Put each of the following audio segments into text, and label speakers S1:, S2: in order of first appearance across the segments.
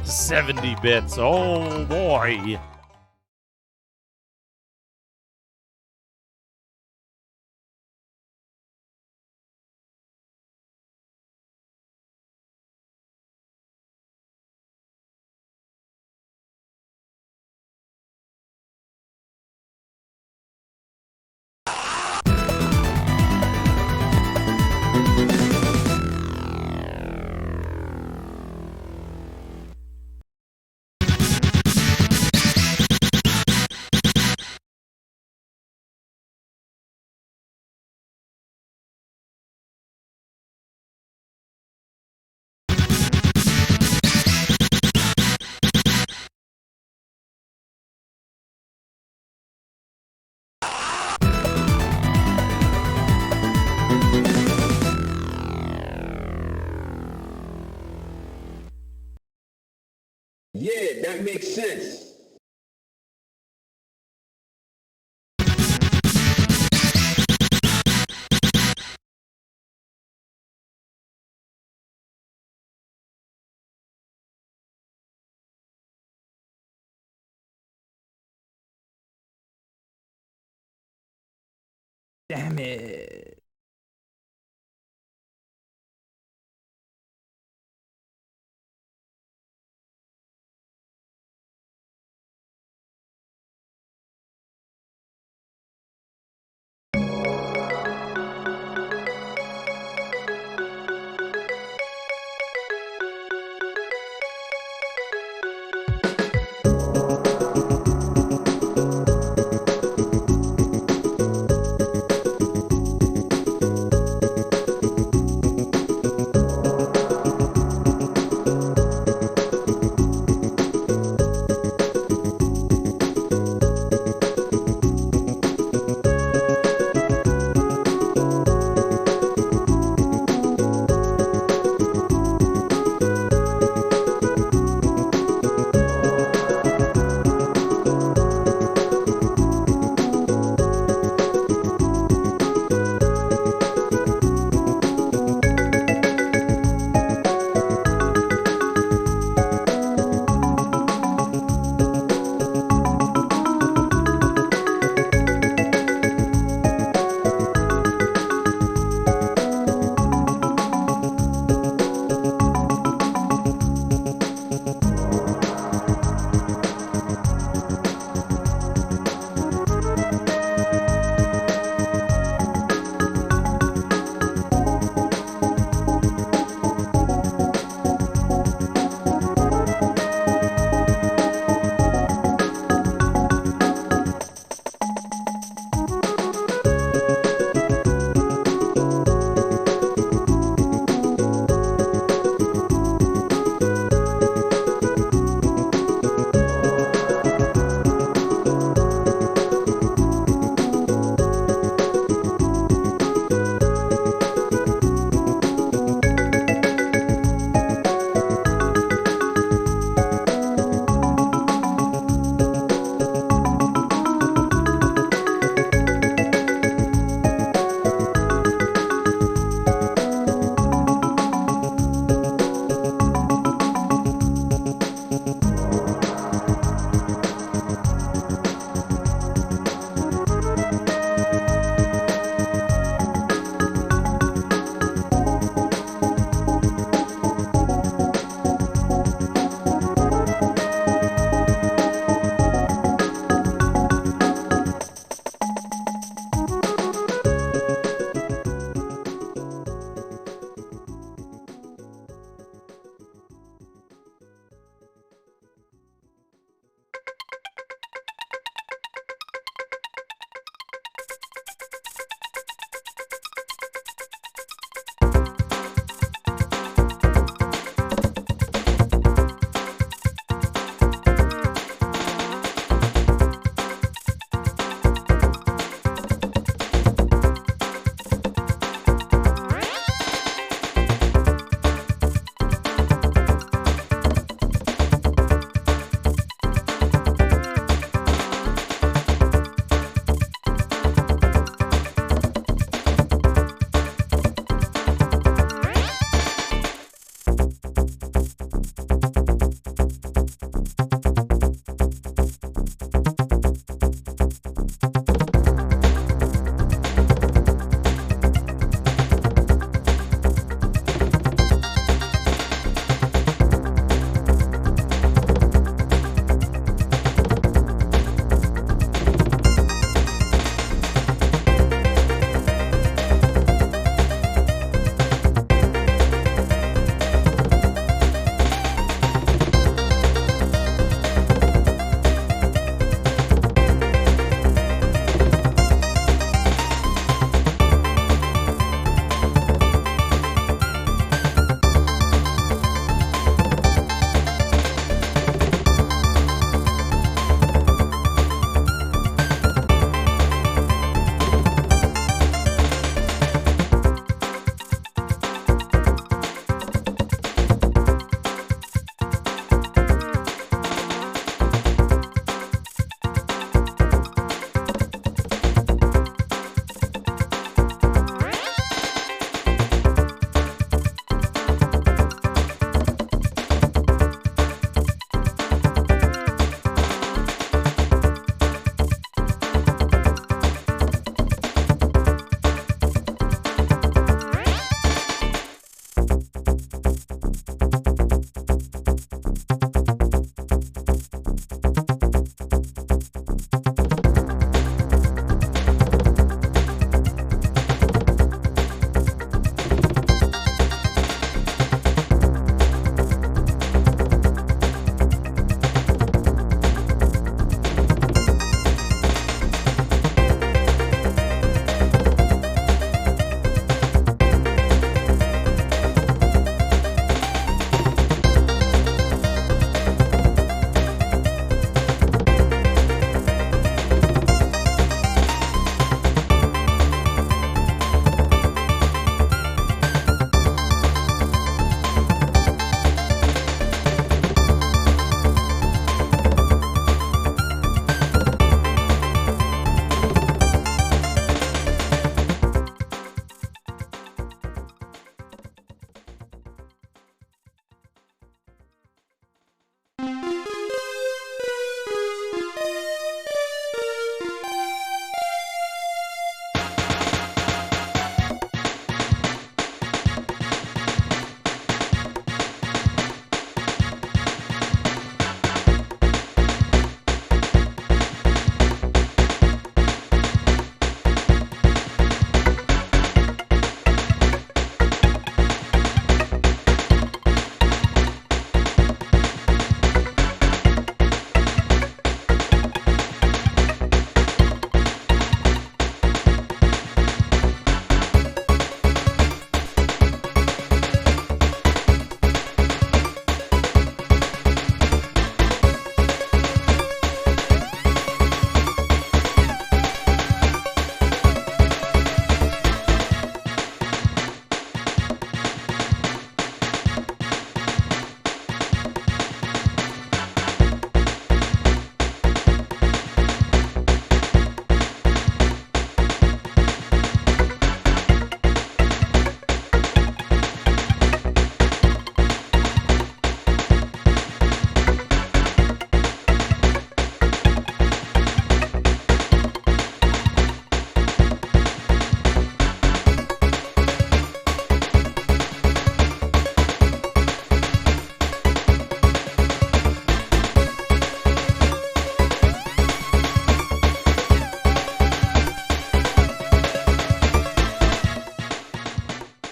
S1: 70 bits. Oh boy.
S2: Yeah, that makes sense.
S3: Damn it.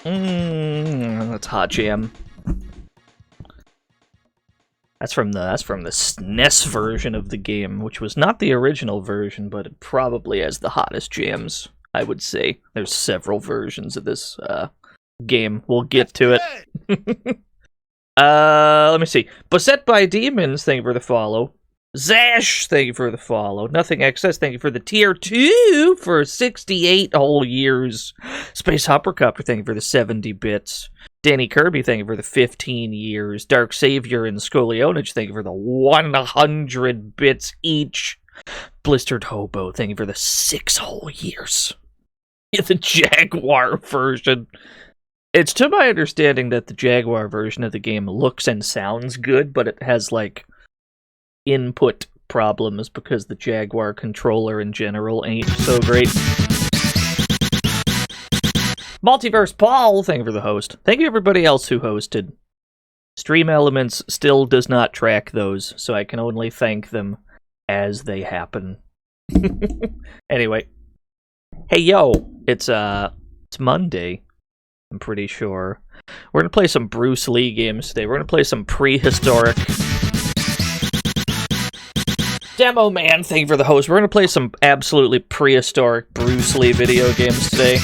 S2: That's Hot Jam. That's from the SNES version of the game, which was not the original version, but it probably has the hottest jams, I would say. There's several versions of this game. We'll get to it. Let me see. Beset by Demons, thank you for the follow. Zash, thank you for the follow. Nothing Excess, thank you for the tier 2 for 68 whole years. Space Hoppercopter, thank you for the 70 bits. Danny Kirby, thank you for the 15 years. Dark Savior and Scolionage, thank you for the 100 bits each. Blistered Hobo, thank you for the 6 whole years. The Jaguar version. It's to my understanding that the Jaguar version of the game looks and sounds good, but it has, like, input problems because the Jaguar controller in general ain't so great. Multiverse Paul, thank you for the host. Thank you everybody else who hosted. Stream Elements still does not track those, so I can only thank them as they happen. Anyway. Hey yo, it's Monday, I'm pretty sure. We're gonna play some Bruce Lee games today. We're gonna play some prehistoric Demo Man, thank you for the host. We're gonna play some absolutely prehistoric Bruce Lee video games today.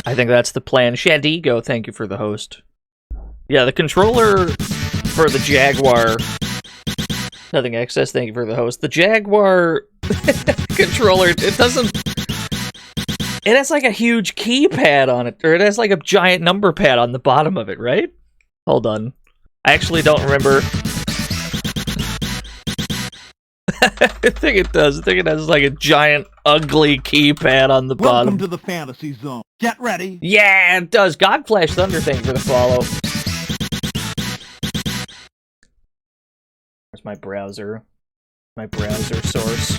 S2: I think that's the plan. Shadigo, thank you for the host. Yeah, the controller for the Jaguar. Nothing Excess, thank you for the host. The Jaguar controller, it doesn't... It has like a huge keypad on it, or it has like a giant number pad on the bottom of it, right? Hold on. I actually don't remember. I think it does. I think it has like a giant, ugly keypad on the bottom.
S3: Welcome to the fantasy zone. Get ready.
S2: Yeah, it does. Godflash Thunder, thank you for the follow. Where's my browser? My browser source.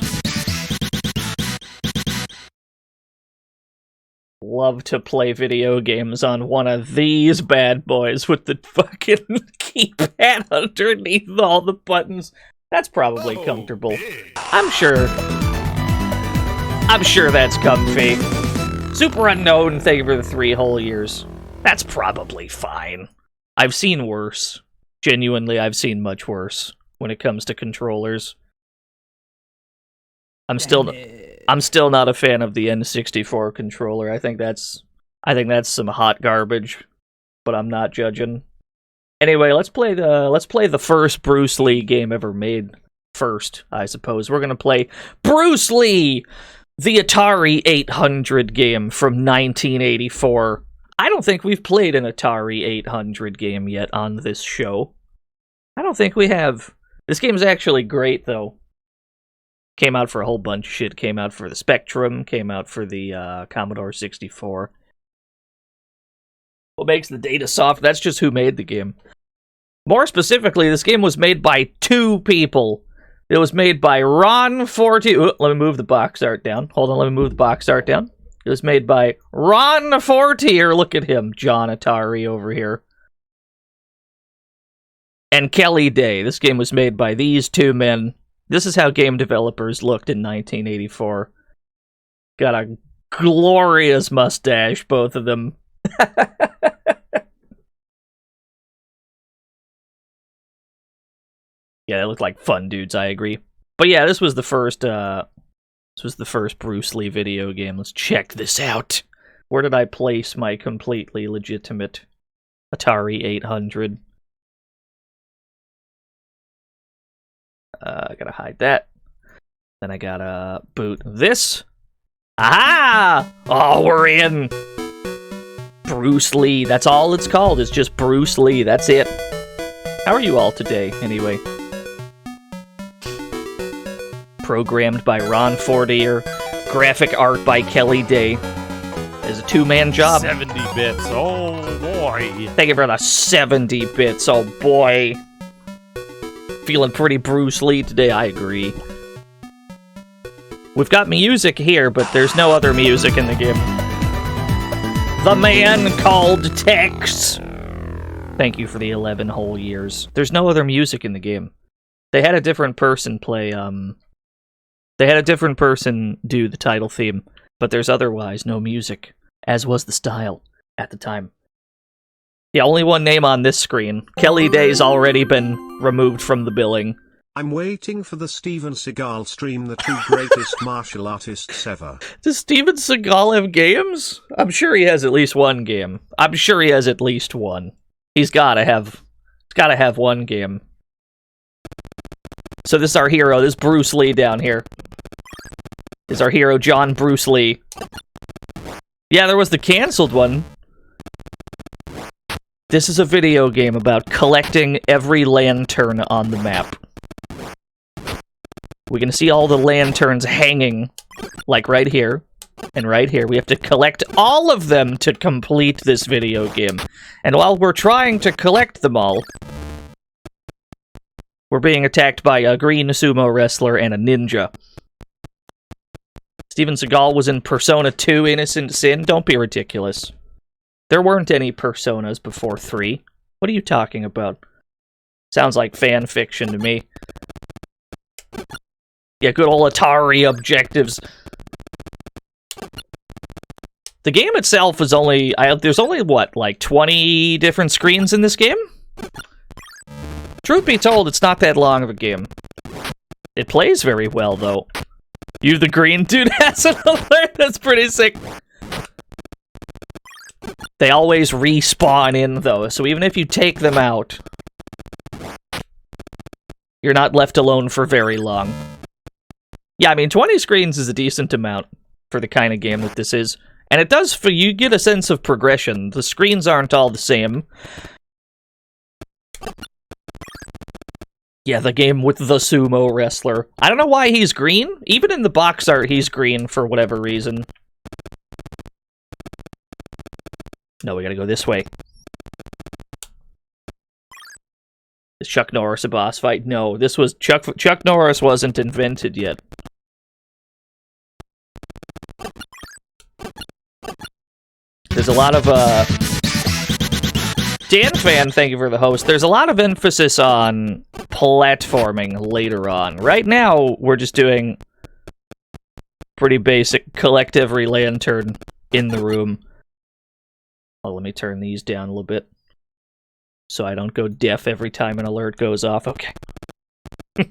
S2: Love to play video games on one of these bad boys with the fucking keypad underneath all the buttons. That's probably comfortable. I'm sure that's comfy. Super Unknown, thank you for the 3 whole years. That's probably fine. I've seen worse. Genuinely, I've seen much worse when it comes to controllers. I'm still not a fan of the N64 controller. I think that's some hot garbage, but I'm not judging. Anyway, let's play the first Bruce Lee game ever made first, I suppose. We're gonna play Bruce Lee, the Atari 800 game from 1984. I don't think we've played an Atari 800 game yet on this show. I don't think we have. This game's actually great, though. Came out for a whole bunch of shit. Came out for the Spectrum. Came out for the Commodore 64. What makes the data soft? That's just who made the game. More specifically, this game was made by 2 people. It was made by Ron Fortier. Ooh, let me move the box art down. Hold on, let me move the box art down. It was made by Ron Fortier. Look at him, John Atari over here. And Kelly Day. This game was made by these 2 men. This is how game developers looked in 1984. Got a glorious mustache, both of them. Yeah, they look like fun dudes, I agree. But yeah, this was the first Bruce Lee video game. Let's check this out. Where did I place my completely legitimate Atari 800? I gotta hide that. Then I gotta boot this. Aha! Oh, we're in! Bruce Lee. That's all it's called. It's just Bruce Lee. That's it. How are you all today, anyway? Programmed by Ron Fortier. Graphic art by Kelly Day. It's a 2-man job.
S1: 70 bits. Oh, boy.
S2: Thank you for the 70 bits. Oh, boy. Feeling pretty Bruce Lee today. I agree. We've got music here, but there's no other music in the game. The man called Tex. Thank you for the 11 whole years. There's no other music in the game. They had a different person play, They had a different person do the title theme, but there's otherwise no music, as was the style. at the time. The only one name on this screen. Kelly Day's already been removed from the billing.
S4: I'm waiting for the Steven Seagal stream, the two greatest martial artists ever.
S2: Does Steven Seagal have games? I'm sure he has at least one game. He's gotta have one game. So this is our hero. This is Bruce Lee down here. This is our hero, John Bruce Lee. Yeah, there was the canceled one. This is a video game about collecting every lantern on the map. We can see all the lanterns hanging, like right here, and right here. We have to collect all of them to complete this video game. And while we're trying to collect them all, we're being attacked by a green sumo wrestler and a ninja. Steven Seagal was in Persona 2 Innocent Sin. Don't be ridiculous. There weren't any Personas before 3. What are you talking about? Sounds like fan fiction to me. Yeah, good old Atari objectives. The game itself is only... there's only, what, like 20 different screens in this game? Truth be told, it's not that long of a game. It plays very well, though. You, the green dude, has an alert. That's pretty sick. They always respawn in, though, so even if you take them out, you're not left alone for very long. Yeah, I mean, 20 screens is a decent amount for the kind of game that this is. And it does, you get a sense of progression. The screens aren't all the same. Yeah, the game with the sumo wrestler. I don't know why he's green. Even in the box art, he's green for whatever reason. No, we gotta go this way. Is Chuck Norris a boss fight? No, this was... Chuck Norris wasn't invented yet. There's a lot of, Dan Fan, thank you for the host. There's a lot of emphasis on platforming later on. Right now, we're just doing pretty basic collect every lantern in the room. Oh, let me turn these down a little bit so I don't go deaf every time an alert goes off. Okay. Yeah,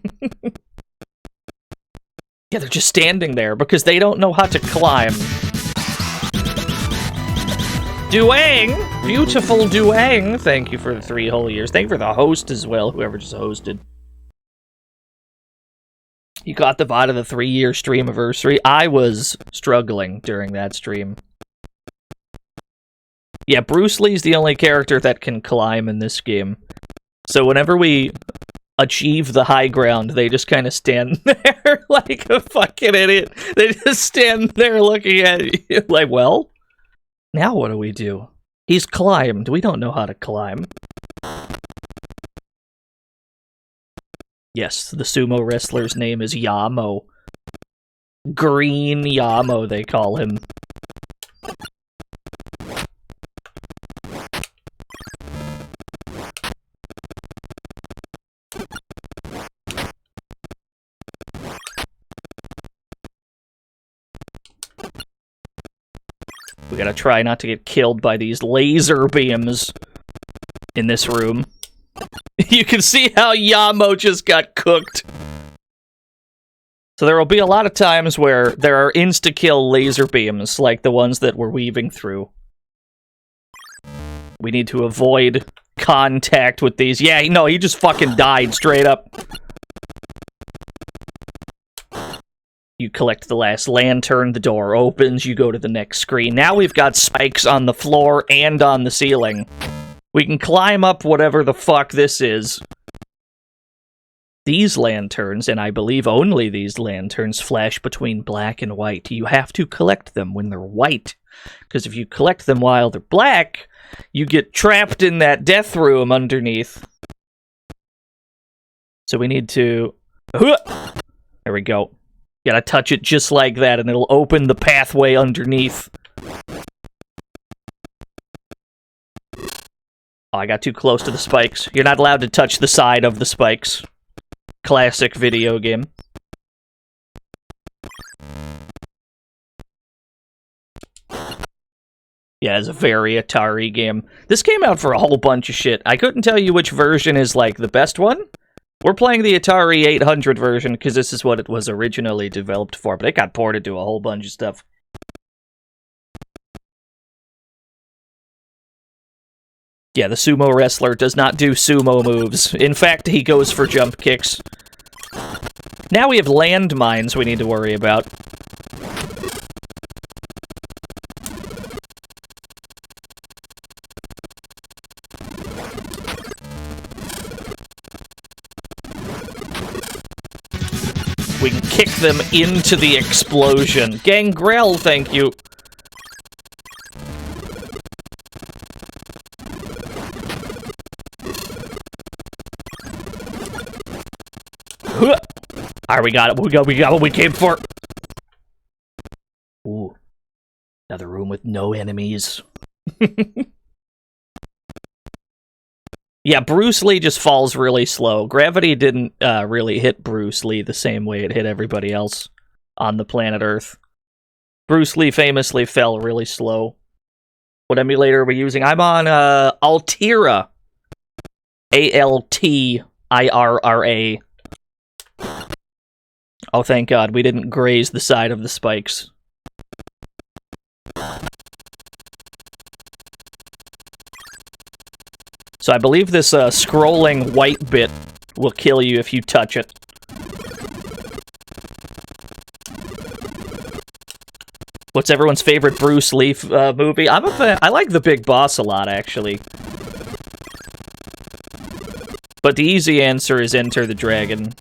S2: they're just standing there because they don't know how to climb. Duang! Beautiful Duang! Thank you for the 3 whole years. Thank you for the host as well, whoever just hosted. You got the VOD of the 3-year stream anniversary. I was struggling during that stream. Yeah, Bruce Lee's the only character that can climb in this game. So whenever we achieve the high ground, they just kind of stand there like a fucking idiot. They just stand there looking at you like, well... Now what do we do? He's climbed. We don't know how to climb. Yes, the sumo wrestler's name is Yamo. Green Yamo, they call him. We gotta try not to get killed by these laser beams in this room. You can see how Yamo just got cooked. So there will be a lot of times where there are insta-kill laser beams, like the ones that we're weaving through. We need to avoid contact with these. Yeah, no, he just fucking died straight up. You collect the last lantern, the door opens, you go to the next screen. Now we've got spikes on the floor and on the ceiling. We can climb up whatever the fuck this is. These lanterns, and I believe only these lanterns, flash between black and white. You have to collect them when they're white. Because if you collect them while they're black, you get trapped in that death room underneath. So we need to... There we go. You gotta touch it just like that, and it'll open the pathway underneath. Oh, I got too close to the spikes. You're not allowed to touch the side of the spikes. Classic video game. Yeah, it's a very Atari game. This came out for a whole bunch of shit. I couldn't tell you which version is, like, the best one. We're playing the Atari 800 version, because this is what it was originally developed for, but it got ported to a whole bunch of stuff. Yeah, the sumo wrestler does not do sumo moves. In fact, he goes for jump kicks. Now we have landmines we need to worry about. We can kick them into the explosion. Gangrel, thank you. Alright, we got it. We got what we came for. Ooh. Another room with no enemies. Yeah, Bruce Lee just falls really slow. Gravity didn't really hit Bruce Lee the same way it hit everybody else on the planet Earth. Bruce Lee famously fell really slow. What emulator are we using? I'm on Altira. A-L-T-I-R-R-A. Oh, thank God, we didn't graze the side of the spikes. So I believe this scrolling white bit will kill you if you touch it. What's everyone's favorite Bruce Lee movie? I'm a fan. I like The Big Boss a lot, actually. But the easy answer is Enter the Dragon.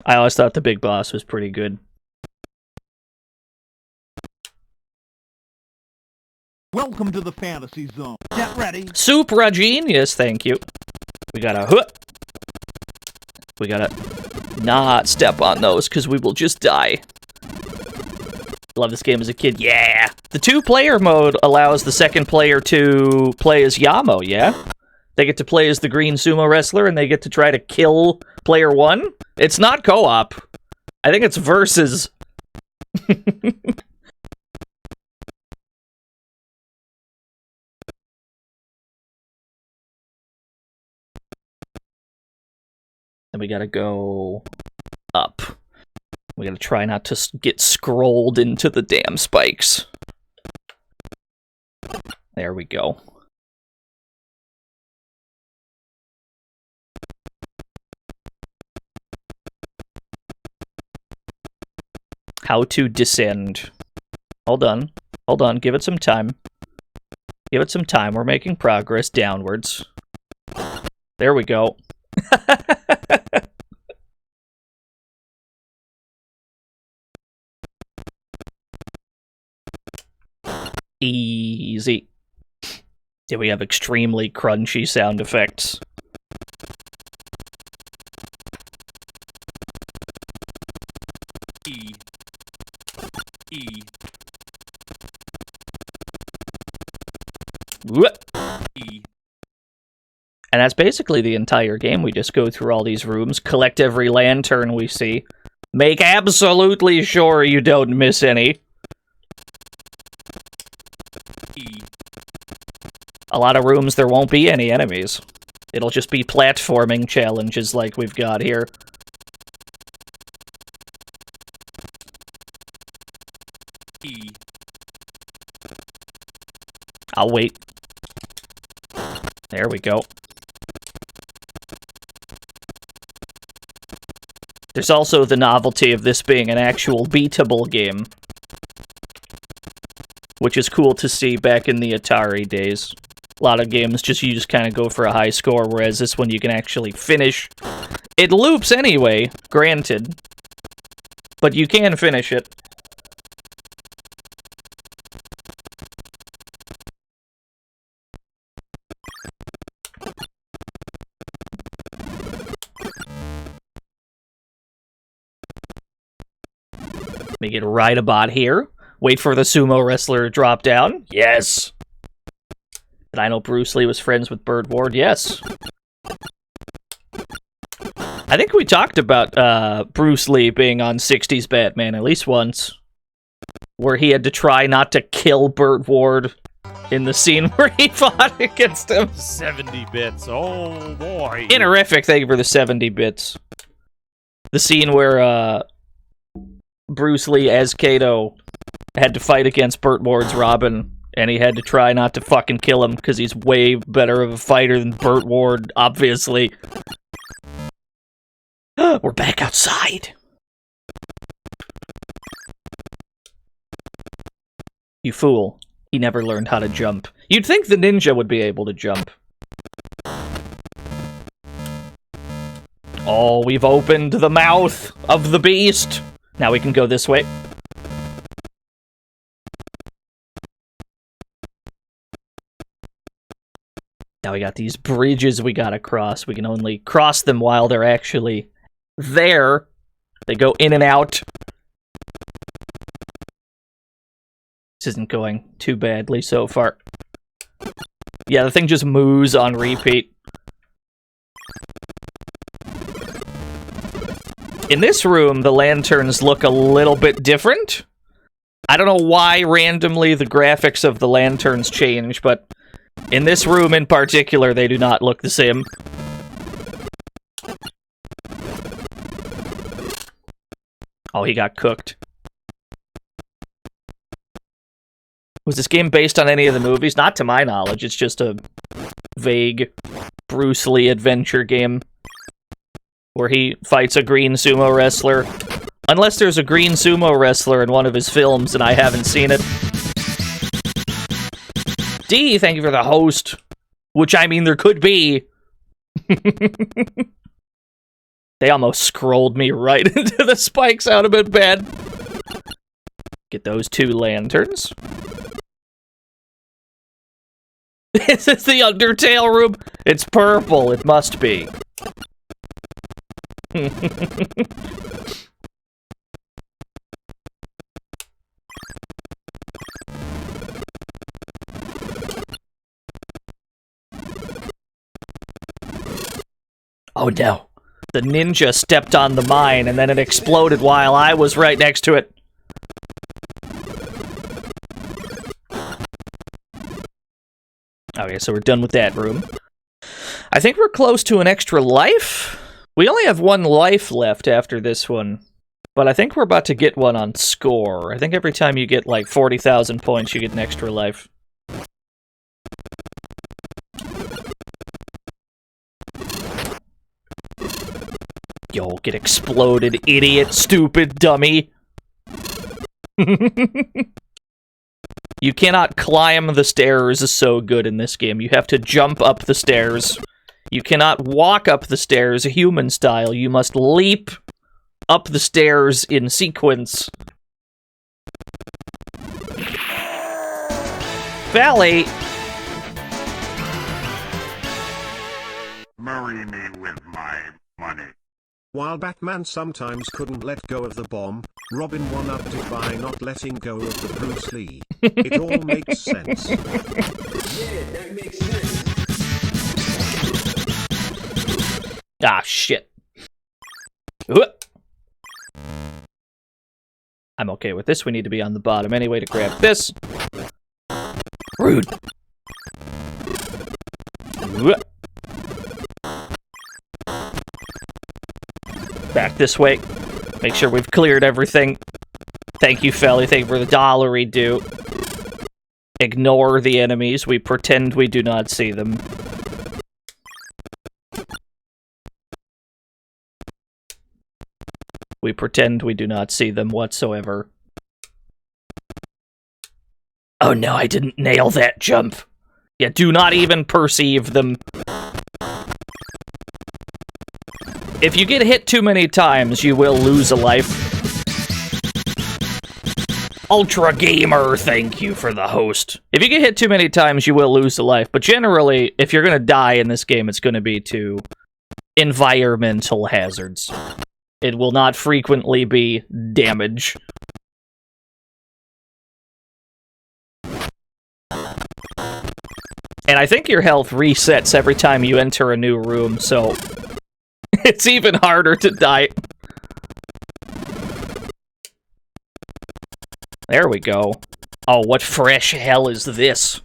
S2: I always thought The Big Boss was pretty good.
S3: Welcome to the fantasy zone. Get ready.
S2: Supra genius, thank you. We gotta we gotta not step on those, because we will just die. Love this game as a kid, yeah! The 2-player mode allows the second player to play as Yamo, yeah? They get to play as the green sumo wrestler, and they get to try to kill player 1? It's not co-op. I think it's versus. And we gotta go up. We gotta try not to get scrolled into the damn spikes. There we go. How to descend. Hold on. Hold on. Give it some time. Give it some time. We're making progress downwards. There we go. Easy. Yeah, we have extremely crunchy sound effects. E. E. And that's basically the entire game. We just go through all these rooms, collect every lantern we see, make absolutely sure you don't miss any. A lot of rooms there won't be any enemies. It'll just be platforming challenges like we've got here. I'll wait. There we go. There's also the novelty of this being an actual beatable game, which is cool to see back in the Atari days. A lot of games you just kind of go for a high score, whereas this one you can actually finish. It loops anyway, granted, but you can finish it. Make it right about here. Wait for the sumo wrestler to drop down. Yes. Did I know Bruce Lee was friends with Bird Ward? Yes. I think we talked about Bruce Lee being on 60s Batman at least once, where he had to try not to kill Burt Ward in the scene where he fought against him.
S1: 70 bits. Oh, boy.
S2: Innerific, thank you for the 70 bits. The scene where Bruce Lee as Kato had to fight against Burt Ward's Robin, and he had to try not to fucking kill him because he's way better of a fighter than Burt Ward, obviously. We're back outside. You fool. He never learned how to jump. You'd think the ninja would be able to jump. Oh, we've opened the mouth of the beast. Now we can go this way. Now we got these bridges we gotta cross. We can only cross them while they're actually there. They go in and out. This isn't going too badly so far. Yeah, the thing just moves on repeat. In this room, the lanterns look a little bit different. I don't know why randomly the graphics of the lanterns change, but in this room in particular, they do not look the same. Oh, he got cooked. Was this game based on any of the movies? Not to my knowledge, it's just a vague Bruce Lee adventure game where he fights a green sumo wrestler. Unless there's a green sumo wrestler in one of his films and I haven't seen it. D, thank you for the host. Which, I mean, there could be. They almost scrolled me right into the spikes out a bit bad. Get those 2 lanterns. Is this the Undertale room? It's purple, it must be. Oh no. The ninja stepped on the mine and then it exploded while I was right next to it. Okay, so we're done with that room. I think we're close to an extra life. We only have 1 life left after this one, but I think we're about to get one on score. I think every time you get like 40,000 points, you get an extra life. Yo, get exploded, idiot, stupid, dummy. You cannot climb the stairs so good in this game. You have to jump up the stairs. You cannot walk up the stairs human style. You must leap up the stairs in sequence. Valley!
S5: Marry me with my money.
S4: While Batman sometimes couldn't let go of the bomb, Robin one-upped it by not letting go of the Bruce Lee. It all makes sense.
S6: Yeah, that makes sense.
S2: Ah, shit. I'm okay with this. We need to be on the bottom anyway to grab this. Rude. Back this way. Make sure we've cleared everything. Thank you, Felly. Thank you for the dollary due. Ignore the enemies. We pretend we do not see them. We pretend we do not see them whatsoever. Oh no, I didn't nail that jump. Yeah, do not even perceive them. If you get hit too many times, you will lose a life. Ultra Gamer, thank you for the host. If you get hit too many times, you will lose a life. But generally, if you're going to die in this game, it's going to be to environmental hazards. It will not frequently be damage. And I think your health resets every time you enter a new room, so It's even harder to die. There we go. Oh, what fresh hell is this?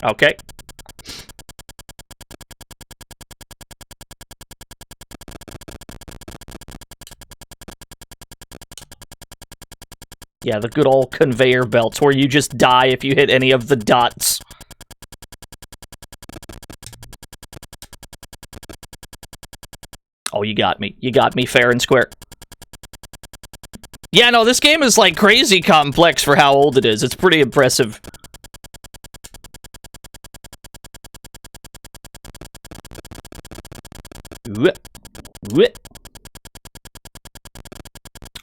S2: Okay. Yeah, the good old conveyor belts where you just die if you hit any of the dots. Oh, you got me. You got me fair and square. Yeah, no, this game is like crazy complex for how old it is. It's pretty impressive.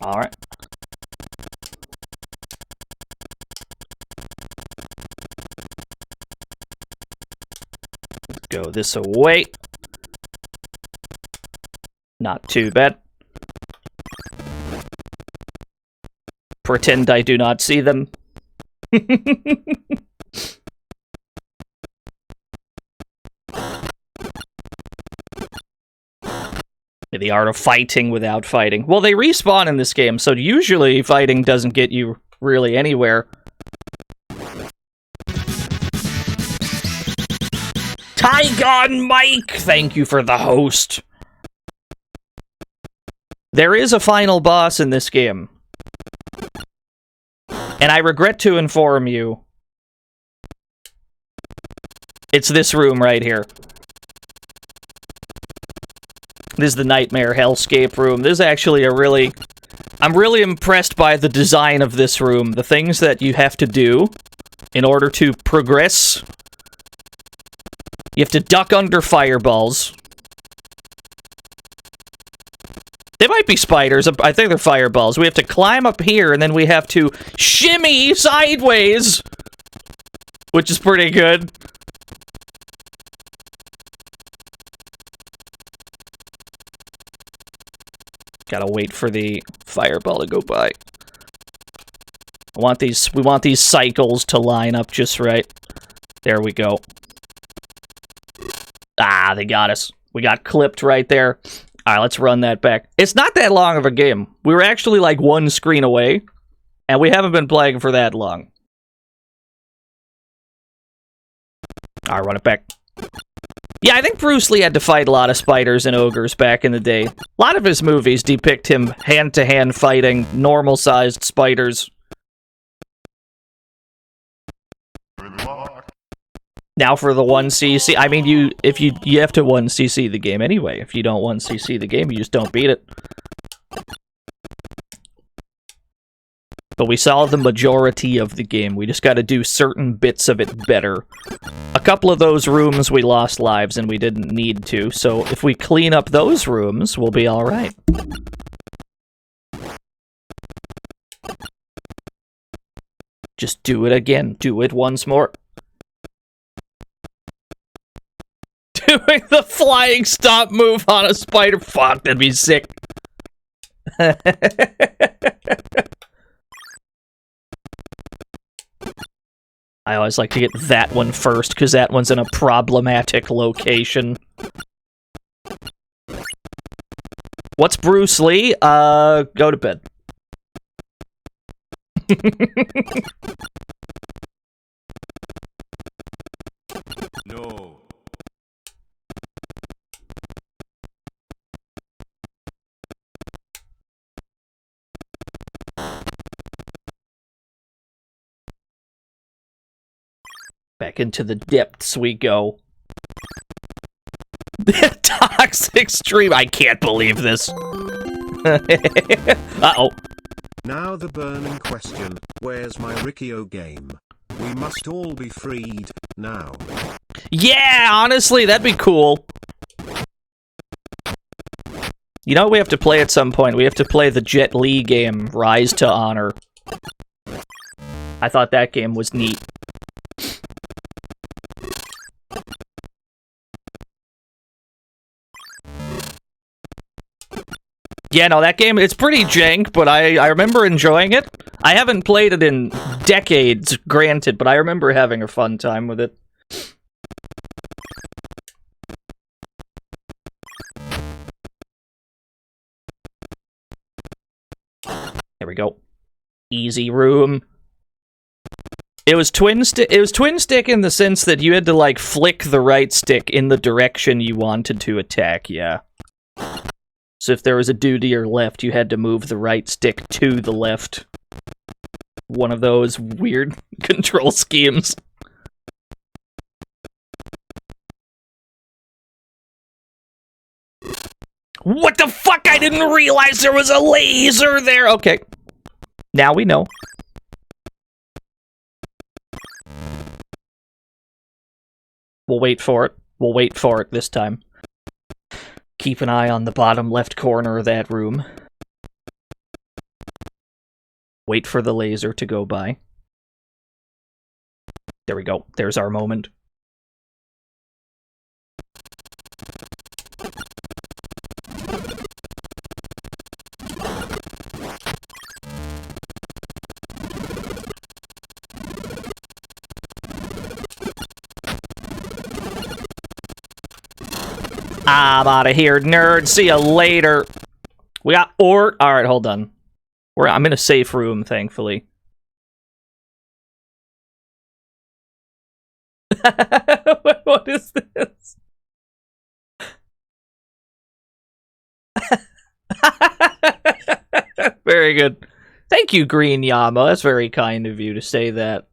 S2: Alright. Go this away. Not too bad. Pretend I do not see them. The art of fighting without fighting. Well, they respawn in this game, so usually fighting doesn't get you really anywhere. Tygon Mike! Thank you for the host. There is a final boss in this game. And I regret to inform you, it's this room right here. This is the Nightmare Hellscape room. This is actually a really... I'm really impressed by the design of this room. The things that you have to do in order to progress. You have to duck under fireballs. They might be spiders. I think they're fireballs. We have to climb up here, and then we have to shimmy sideways, which is pretty good. Gotta wait for the fireball to go by. We want these cycles to line up just right. There we go. Ah, they got us. We got clipped right there. Alright, let's run that back. It's not that long of a game. We were actually like one screen away, and we haven't been playing for that long. Alright, run it back. Yeah, I think Bruce Lee had to fight a lot of spiders and ogres back in the day. A lot of his movies depict him hand-to-hand fighting normal-sized spiders. Now for the 1cc. I mean, you have to 1cc the game anyway. If you don't 1cc the game, you just don't beat it. But we saw the majority of the game. We just got to do certain bits of it better. A couple of those rooms we lost lives and we didn't need to, so if we clean up those rooms, we'll be alright. Just do it again. Do it once more. Doing the flying stop move on a spider. Fuck, that'd be sick. I always like to get that one first, because that one's in a problematic location. What's Bruce Lee? Go to bed.
S5: No.
S2: Back into the depths we go. Toxic stream. I can't believe this. Uh-oh.
S4: Now the burning question, where's my Rikio game? We must all be freed, now.
S2: Yeah, honestly, that'd be cool. You know what we have to play at some point? We have to play the Jet Li game, Rise to Honor. I thought that game was neat. Yeah, no, that game, it's pretty jank, but I remember enjoying it. I haven't played it in decades, granted, but I remember having a fun time with it. There we go. Easy room. It was twin stick in the sense that you had to like flick the right stick in the direction you wanted to attack, yeah. So if there was a dude to your left, you had to move the right stick to the left. One of those weird control schemes. What the fuck? I didn't realize there was a laser there! Okay. Now we know. We'll wait for it. We'll wait for it this time. Keep an eye on the bottom left corner of that room. Wait for the laser to go by. There we go. There's our moment. I'm out of here, nerd. See you later. We got All right, hold on. I'm in a safe room, thankfully. What is this? Very good. Thank you, Green Yama. That's very kind of you to say that.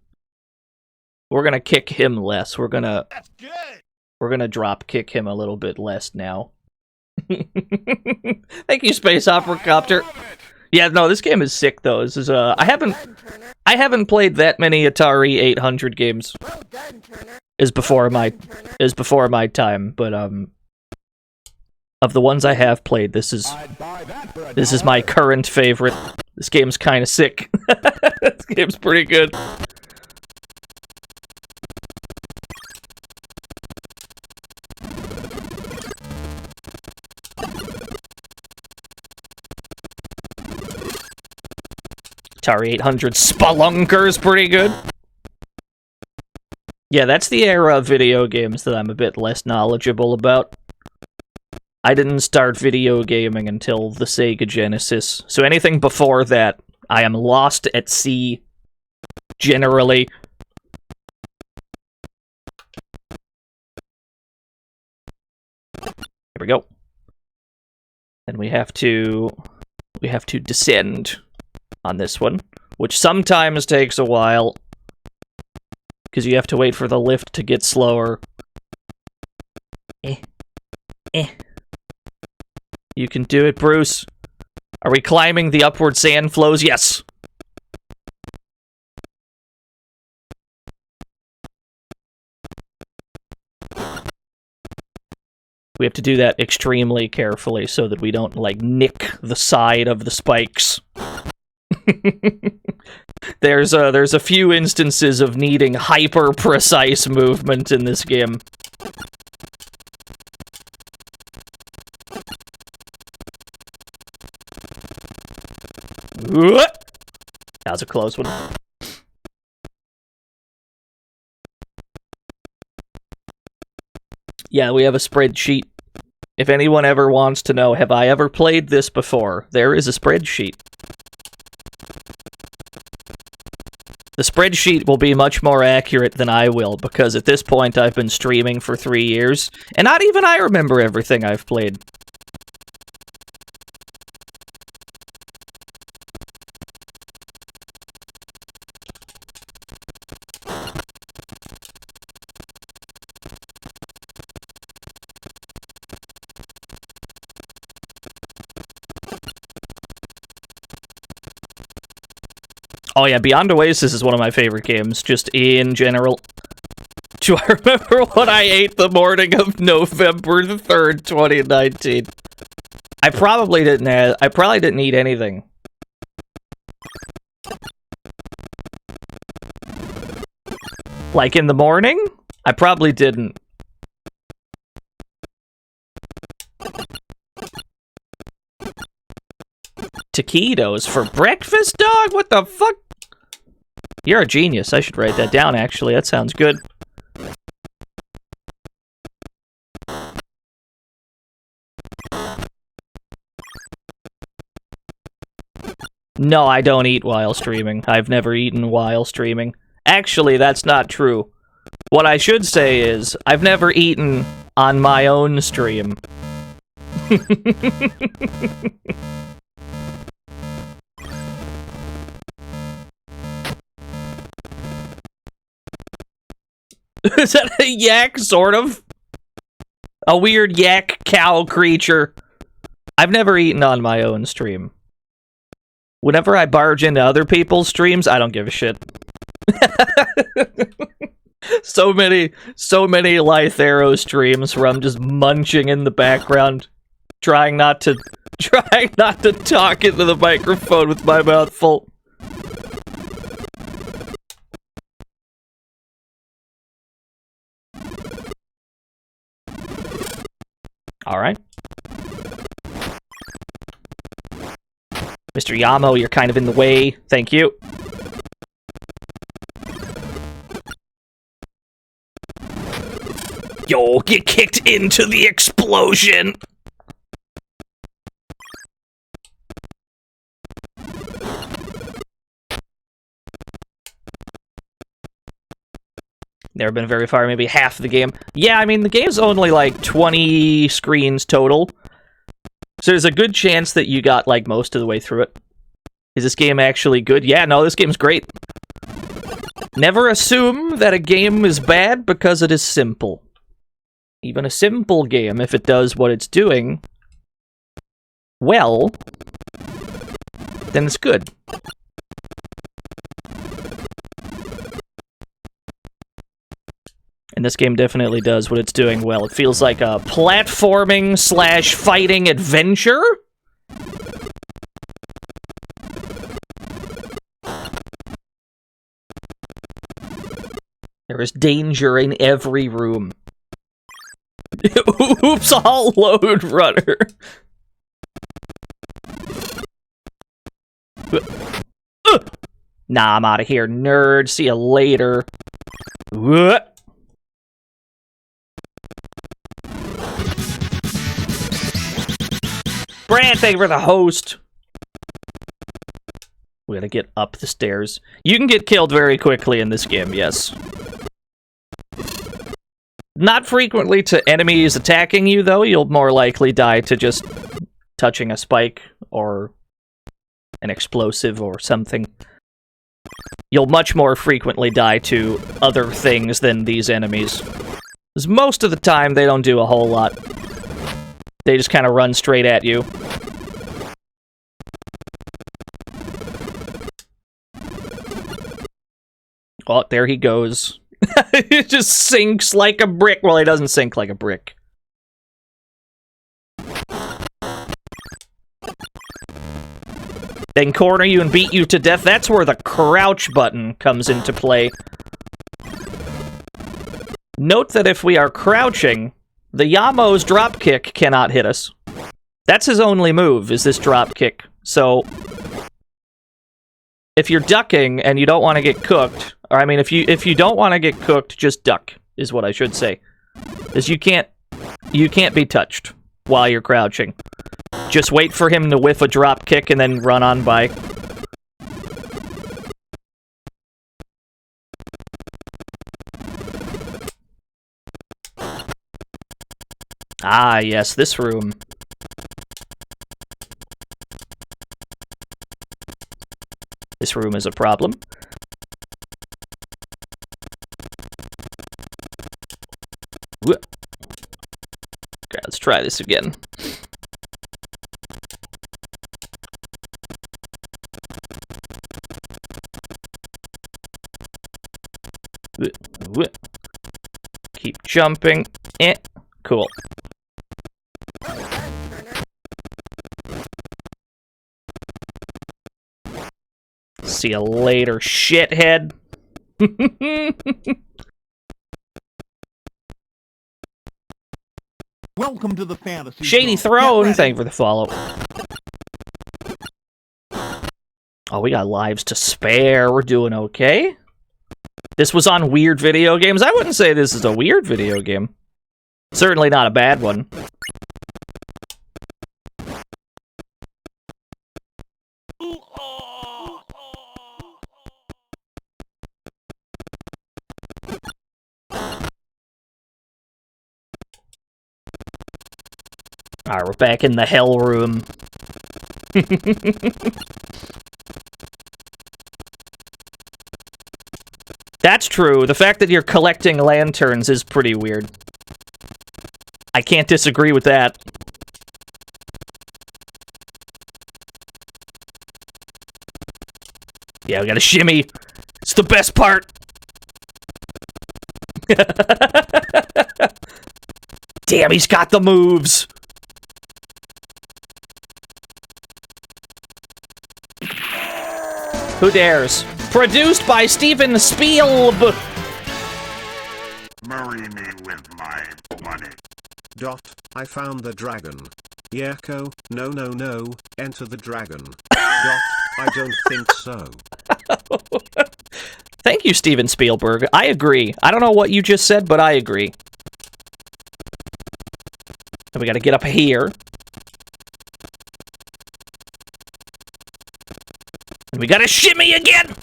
S2: We're gonna kick him less. We're gonna drop kick him a little bit less now. Thank you, Space Opera Copter. Yeah, no, this game is sick though. This is I haven't played that many Atari 800 games. Is before my time, but of the ones I have played, this is my current favorite. This game's kind of sick. This game's pretty good. Atari 800 Spelunker's pretty good. Yeah, that's the era of video games that I'm a bit less knowledgeable about. I didn't start video gaming until the Sega Genesis, so anything before that, I am lost at sea, generally. Here we go. And we have to descend on this one, which sometimes takes a while, because you have to wait for the lift to get slower. You can do it, Bruce. Are we climbing the upward sand flows? Yes. We have to do that extremely carefully so that we don't, like, nick the side of the spikes. There's a few instances of needing hyper-precise movement in this game. That was a close one. Yeah, we have a spreadsheet. If anyone ever wants to know, have I ever played this before? There is a spreadsheet. The spreadsheet will be much more accurate than I will, because at this point I've been streaming for 3 years, and not even I remember everything I've played. Oh yeah, Beyond Oasis is one of my favorite games, just in general. Do I remember what I ate the morning of November the 3rd, 2019? I probably didn't eat anything. Like in the morning? I probably didn't. Taquitos for breakfast, dog? dog? What the fuck? You're a genius. I should write that down, actually. That sounds good. No, I don't eat while streaming. I've never eaten while streaming. Actually, that's not true. What I should say is, I've never eaten on my own stream. Is that a yak, sort of? A weird yak cow creature. I've never eaten on my own stream. Whenever I barge into other people's streams, I don't give a shit. so many Lithe Arrow streams where I'm just munching in the background, trying not to talk into the microphone with my mouth full. All right. Mr. Yamo, you're kind of in the way. Thank you. Yo, get kicked into the explosion! Never been very far, maybe half the game. Yeah, I mean, the game's only like 20 screens total. So there's a good chance that you got, like, most of the way through it. Is this game actually good? Yeah, no, this game's great. Never assume that a game is bad because it is simple. Even a simple game, if it does what it's doing well, then it's good. And this game definitely does what it's doing well. It feels like a platforming / fighting adventure? There is danger in every room. Oops, all load runner. Nah, I'm out of here, nerd. See you later. Brand, thank you for the host. We gotta get up the stairs. You can get killed very quickly in this game, yes. Not frequently to enemies attacking you, though. You'll more likely die to just touching a spike or an explosive or something. You'll much more frequently die to other things than these enemies. Because most of the time, they don't do a whole lot. They just kind of run straight at you. Oh, there he goes. He just sinks like a brick. Well, he doesn't sink like a brick. Then corner you and beat you to death. That's where the crouch button comes into play. Note that if we are crouching, the Yamo's dropkick cannot hit us. That's his only move, is this dropkick. So, if you're ducking and you don't want to get cooked, or I mean, if you don't want to get cooked, just duck, is what I should say. Because you can't be touched while you're crouching. Just wait for him to whiff a dropkick and then run on by. Ah, yes, this room. This room is a problem. Okay, let's try this again. Keep jumping. Cool. See you later, shithead.
S3: Welcome to the fantasy
S2: Shady
S3: zone.
S2: Throne,
S3: Get
S2: thank you for the follow. Oh, we got lives to spare. We're doing okay. This was on Weird Video Games. I wouldn't say this is a weird video game. Certainly not a bad one. Alright, we're back in the hell room. That's true. The fact that you're collecting lanterns is pretty weird. I can't disagree with that. Yeah, we gotta shimmy. It's the best part. Damn, he's got the moves. Who dares? Produced by Steven Spielberg.
S5: Marry me with my money.
S4: I found the dragon. Yerko, no, enter the dragon. I don't think so.
S2: Thank you, Steven Spielberg. I agree. I don't know what you just said, but I agree. And we gotta get up here. And we gotta shimmy again!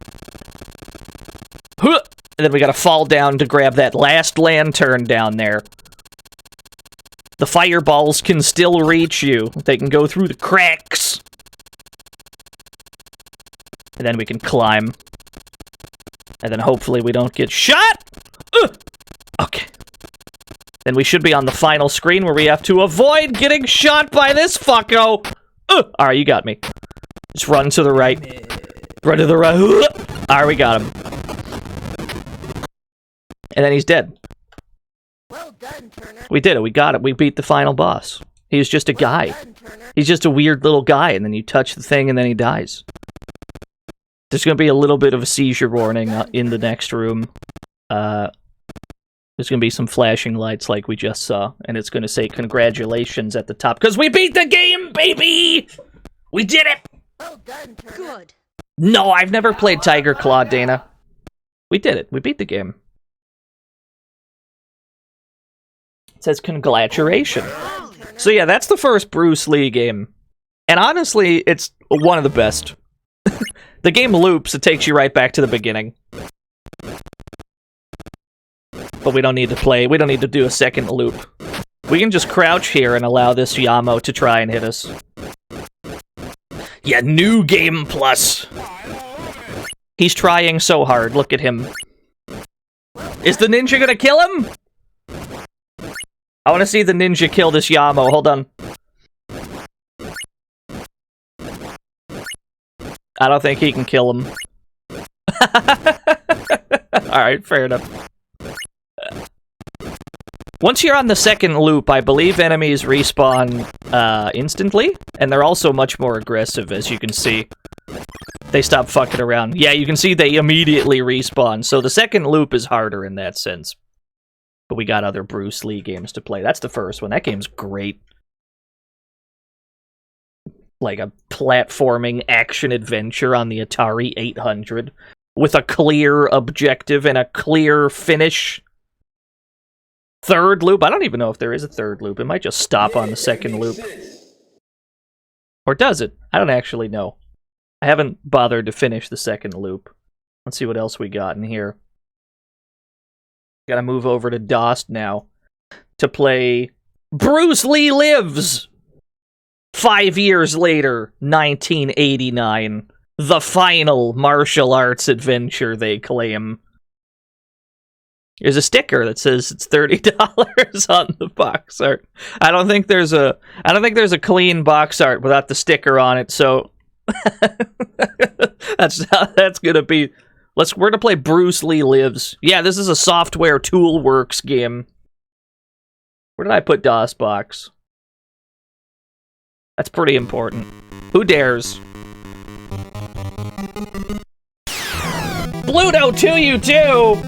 S2: Huh! And then we gotta fall down to grab that last lantern down there. The fireballs can still reach you. They can go through the cracks. And then we can climb. And then hopefully we don't get shot! Okay. Then we should be on the final screen where we have to avoid getting shot by this fucko! Alright, you got me. Just run to the right. Run to the right. Alright, we got him. And then he's dead.
S6: Well done, Turner.
S2: We did it. We got it. We beat the final boss. He was just a guy.
S6: Well done, Turner.
S2: He's just a weird little guy, and then you touch the thing, and then he dies. There's going to be a little bit of a seizure warning in the next room. There's going to be some flashing lights like we just saw, and it's going to say congratulations at the top, because we beat the game, baby! We did it!
S6: Well done, Turner.
S7: Good.
S2: No, I've never played Tiger Claw, Dana. We did it. We beat the game. It says congratulations. So yeah, that's the first Bruce Lee game. And honestly, it's one of the best. The game loops, it takes you right back to the beginning. But we don't need to do a second loop. We can just crouch here and allow this Yamo to try and hit us. Yeah, New Game Plus. He's trying so hard, look at him. Is the ninja gonna kill him? I want to see the ninja kill this Yamo. Hold on. I don't think he can kill him. Alright, fair enough. Once you're on the second loop, I believe enemies respawn instantly, and they're also much more aggressive, as you can see. They stop fucking around. Yeah, you can see they immediately respawn, so the second loop is harder in that sense. But we got other Bruce Lee games to play. That's the first one. That game's great. Like a platforming action-adventure on the Atari 800 with a clear objective and a clear finish. Third loop? I don't even know if there is a third loop. It might just stop on the second loop. Or does it? I don't actually know. I haven't bothered to finish the second loop. Let's see what else we got in here. Gotta move over to DOS now to play Bruce Lee Lives! 5 years later, 1989. The final martial arts adventure, they claim. There's a sticker that says it's $30 on the box art. I don't think there's a clean box art without the sticker on it, so that's how that's gonna be. We're gonna play Bruce Lee Lives. Yeah, this is a Software Toolworks game. Where did I put DOSBox? That's pretty important. Who dares? Bluto to you too!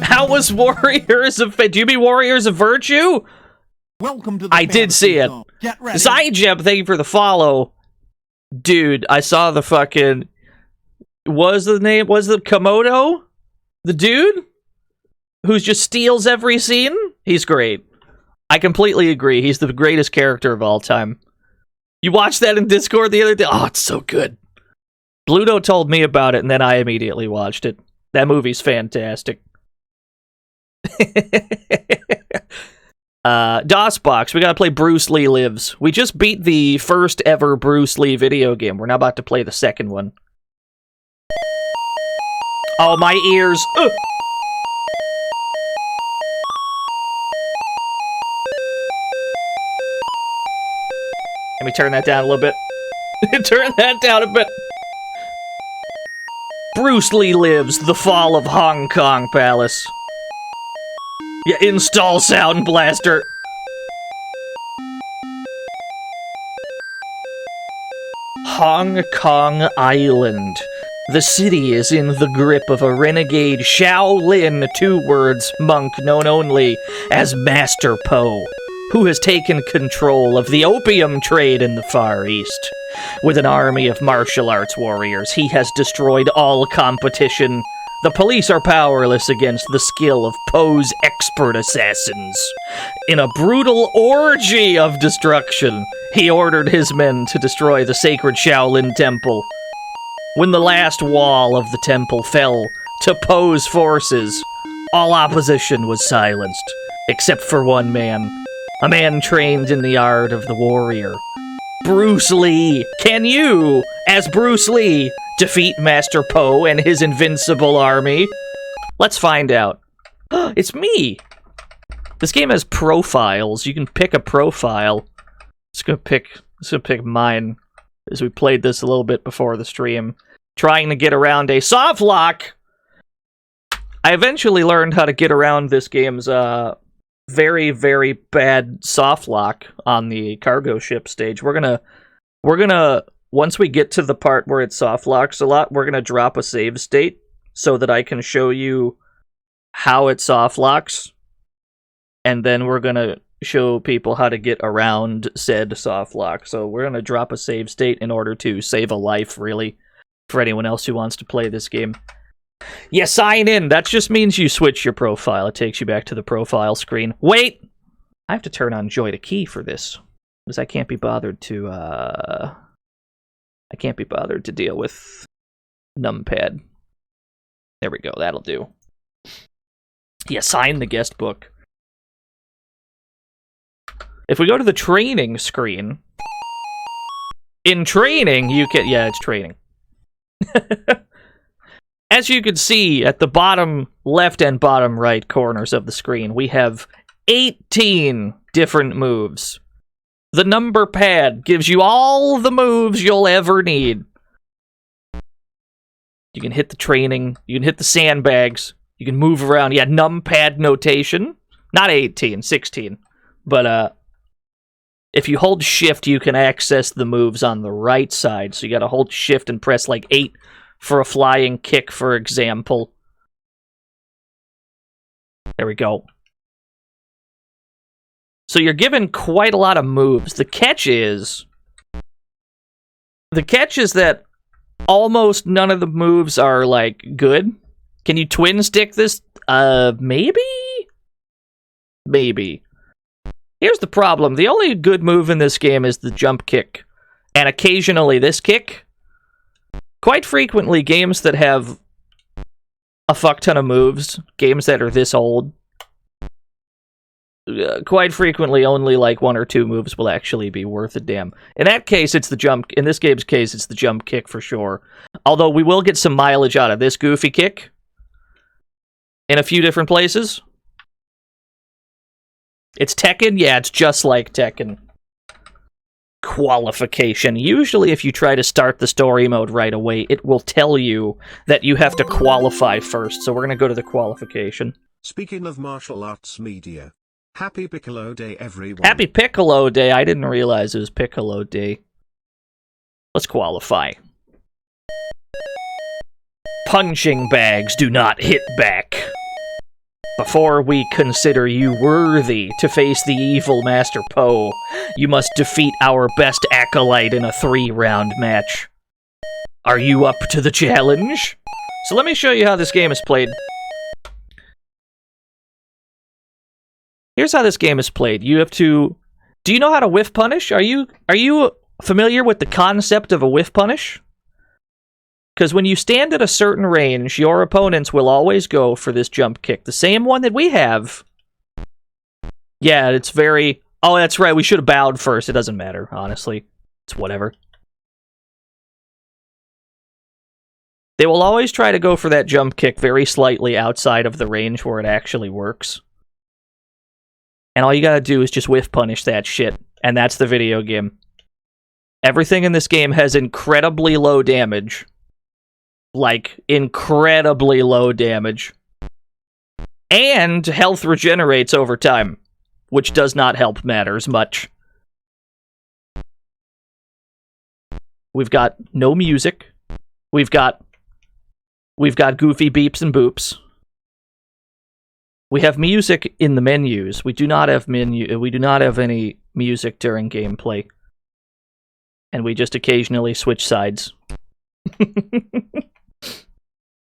S2: How was Warriors of... Do you mean Warriors of Virtue?
S3: Welcome to the
S2: I did see it.
S3: Get ready.
S2: Zygeb, thank you for the follow. Dude, I saw the fucking... Was the Komodo? The dude? Who just steals every scene? He's great. I completely agree. He's the greatest character of all time. You watched that in Discord the other day? Oh, it's so good. Bluto told me about it, and then I immediately watched it. That movie's fantastic. DOSBox, we gotta play Bruce Lee Lives. We just beat the first ever Bruce Lee video game. We're now about to play the second one. Oh, my ears. Ugh. Let me turn that down a little bit. Turn that down a bit. Bruce Lee Lives, the fall of Hong Kong Palace. Yeah, install Sound Blaster. Hong Kong Island. The city is in the grip of a renegade Shaolin, 2 words, monk known only as Master Po, who has taken control of the opium trade in the Far East. With an army of martial arts warriors, he has destroyed all competition. The police are powerless against the skill of Poe's expert assassins. In a brutal orgy of destruction, he ordered his men to destroy the sacred Shaolin temple. When the last wall of the temple fell to Poe's forces, all opposition was silenced, except for one man. A man trained in the art of the warrior. Bruce Lee. Can you, as Bruce Lee, defeat Master Po and his invincible army? Let's find out. It's me! This game has profiles. You can pick a profile. Let's go pick mine, as we played this a little bit before the stream. Trying to get around a soft lock! I eventually learned how to get around this game's very, very bad soft lock on the cargo ship stage. We're gonna once we get to the part where it soft locks a lot, we're gonna drop a save state so that I can show you how it soft locks, and then we're gonna show people how to get around said soft lock. So we're gonna drop a save state in order to save a life, really, for anyone else who wants to play this game. Yeah, sign in. That just means you switch your profile. It takes you back to the profile screen. Wait! I have to turn on Joy to Key for this, because I can't be bothered to, deal with numpad. There we go, that'll do. Yeah, sign the guest book. If we go to the training screen, in training, you can... Yeah, it's training. As you can see at the bottom left and bottom right corners of the screen, we have 18 different moves. The number pad gives you all the moves you'll ever need. You can hit the training, you can hit the sandbags, you can move around. Yeah, numpad notation. Not 18, 16. But if you hold shift, you can access the moves on the right side. So you gotta hold shift and press like 8 for a flying kick, for example. There we go. So you're given quite a lot of moves. The catch is that almost none of the moves are, like, good. Can you twin stick this? Maybe? Maybe. Here's the problem. The only good move in this game is the jump kick. And occasionally this kick. Quite frequently, games that have a fuck ton of moves, games that are this old, quite frequently only like 1 or 2 moves will actually be worth a damn. In that case, it's the jump. In this game's case, it's the jump kick for sure. Although we will get some mileage out of this goofy kick in a few different places. It's Tekken? Yeah, it's just like Tekken. Qualification. Usually if you try to start the story mode right away, it will tell you that you have to qualify first. So we're going to go to the qualification.
S4: Speaking of martial arts media, happy Piccolo Day, everyone.
S2: Happy Piccolo Day. I didn't realize it was Piccolo Day. Let's qualify. Punching bags do not hit back. Before we consider you worthy to face the evil Master Poe, you must defeat our best acolyte in a 3-round match. Are you up to the challenge? So let me show you how this game is played. Here's how this game is played. You have to... Do you know how to whiff punish? Are you familiar with the concept of a whiff punish? Because when you stand at a certain range, your opponents will always go for this jump kick. The same one that we have. Yeah, it's very... Oh, that's right, we should have bowed first. It doesn't matter, honestly. It's whatever. They will always try to go for that jump kick very slightly outside of the range where it actually works. And all you gotta do is just whiff punish that shit. And that's the video game. Everything in this game has incredibly low damage. Like, incredibly low damage. And health regenerates over time, which does not help matters much. We've got no music. We've got goofy beeps and boops. We have music in the menus. We do not have any music during gameplay. And we just occasionally switch sides.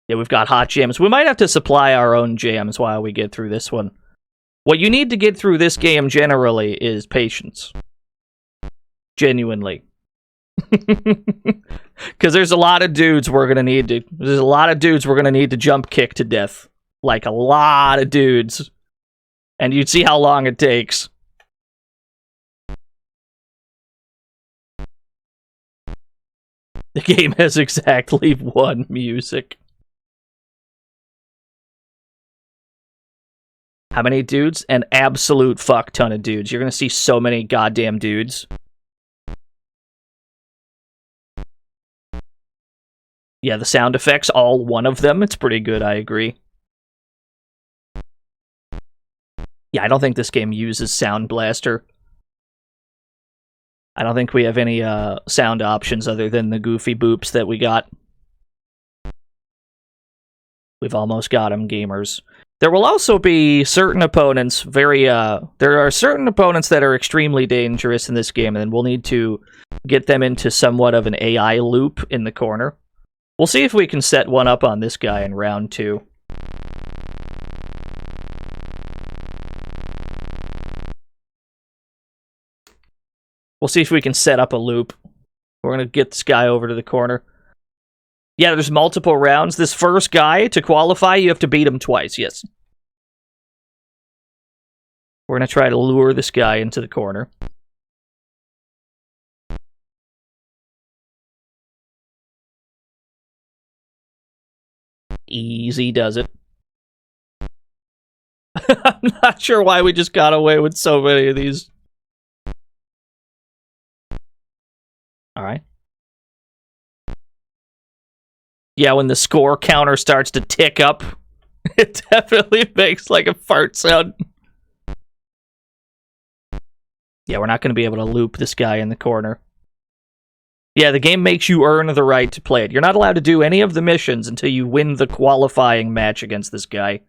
S2: Yeah, we've got hot jams. We might have to supply our own jams while we get through this one. What you need to get through this game generally is patience. Genuinely. Because there's a lot of dudes we're gonna need to jump kick to death. Like, a lot of dudes. And you'd see how long it takes. The game has exactly 1 music. How many dudes? An absolute fuck ton of dudes. You're gonna see so many goddamn dudes. Yeah, the sound effects, all 1 of them. It's pretty good, I agree. Yeah, I don't think this game uses Sound Blaster. I don't think we have any sound options other than the goofy boops that we got. We've almost got them, gamers. There will also be certain opponents, there are certain opponents that are extremely dangerous in this game, and we'll need to get them into somewhat of an AI loop in the corner. We'll see if we can set one up on this guy in round 2. We'll see if we can set up a loop. We're going to get this guy over to the corner. Yeah, there's multiple rounds. This first guy, to qualify, you have to beat him twice, yes. We're going to try to lure this guy into the corner. Easy does it. I'm not sure why we just got away with so many of these. Alright. Yeah, when the score counter starts to tick up, it definitely makes like a fart sound. Yeah, we're not going to be able to loop this guy in the corner. Yeah, the game makes you earn the right to play it. You're not allowed to do any of the missions until you win the qualifying match against this guy.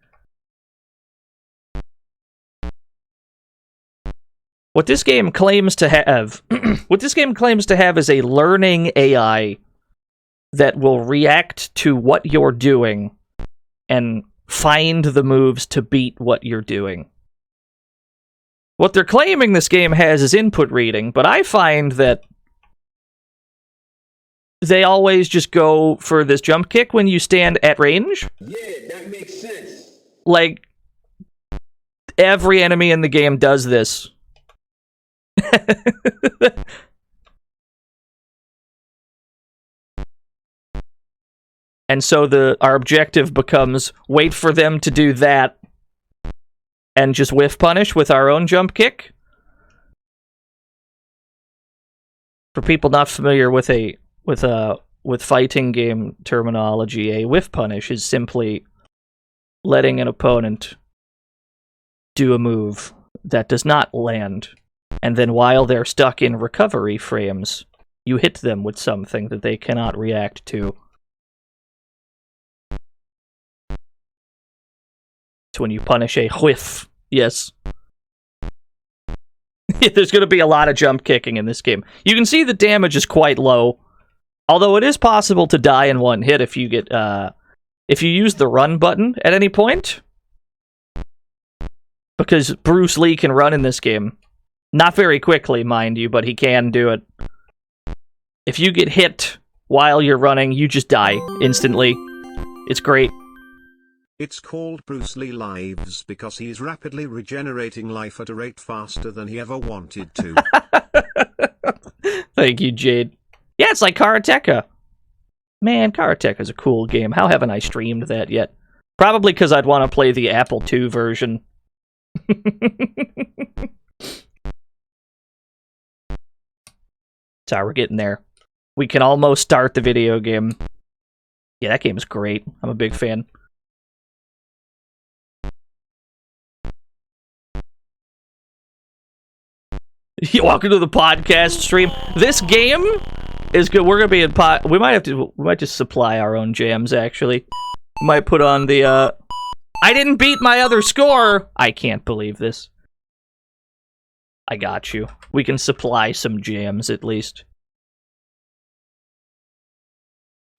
S2: What this game claims to have, is a learning AI that will react to what you're doing and find the moves to beat what you're doing. What they're claiming this game has is input reading, but I find that they always just go for this jump kick when you stand at range.
S7: Yeah, that makes sense.
S2: Like, every enemy in the game does this. And so our objective becomes wait for them to do that and just whiff punish with our own jump kick. For people not familiar with fighting game terminology, a whiff punish is simply letting an opponent do a move that does not land, and then while they're stuck in recovery frames, you hit them with something that they cannot react to. when you punish a whiff. Yes. There's going to be a lot of jump kicking in this game. You can see the damage is quite low, although it is possible to die in one hit if you get if you use the run button at any point, because Bruce Lee can run in this game. Not very quickly, mind you, but he can do it. If you get hit while you're running, you just die instantly. It's great.
S4: It's called Bruce Lee Lives because he's rapidly regenerating life at a rate faster than he ever wanted to.
S2: Thank you, Jade. Yeah, it's like Karateka. Man, Karateka's a cool game. How haven't I streamed that yet? Probably because I'd want to play the Apple II version. So we're getting there. We can almost start the video game. Yeah, that game is great. I'm a big fan. Welcome to the podcast stream. This game is good. We're gonna be in we might just supply our own jams. Actually, might put on the. I didn't beat my other score. I can't believe this. I got you. We can supply some jams at least.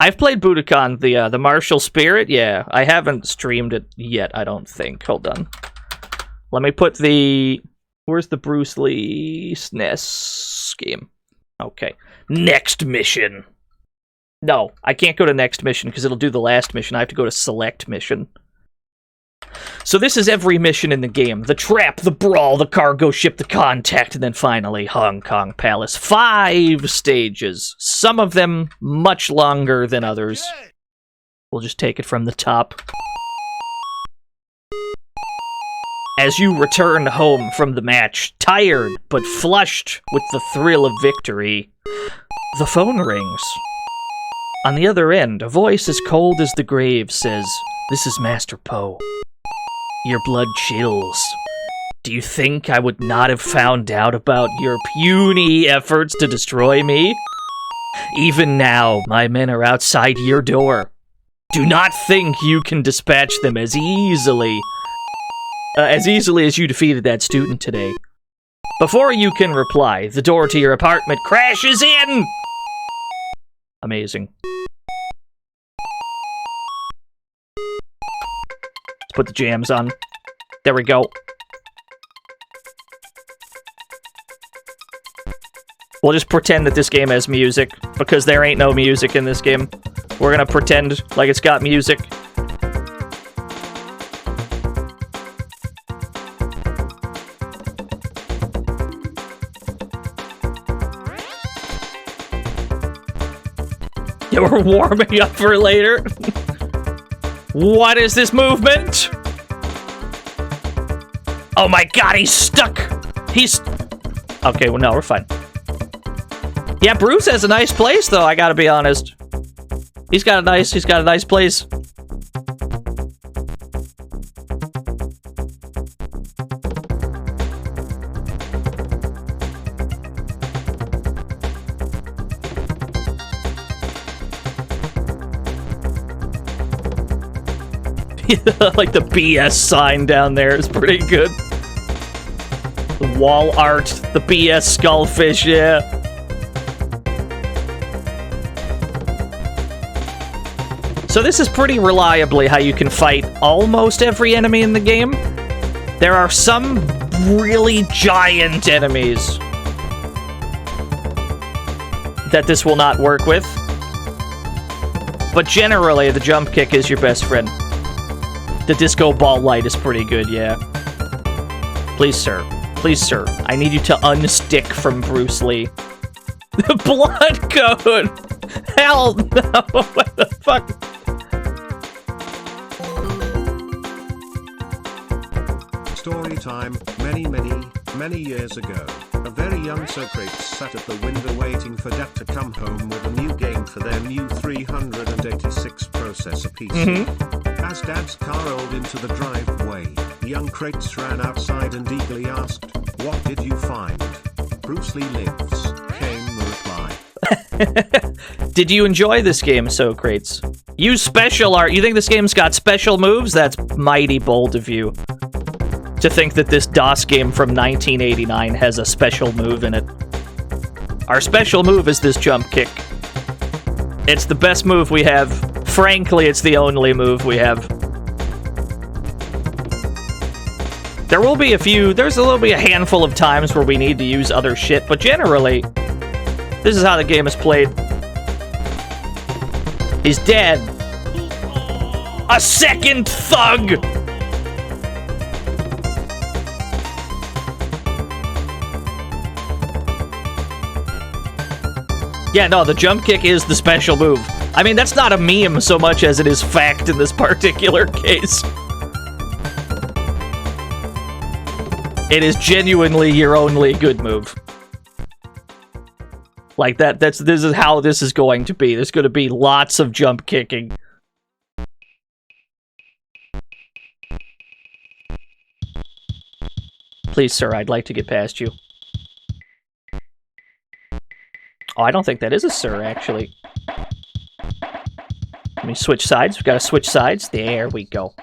S2: I've played Budokan, the martial spirit. Yeah, I haven't streamed it yet. I don't think. Hold on. Let me put the. Where's the Bruce Lee SNES game? Okay. Next mission. No, I can't go to next mission because it'll do the last mission. I have to go to select mission. So this is every mission in the game. The trap, the brawl, the cargo ship, the contact, and then finally Hong Kong Palace. 5 stages. Some of them much longer than others. We'll just take it from the top. As you return home from the match, tired but flushed with the thrill of victory, the phone rings. On the other end, a voice as cold as the grave says, "This is Master Po." Your blood chills. Do you think I would not have found out about your puny efforts to destroy me? Even now, my men are outside your door. Do not think you can dispatch them as easily as you defeated that student today. Before you can reply, the door to your apartment crashes in! Amazing. Let's put the jams on. There we go. We'll just pretend that this game has music, because there ain't no music in this game. We're gonna pretend like it's got music. Yeah, we're warming up for later. What is this movement? Oh my god, he's stuck! He's... Okay, well, no, we're fine. Yeah, Bruce has a nice place, though, I gotta be honest. He's got a nice place. Like the BS sign down there is pretty good. The wall art, the BS skullfish, yeah. So this is pretty reliably how you can fight almost every enemy in the game. There are some really giant enemies that this will not work with. But generally, the jump kick is your best friend. The disco ball light is pretty good, yeah. Please, sir. Please, sir. I need you to unstick from Bruce Lee. The blood code! Hell no! What the fuck?
S4: Story time. Many years ago, a very young Socrates sat at the window waiting for Dad to come home with a new game for their new 386 processor PC. As Dad's car rolled into the driveway, young Kratos ran outside and eagerly asked, "What did you find?" "Bruce Lee lives," came the reply.
S2: Did you enjoy this game, Socrates? Use special art. You think this game's got special moves? That's mighty bold of you. To think that this DOS game from 1989 has a special move in it. Our special move is this jump kick. It's the best move we have. Frankly, it's the only move we have. There will be a handful of times where we need to use other shit, but generally, this is how the game is played. He's dead. A second thug! Yeah, no, the jump kick is the special move. I mean, that's not a meme so much as it is fact in this particular case. It is genuinely your only good move. Like that, this is how this is going to be. There's going to be lots of jump kicking. Please, sir, I'd like to get past you. Oh, I don't think that is a sir, actually. Let me switch sides. We've got to switch sides. There we go.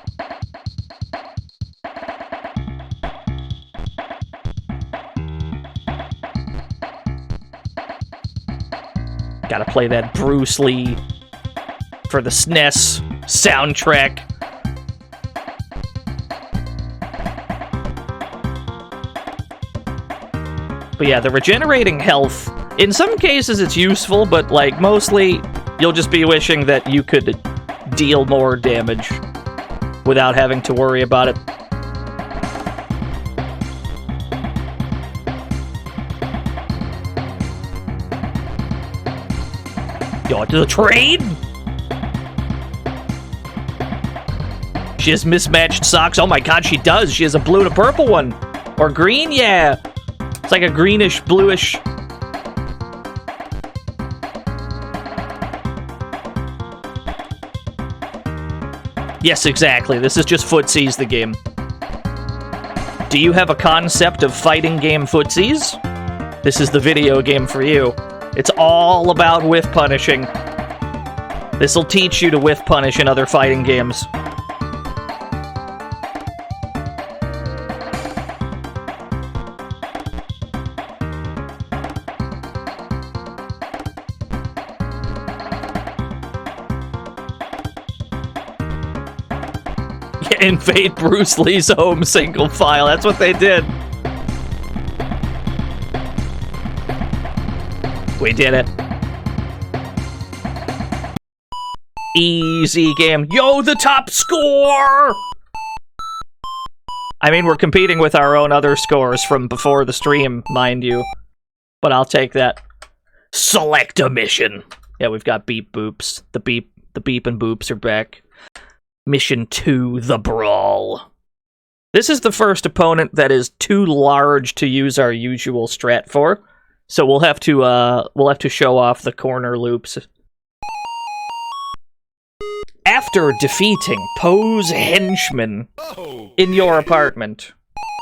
S2: Gotta play that Bruce Lee for the SNES soundtrack. But yeah, the regenerating health, in some cases it's useful, but like mostly you'll just be wishing that you could deal more damage without having to worry about it. Yo, to the trade? She has mismatched socks. Oh my god, she does. She has a blue and a purple one. Or green, yeah. It's like a greenish, bluish. Yes, exactly. This is just footsies, the game. Do you have a concept of fighting game footsies? This is the video game for you. It's all about whiff punishing. This'll teach you to whiff punish in other fighting games. Invade Bruce Lee's home single file. That's what they did. We did it. Easy game. Yo, the top score! I mean, we're competing with our own other scores from before the stream, mind you. But I'll take that. Select a mission. Yeah, we've got beep boops. The beep and boops are back. Mission 2, the Brawl. This is the first opponent that is too large to use our usual strat for, so we'll have to show off the corner loops. After defeating Poe's henchmen in your apartment,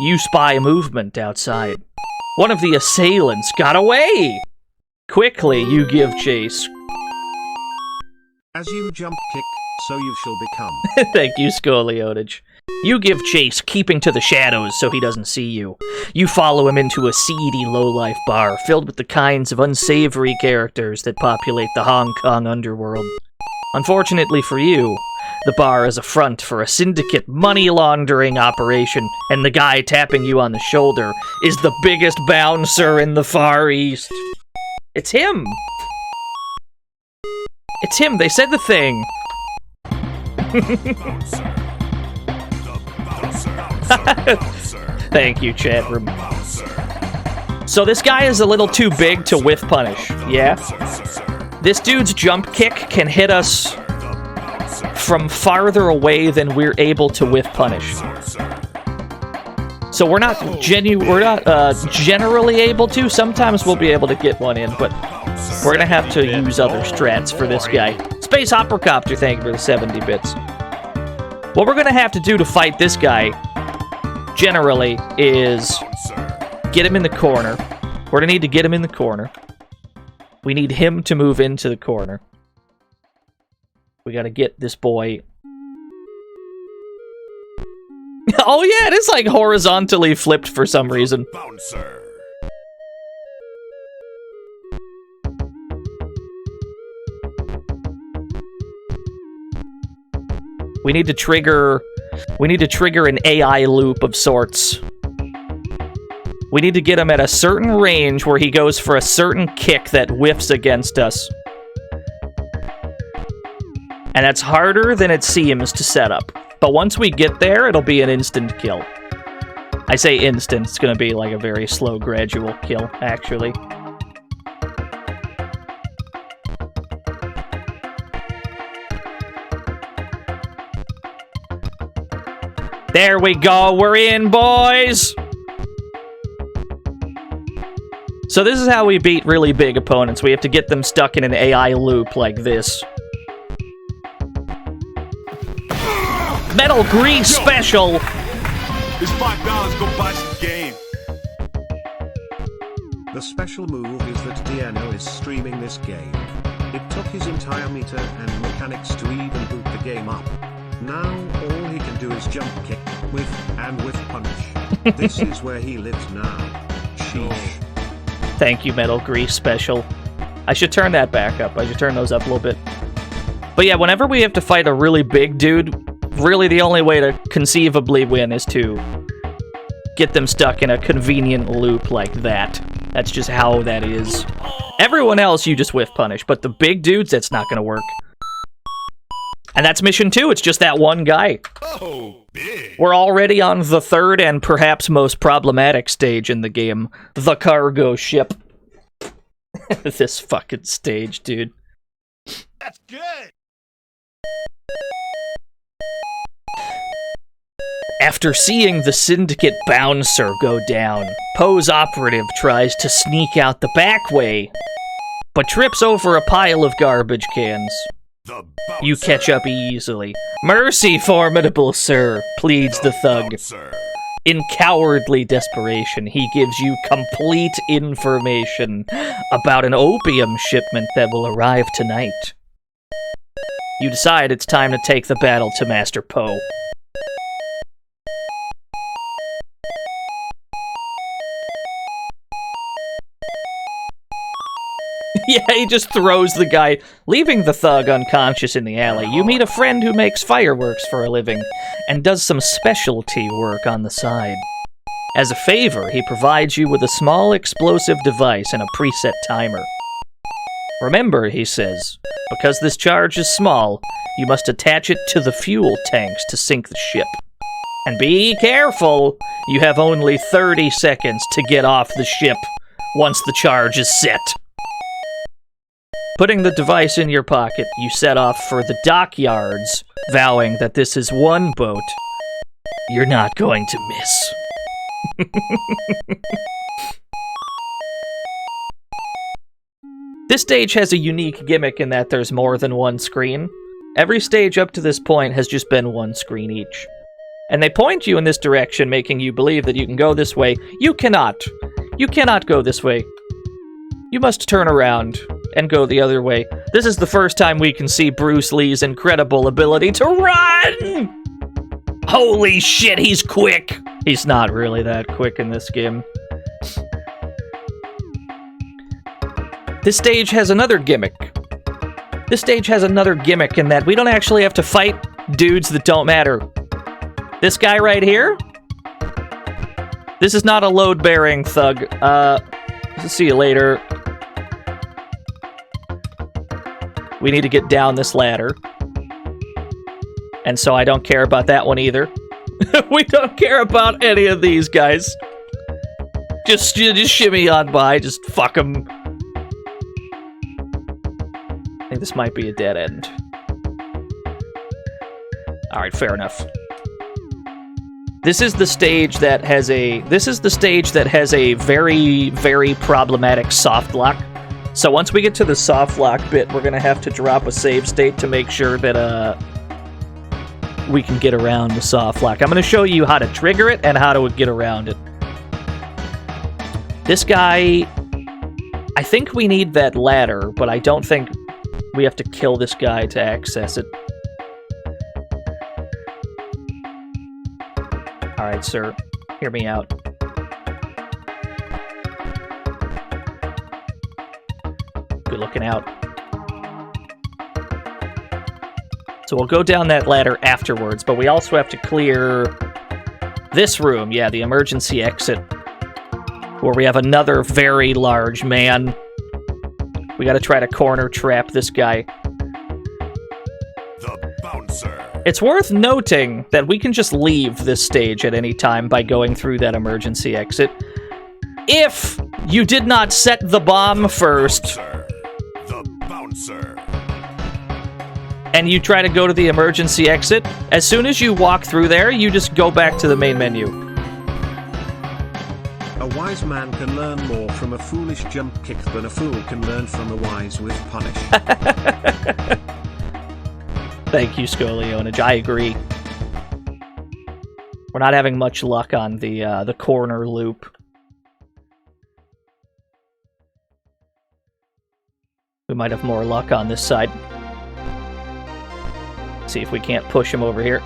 S2: you spy movement outside. One of the assailants got away. Quickly, you give chase.
S4: As you jump kick, so you shall become.
S2: Thank you, Scoliotage. You give chase, keeping to the shadows so he doesn't see you. You follow him into a seedy, low-life bar filled with the kinds of unsavory characters that populate the Hong Kong underworld. Unfortunately for you, the bar is a front for a syndicate money-laundering operation, and the guy tapping you on the shoulder is the biggest bouncer in the Far East. It's him! It's him, they said the thing! Thank you, chat room. So this guy is a little too big to whiff punish, yeah? This dude's jump kick can hit us from farther away than we're able to whiff punish. So we're not generally able to. Sometimes we'll be able to get one in, but we're gonna have to use other strats for this guy. Space Hoppercopter, thank you for the 70 bits. What we're gonna have to do to fight this guy, generally, is get him in the corner. We're gonna need to get him in the corner. We need him to move into the corner. We gotta get this boy. Oh yeah, it is like horizontally flipped for some reason.
S5: Bouncer.
S2: We need to trigger an AI loop of sorts. We need to get him at a certain range where he goes for a certain kick that whiffs against us. And that's harder than it seems to set up. But once we get there, it'll be an instant kill. I say instant, it's gonna be like a very slow, gradual kill, actually. There we go, we're in, boys! So this is how we beat really big opponents. We have to get them stuck in an AI loop like this. Metal Grease Special!
S5: This $5 go buy some game.
S4: The special move is that DNO is streaming this game. It took his entire meter and mechanics to even boot the game up. Now all he can do is jump kick, whiff, and whiff punch. This is where he lives now. Sheesh.
S2: Thank you, Metal Grease Special. I should turn that back up. I should turn those up a little bit. But yeah, whenever we have to fight a really big dude, really the only way to conceivably win is to get them stuck in a convenient loop like that. That's just how that is. Everyone else you just whiff punish, but the big dudes, that's not gonna work. And that's mission 2, it's just that one guy.
S5: Oh, big.
S2: We're already on the third and perhaps most problematic stage in the game, the cargo ship. This fucking stage, dude.
S5: That's good.
S2: After seeing the Syndicate bouncer go down, Poe's operative tries to sneak out the back way, but trips over a pile of garbage cans.
S5: The
S2: You catch up easily. Mercy, formidable sir, pleads the thug.
S5: bouncer.
S2: In cowardly desperation, he gives you complete information about an opium shipment that will arrive tonight. You decide it's time to take the battle to Master Poe. Yeah, he just throws the guy, leaving the thug unconscious in the alley. You meet a friend who makes fireworks for a living, and does some specialty work on the side. As a favor, he provides you with a small explosive device and a preset timer. Remember, he says, because this charge is small, you must attach it to the fuel tanks to sink the ship. And be careful, you have only 30 seconds to get off the ship once the charge is set. Putting the device in your pocket, you set off for the dockyards, vowing that this is one boat you're not going to miss. This stage has a unique gimmick in that there's more than one screen. Every stage up to this point has just been one screen each. And they point you in this direction, making you believe that you can go this way. You cannot. You cannot go this way. You must turn around and go the other way. This is the first time we can see Bruce Lee's incredible ability to run! Holy shit, he's quick! He's not really that quick in this game. This stage has another gimmick. This stage has another gimmick in that we don't actually have to fight dudes that don't matter. This guy right here? This is not a load-bearing thug. See you later. We need to get down this ladder. And so I don't care about that one either. We don't care about any of these guys. Just shimmy on by, just fuck them. I think this might be a dead end. Alright, fair enough. This is the stage that has a very, very problematic soft lock. So once we get to the soft lock bit, we're gonna have to drop a save state to make sure that we can get around the soft lock. I'm gonna show you how to trigger it and how to get around it. This guy, I think we need that ladder, but I don't think we have to kill this guy to access it. Alright, sir. Hear me out. Good looking out. So we'll go down that ladder afterwards, but we also have to clear this room. Yeah, the emergency exit. Where we have another very large man. We gotta try to corner trap this guy.
S5: The bouncer.
S2: It's worth noting that we can just leave this stage at any time by going through that emergency exit. If you did not set the bomb first,
S5: The bouncer.
S2: and you try to go to the emergency exit, as soon as you walk through there, you just go back to the main menu.
S4: A wise man can learn more from a foolish jump kick than a fool can learn from a wise with punish.
S2: Thank you, Scolionage. I agree. We're not having much luck on the corner loop. We might have more luck on this side. See if we can't push him over here.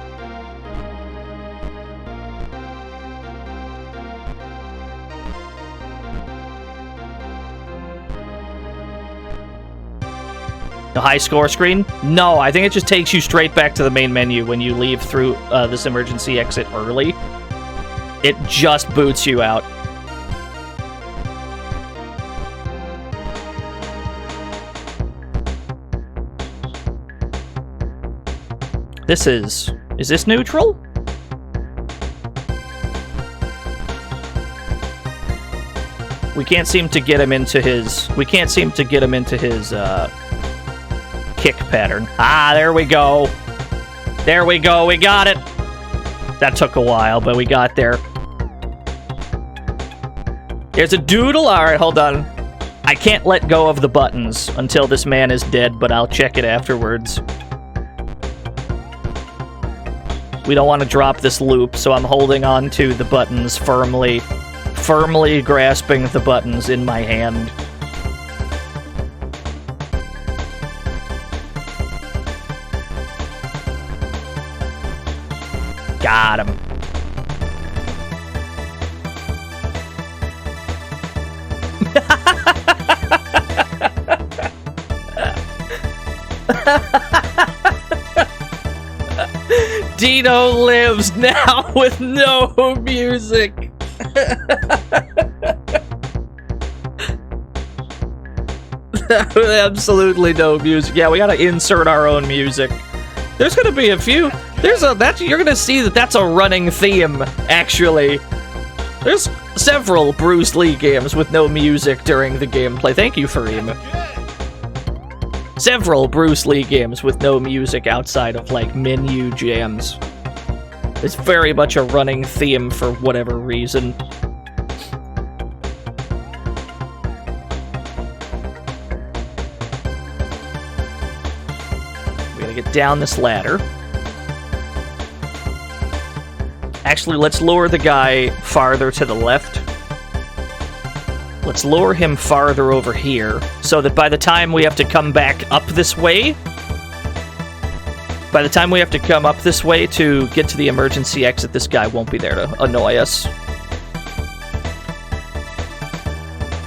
S2: The high score screen? No, I think it just takes you straight back to the main menu when you leave through this emergency exit early. It just boots you out. Is this neutral? We can't seem to get him into his kick pattern. Ah, there we go. There we go, we got it. That took a while, but we got there. There's a doodle. All right, hold on. I can't let go of the buttons until this man is dead, but I'll check it afterwards. We don't want to drop this loop, so I'm holding on to the buttons firmly grasping the buttons in my hand. Got him. Dino lives now with no music. Absolutely no music. Yeah, we gotta insert our own music. There's gonna be a few. You're gonna see that's a running theme. Actually, there's several Bruce Lee games with no music during the gameplay. Thank you, Fareem. Several Bruce Lee games with no music outside of, like, menu jams. It's very much a running theme for whatever reason. We gotta get down this ladder. Actually, let's lure the guy farther to the left. Let's lure him farther over here, so that by the time we have to come back up this way... By the time we have to come up this way to get to the emergency exit, this guy won't be there to annoy us.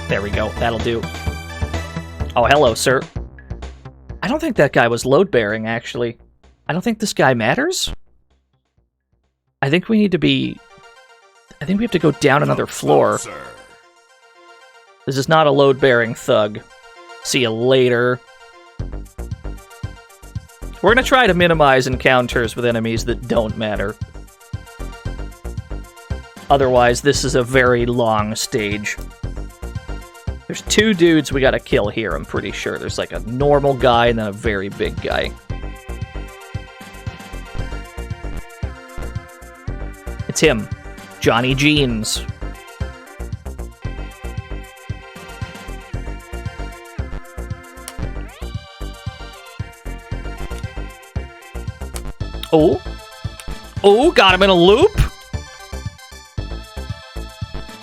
S2: There we go. That'll do. Oh, hello, sir. I don't think that guy was load-bearing, actually. I don't think this guy matters. I think we need to be... I think we have to go down another floor. This is not a load-bearing thug. See you later. We're gonna try to minimize encounters with enemies that don't matter. Otherwise, this is a very long stage. There's two dudes we gotta kill here, I'm pretty sure. There's like a normal guy and then a very big guy. It's him. Johnny Jeans. Oh. Oh, got him in a loop.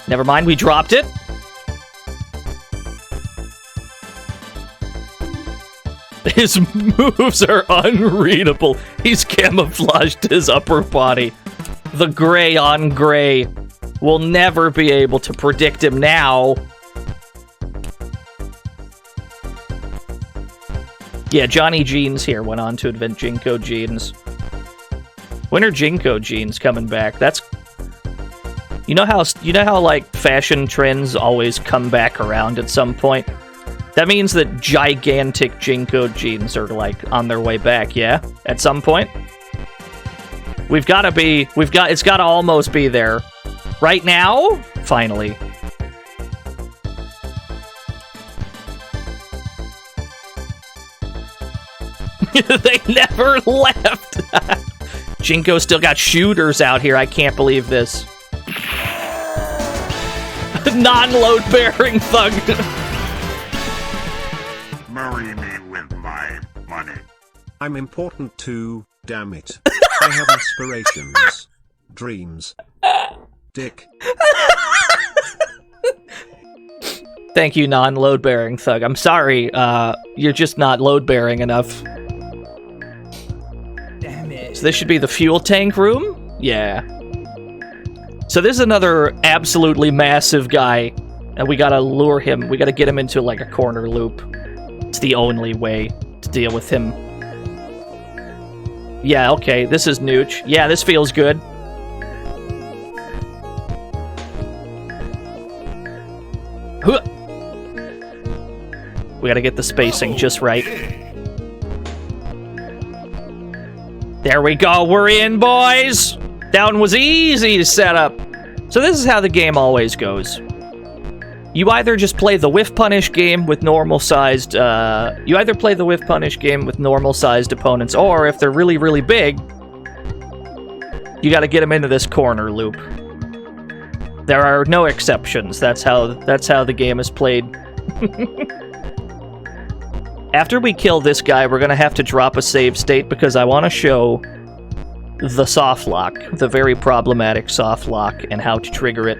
S2: Never mind, we dropped it. His moves are unreadable. He's camouflaged his upper body. The gray on gray. We'll never be able to predict him now. Yeah, Johnny Jeans here went on to invent Jinko Jeans. When are Jinko Jeans coming back? That's... You know how like fashion trends always come back around at some point? That means that gigantic Jinko Jeans are like on their way back, yeah? At some point? It's gotta almost be there. Right now? Finally. They never left! Jinko still got shooters out here, I can't believe this. Non-load bearing thug.
S5: Marry me with my money.
S4: I'm important too, damn it. I have aspirations. Dreams. Dick.
S2: Thank you, non-load bearing thug. I'm sorry, you're just not load bearing enough.
S3: Damn it.
S2: So this should be the fuel tank room? Yeah. So this is another absolutely massive guy, and we gotta lure him. We gotta get him into like a corner loop. It's the only way to deal with him. Yeah, okay, this is Nooch. Yeah, this feels good. We gotta get the spacing just right. There we go, we're in, boys! That one was easy to set up. So this is how the game always goes. You either just play the whiff punish game with normal-sized, opponents, or if they're really, really big, you gotta get them into this corner loop. There are no exceptions. That's how the game is played. After we kill this guy, we're gonna have to drop a save state because I want to show the soft lock, the very problematic soft lock, and how to trigger it.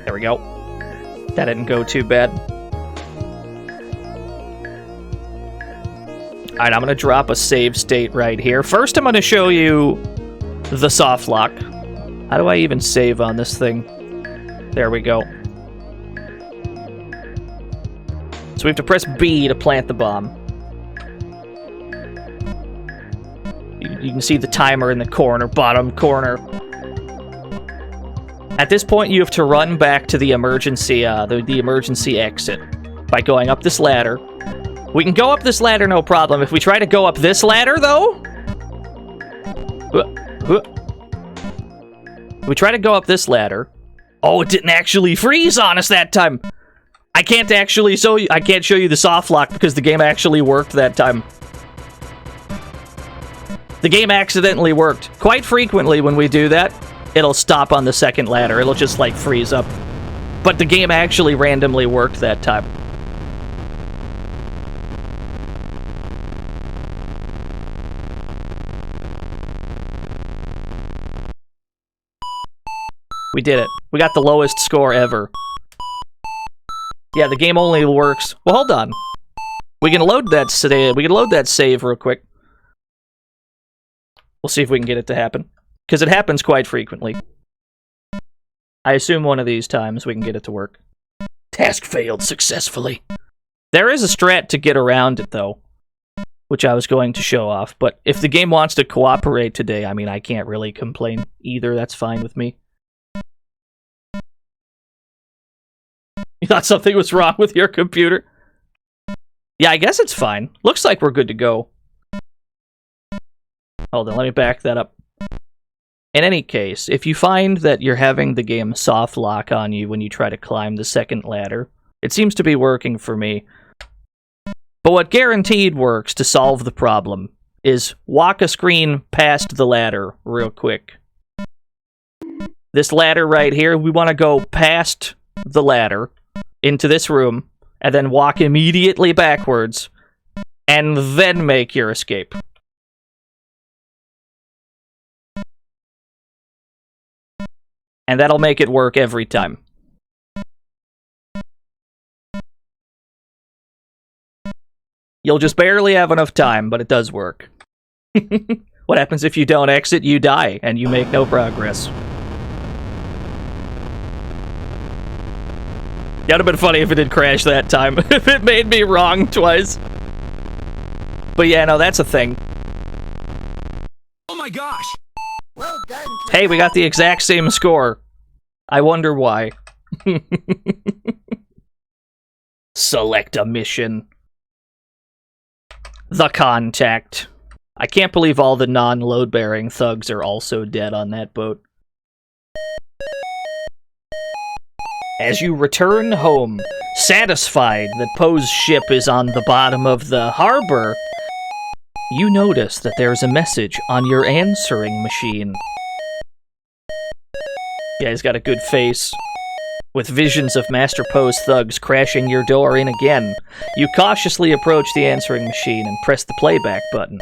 S2: There we go. That didn't go too bad. Alright, I'm gonna drop a save state right here. First, I'm gonna show you the soft lock. How do I even save on this thing? There we go. So we have to press B to plant the bomb. You can see the timer in the corner, bottom corner. At this point, you have to run back to the emergency exit by going up this ladder. We can go up this ladder, no problem. If we try to go up this ladder, though... We try to go up this ladder. Oh, it didn't actually freeze on us that time. I can't show you the soft lock because the game actually worked that time. The game accidentally worked. Quite frequently when we do that, it'll stop on the second ladder. It'll just, like, freeze up. But the game actually randomly worked that time. We did it. We got the lowest score ever. Yeah, the game only works... Well, hold on. We can load that save real quick. We'll see if we can get it to happen. Because it happens quite frequently. I assume one of these times we can get it to work. Task failed successfully. There is a strat to get around it, though. Which I was going to show off. But if the game wants to cooperate today, I mean, I can't really complain either. That's fine with me. You thought something was wrong with your computer? Yeah, I guess it's fine. Looks like we're good to go. Hold on, let me back that up. In any case, if you find that you're having the game soft lock on you when you try to climb the second ladder, it seems to be working for me. But what guaranteed works to solve the problem is walk a screen past the ladder real quick. This ladder right here, we want to go past the ladder into this room, and then walk immediately backwards, and then make your escape. And that'll make it work every time. You'll just barely have enough time, but it does work. What happens if you don't exit? You die, and you make no progress. That would have been funny if it did crash that time. If it made me wrong twice. But yeah, no, that's a thing.
S3: Oh my gosh!
S6: Well done,
S2: Hey, we got the exact same score. I wonder why. Select a mission. The Contact. I can't believe all the non-load-bearing thugs are also dead on that boat. As you return home, satisfied that Poe's ship is on the bottom of the harbor, you notice that there's a message on your answering machine. Yeah, he's got a good face. With visions of Master Poe's thugs crashing your door in again, you cautiously approach the answering machine and press the playback button.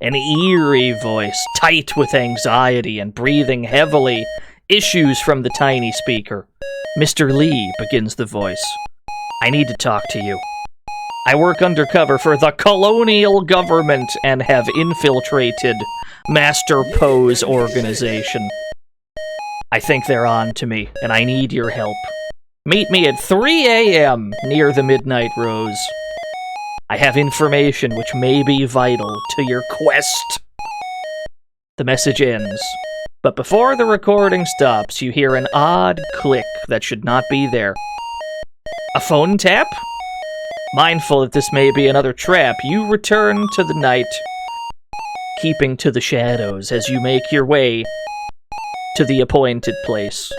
S2: An eerie voice, tight with anxiety and breathing heavily, issues from the tiny speaker. Mr. Lee, begins the voice. I need to talk to you. I work undercover for the colonial government and have infiltrated Master Poe's organization. I think they're on to me, and I need your help. Meet me at 3 a.m. near the Midnight Rose. I have information which may be vital to your quest. The message ends. But before the recording stops, you hear an odd click that should not be there. A phone tap? Mindful that this may be another trap, you return to the night, keeping to the shadows as you make your way to the appointed place.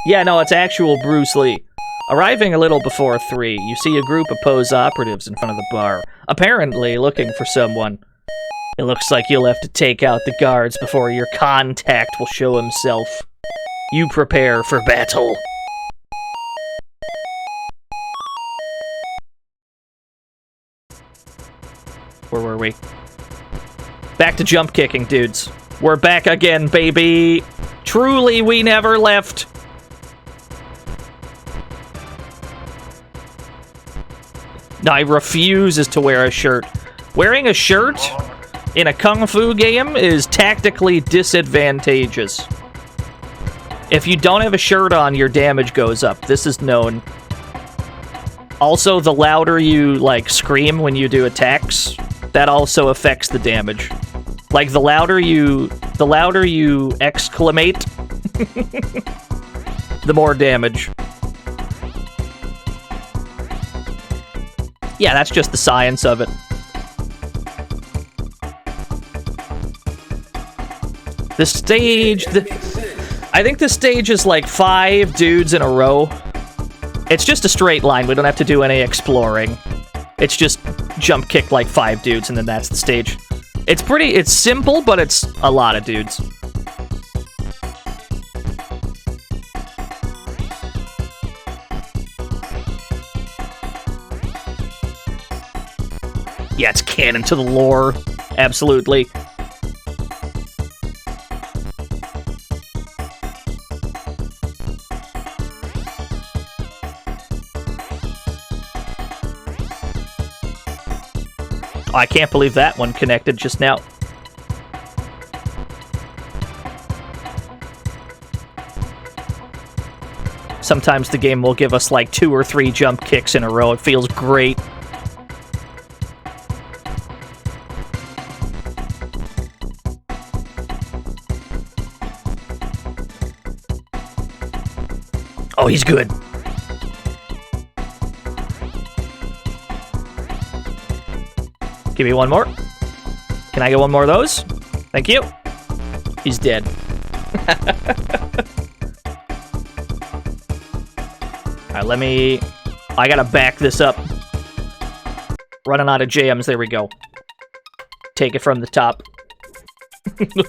S2: Yeah, no, it's actual Bruce Lee. Arriving a little before 3, you see a group of Poe's operatives in front of the bar, apparently looking for someone. It looks like you'll have to take out the guards before your contact will show himself. You prepare for battle. Where were we? Back to jump kicking, dudes. We're back again, baby! Truly, we never left! I refuses to wear a shirt. Wearing a shirt in a kung fu game is tactically disadvantageous. If you don't have a shirt on, your damage goes up. This is known. Also, the louder you, like, scream when you do attacks, that also affects the damage. Like, the louder you exclamate, the more damage. Yeah, that's just the science of it. The stage... I think this stage is like 5 dudes in a row. It's just a straight line. We don't have to do any exploring. It's just jump kick like 5 dudes, and then that's the stage. It's simple, but it's a lot of dudes. Yeah, it's canon to the lore. Absolutely. Oh, I can't believe that one connected just now. Sometimes the game will give us like 2 or 3 jump kicks in a row. It feels great. Oh, he's good. Give me one more. Can I get one more of those? Thank you. He's dead. Alright, I gotta back this up. Running out of jams, there we go. Take it from the top.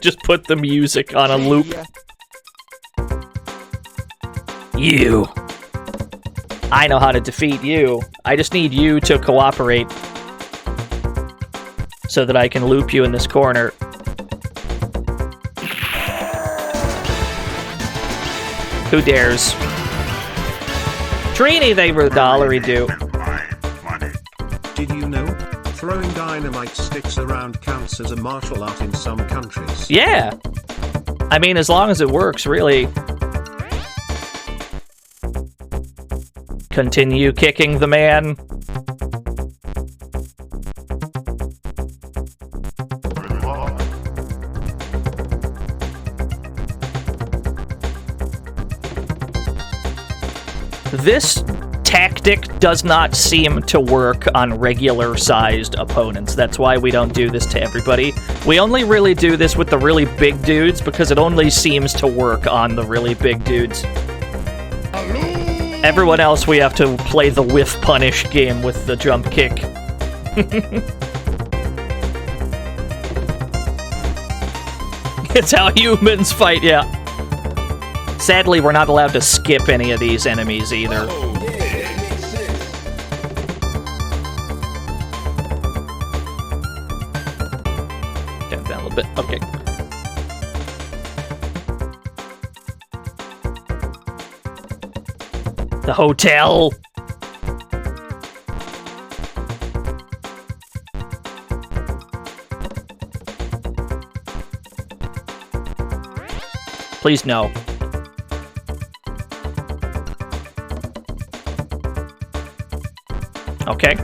S2: Just put the music on a loop. You. I know how to defeat you. I just need you to cooperate so that I can loop you in this corner. Who dares? Trini, they were dollary do.
S5: With my money.
S4: Did you know? Throwing dynamite sticks around counts as a martial art in some countries.
S2: Yeah. I mean, as long as it works, really. Continue kicking the man. This tactic does not seem to work on regular-sized opponents. That's why we don't do this to everybody. We only really do this with the really big dudes because it only seems to work on the really big dudes. Everyone else, we have to play the whiff punish game with the jump kick. It's how humans fight, yeah. Sadly, we're not allowed to skip any of these enemies either.
S7: Oh, yeah, that makes sense.
S2: Down a little bit. Okay. The hotel. Please no. Okay.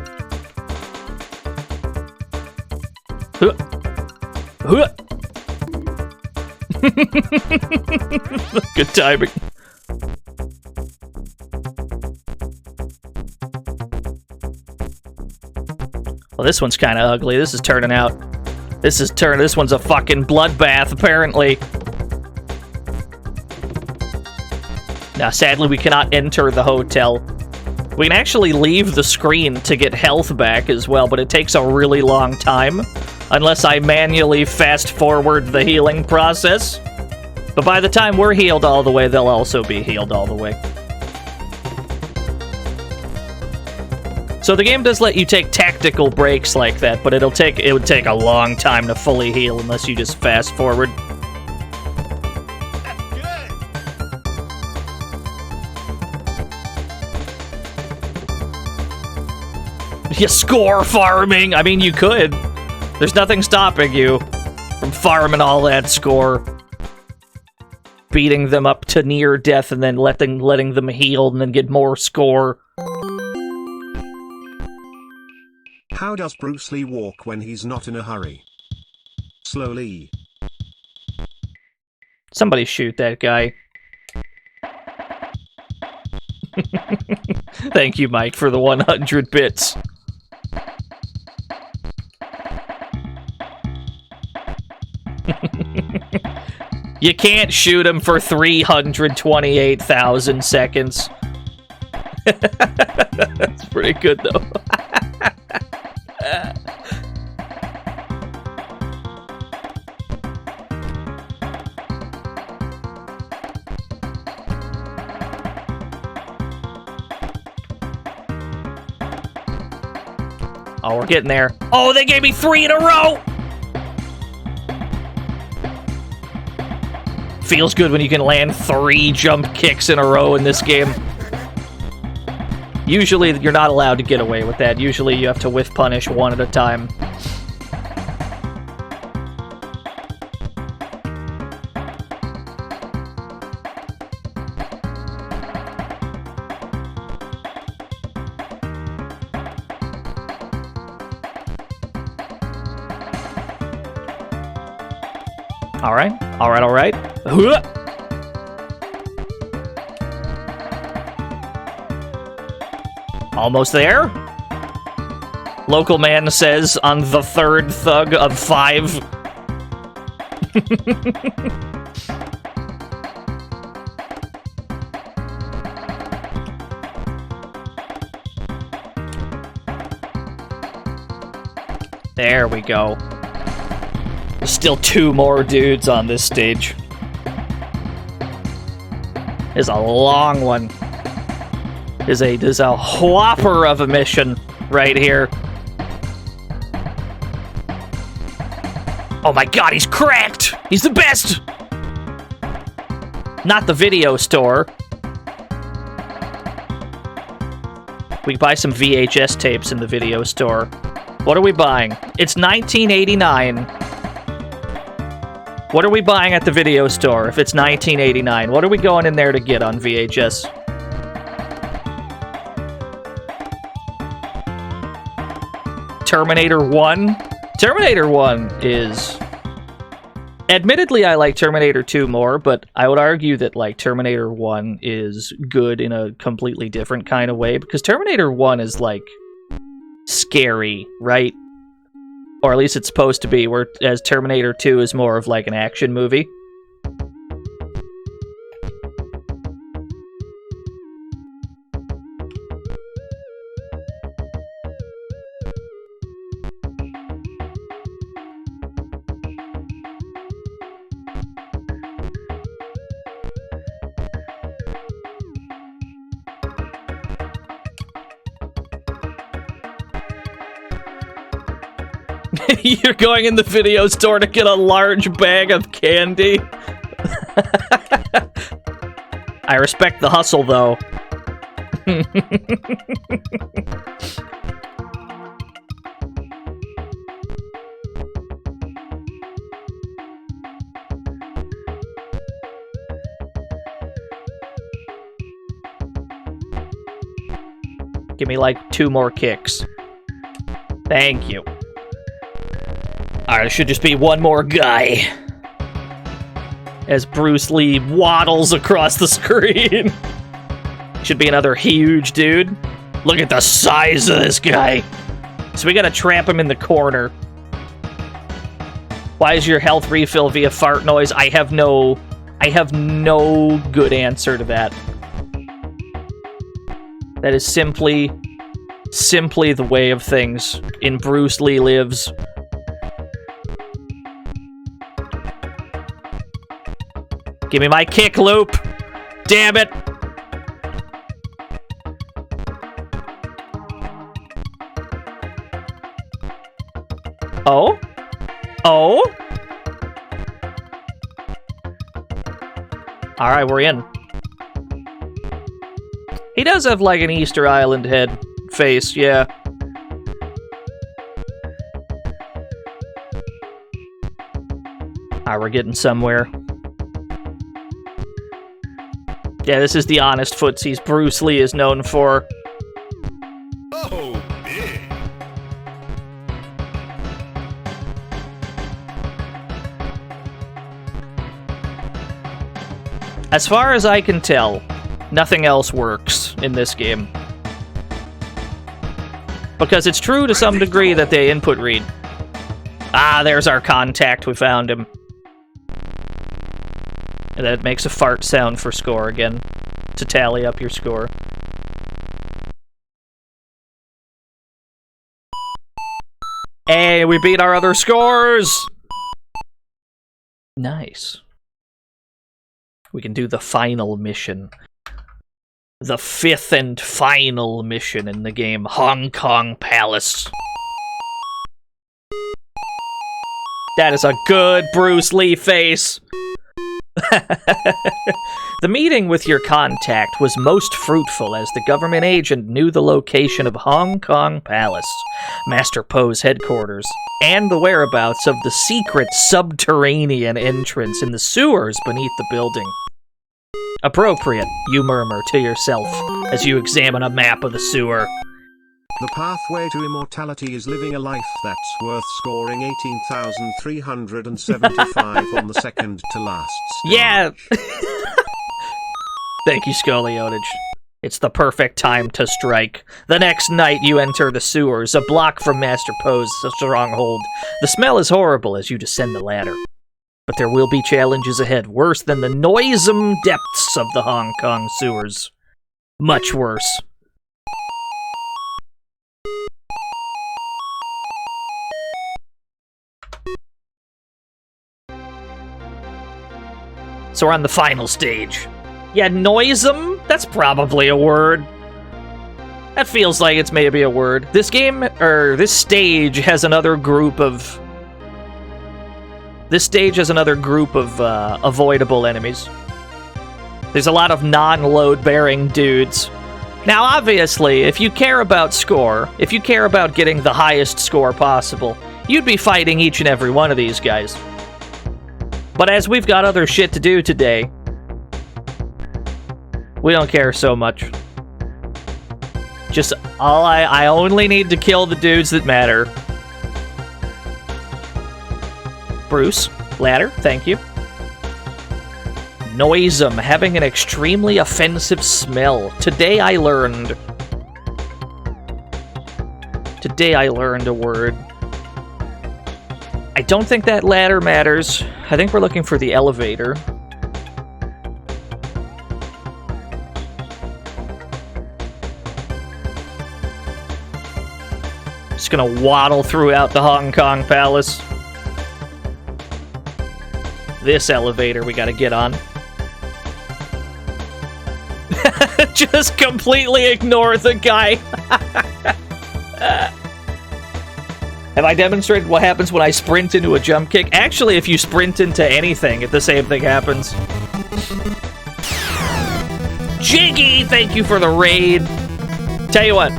S2: Huh. Huh. Good timing. Well, this one's kind of ugly. This is turning out. This one's a fucking bloodbath, apparently. Now, sadly, we cannot enter the hotel. We can actually leave the screen to get health back as well, but it takes a really long time. Unless I manually fast-forward the healing process. But by the time we're healed all the way, they'll also be healed all the way. So the game does let you take tactical breaks like that, but it would take a long time to fully heal unless you just fast-forward. You score farming! I mean, you could. There's nothing stopping you from farming all that score. Beating them up to near death and then letting them heal and then get more score.
S4: How does Bruce Lee walk when he's not in a hurry? Slowly.
S2: Somebody shoot that guy. Thank you, Mike, for the 100 bits. You can't shoot him for 328,000 seconds. That's pretty good, though. Oh, we're getting there. Oh, they gave me 3 in a row! Feels good when you can land 3 jump kicks in a row in this game. Usually, you're not allowed to get away with that. Usually, you have to whiff punish one at a time. Alright, alright, alright. Almost there. Local man says on the 3rd thug of 5. There we go. There's still 2 more dudes on this stage. It's a long one. There's a whopper of a mission right here. Oh my god, he's cracked! He's the best! Not the video store. We can buy some VHS tapes in the video store. What are we buying? It's 1989. What are we buying at the video store if it's 1989? What are we going in there to get on VHS? Terminator 1? Terminator 1 is... Admittedly, I like Terminator 2 more, but I would argue that, like, Terminator 1 is good in a completely different kind of way, because Terminator 1 is, like, scary, right? Or at least it's supposed to be, whereas Terminator 2 is more of, like, an action movie. You're going in the video store to get a large bag of candy? I respect the hustle, though. Give me, like, 2 more kicks. Thank you. Alright, it should just be one more guy. As Bruce Lee waddles across the screen. Should be another huge dude. Look at the size of this guy. So we gotta trap him in the corner. Why is your health refill via fart noise? I have no good answer to that. That is simply the way of things in Bruce Lee Lives. Give me my kick loop! Damn it! Oh? Oh? Alright, we're in. He does have, like, an Easter Island head face, yeah. Alright, we're getting somewhere. Yeah, this is the honest footsies Bruce Lee is known for.
S7: Oh, big.
S2: As far as I can tell, nothing else works in this game. Because it's true to some degree that they input read. Ah, there's our contact, we found him. And then it makes a fart sound for score again, to tally up your score. Hey, we beat our other scores! Nice. We can do the final mission. The 5th and final mission in the game, Hong Kong Palace. That is a good Bruce Lee face. The meeting with your contact was most fruitful as the government agent knew the location of Hong Kong Palace, Master Po's headquarters, and the whereabouts of the secret subterranean entrance in the sewers beneath the building. Appropriate, you murmur to yourself as you examine a map of the sewer.
S4: The pathway to immortality is living a life that's worth scoring 18,375 on the second to last stage.
S2: Yeah! Thank you, Scoliotage. It's the perfect time to strike. The next night you enter the sewers, a block from Master Po's stronghold. The smell is horrible as you descend the ladder. But there will be challenges ahead, worse than the noisome depths of the Hong Kong sewers. Much worse. So we're on the final stage. Yeah, noisome? That's probably a word. That feels like it's maybe a word. This game, or this stage has another group of... avoidable enemies. There's a lot of non-load-bearing dudes. Now, obviously, if you care about score, if you care about getting the highest score possible, you'd be fighting each and every one of these guys. But as we've got other shit to do today, we don't care so much. Just, I only need to kill the dudes that matter. Bruce, ladder, thank you. Noisome, having an extremely offensive smell. Today I learned a word. I don't think that ladder matters. I think we're looking for the elevator. Just gonna waddle throughout the Hong Kong Palace. This elevator we gotta get on. Just completely ignore the guy. Have I demonstrated what happens when I sprint into a jump kick? Actually, if you sprint into anything, the same thing happens. Jiggy, thank you for the raid. Tell you what.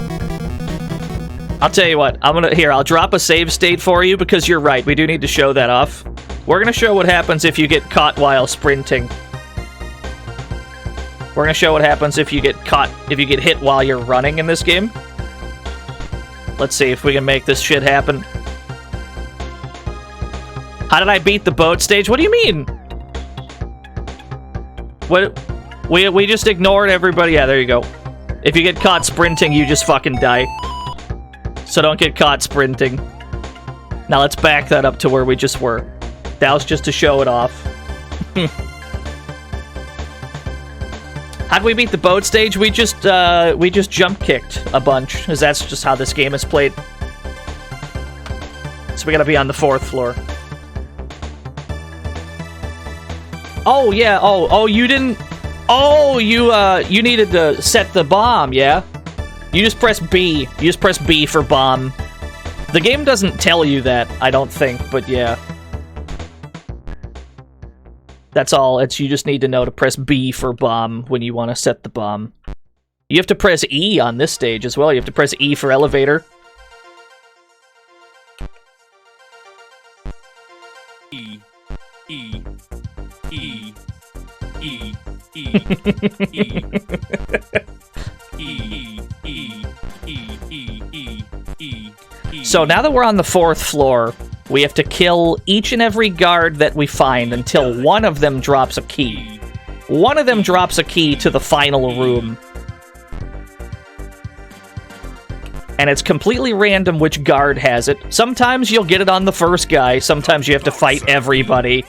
S2: I'll tell you what. I'll drop a save state for you because you're right. We do need to show that off. We're gonna show what happens if you get caught while sprinting. We're gonna show what happens if you get caught, if you get hit while you're running in this game. Let's see if we can make this shit happen. How did I beat the boat stage? What do you mean? What? We just ignored everybody. Yeah, there you go. If you get caught sprinting, you just fucking die. So don't get caught sprinting. Now let's back that up to where we just were. That was just to show it off. How'd we beat the boat stage? We just jump kicked a bunch, because that's just how this game is played. So we gotta be on the 4th floor. Oh yeah, oh you didn't. Oh, you needed to set the bomb, yeah? You just press B. You just press B for bomb. The game doesn't tell you that, I don't think, but yeah. That's all. You just need to know to press B for bomb when you want to set the bomb. You have to press E on this stage as well. You have to press E for elevator.
S7: E, E, E, E, E, E.
S2: So now that we're on the 4th floor, we have to kill each and every guard that we find until one of them drops a key. One of them drops a key to the final room. And it's completely random which guard has it. Sometimes you'll get it on the first guy, sometimes you have to fight everybody.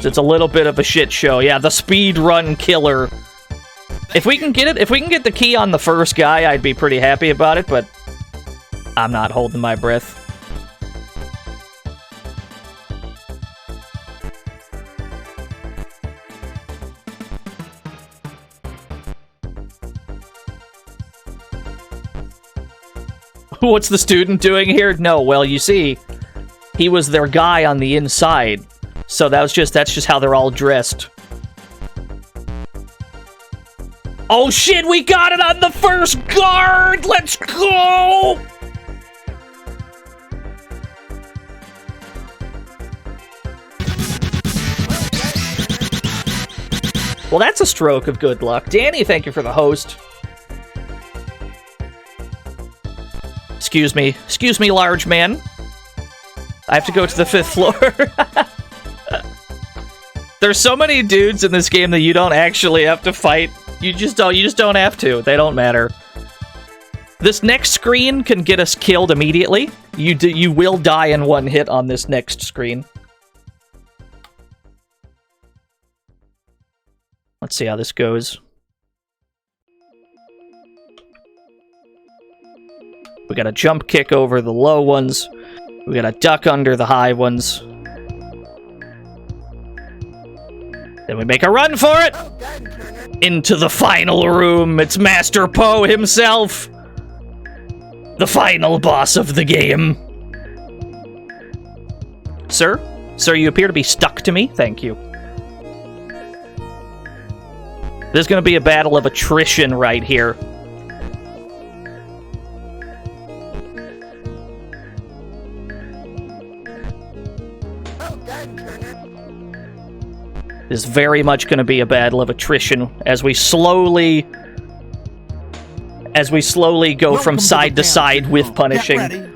S2: So it's a little bit of a shit show. Yeah, the speedrun killer. If we can get it, if we can get the key on the first guy, I'd be pretty happy about it, but I'm not holding my breath. What's the student doing here? No, well, you see, he was their guy on the inside. So that's just how they're all dressed. Oh shit, we got it on the first guard! Let's go! Well, that's a stroke of good luck. Danny, thank you for the host. Excuse me, large man. I have to go to the 5th floor. There's so many dudes in this game that you don't actually have to fight. You just don't have to. They don't matter. This next screen can get us killed immediately. You will die in one hit on this next screen. Let's see how this goes. We gotta jump kick over the low ones. We gotta duck under the high ones. Then we make a run for it! Into the final room. It's Master Po himself! The final boss of the game. Sir? Sir, you appear to be stuck to me. Thank you. There's gonna be a battle of attrition right here.
S6: Well done, Turner.
S2: There's very much gonna be a battle of attrition as we slowly go
S3: Welcome
S2: from
S3: to the
S2: side to
S3: fantasy
S2: side with
S3: zone.
S2: punishing.
S3: Get ready.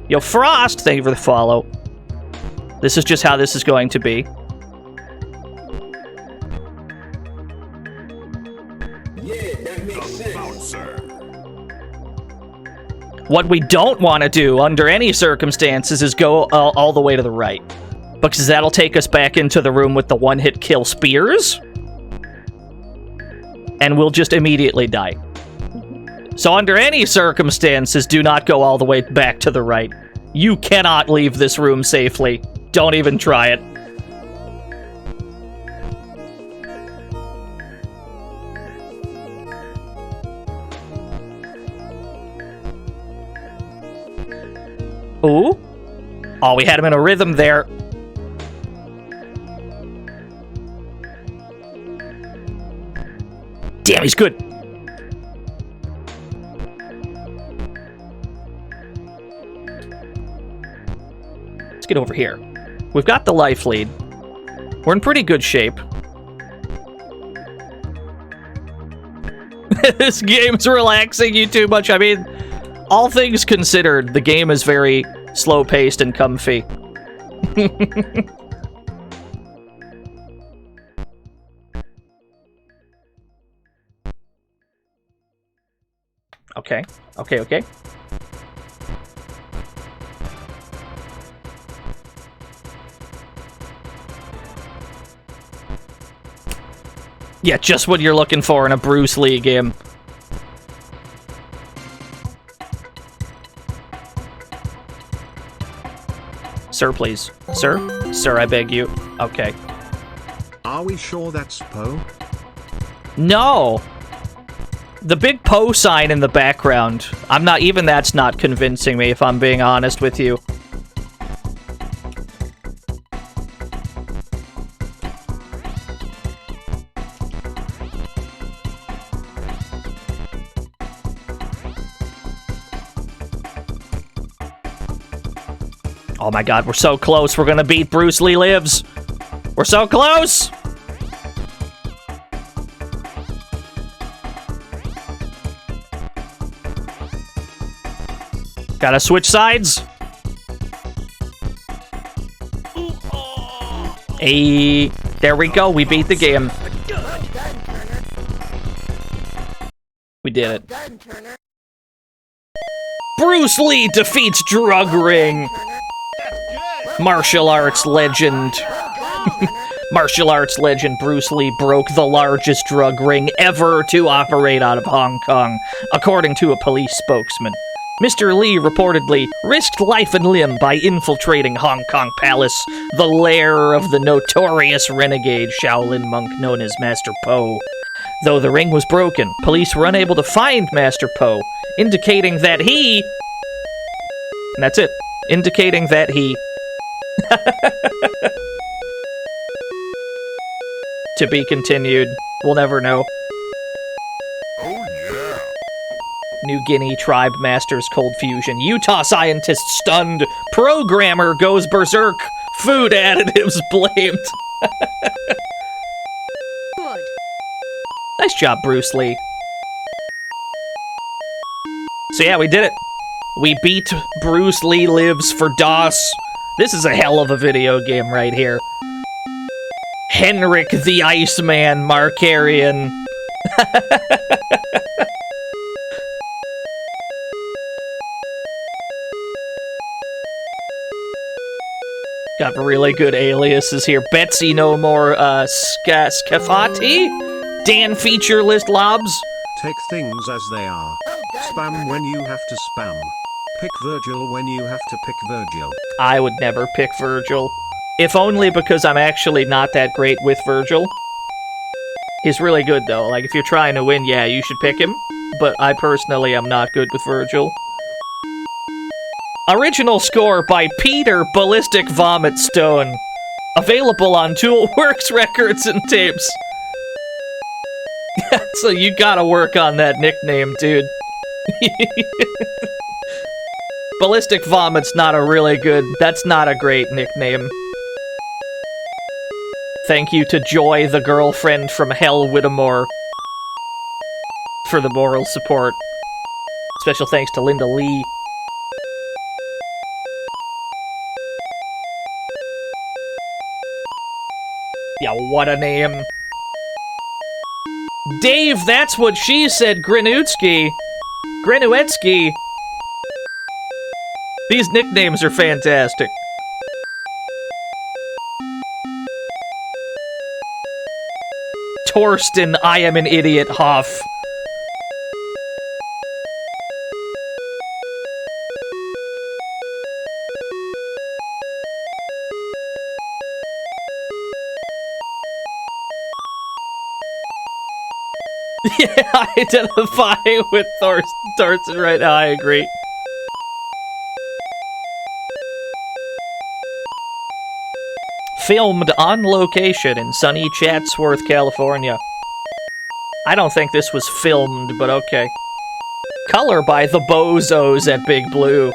S2: Yo, Frost, thank you for the follow. This is just how this is going to be. What we don't want to do under any circumstances is go all the way to the right. Because that'll take us back into the room with the one-hit kill spears. And we'll just immediately die. So under any circumstances, do not go all the way back to the right. You cannot leave this room safely. Don't even try it. Ooh. Oh, we had him in a rhythm there. Damn, he's good. Let's get over here. We've got the life lead. We're in pretty good shape. This game's relaxing you too much. I mean, all things considered, the game is very slow-paced and comfy. Okay. Yeah, just what you're looking for in a Bruce Lee game. Sir, please. Sir? Sir, I beg you. Okay.
S4: Are we sure that's Poe?
S2: No! The big Poe sign in the background. Even that's not convincing me, if I'm being honest with you. Oh my god, we're so close. We're gonna beat Bruce Lee Lives. We're so close! Gotta switch sides. Hey, there we go. We beat the game.
S6: Well done, Turner.
S2: We did it.
S6: Well done, Turner.
S2: Bruce Lee defeats Drug Ring.
S6: Turner.
S2: Martial arts legend. Martial arts legend Bruce Lee broke the largest drug ring ever to operate out of Hong Kong, according to a police spokesman. Mr. Lee reportedly risked life and limb by infiltrating Hong Kong Palace, the lair of the notorious renegade Shaolin monk known as Master Po. Though the ring was broken, police were unable to find Master Po, indicating that he... And that's it. Indicating that he... To be continued. We'll never know. New Guinea tribe masters cold fusion. Utah scientist stunned. Programmer goes berserk. Food additives blamed.
S6: Good.
S2: Nice job, Bruce Lee. So yeah, we did it. We beat Bruce Lee Lives for DOS. This is a hell of a video game right here. Henrik the Iceman Markarian. Got really good aliases here. Betsy No More Scafati. Dan Feature List Lobs.
S4: Take things as they are.
S6: Well done,
S4: Spam
S6: Turner.
S4: when you have to spam. Pick Virgil when you have to pick Virgil.
S2: I would never pick Virgil. If only because I'm actually not that great with Virgil. He's really good though. Like if you're trying to win, yeah, you should pick him. But I personally am not good with Virgil. Original score by Peter Ballistic Vomit Stone. Available on Toolworks Records and Tapes. So you gotta work on that nickname, dude. Ballistic Vomit's not a really good... That's not a great nickname. Thank you to Joy, the girlfriend from Hell Whittemore, for the moral support. Special thanks to Linda Lee. Yeah, what a name. Dave, that's what she said, Grinutsky. Grinuetsky. These nicknames are fantastic. Torsten, I am an idiot, Hoff. Yeah, I identify with Thorsten right now, I agree. Filmed on location in sunny Chatsworth, California. I don't think this was filmed, but okay. Color by the Bozos at Big Blue.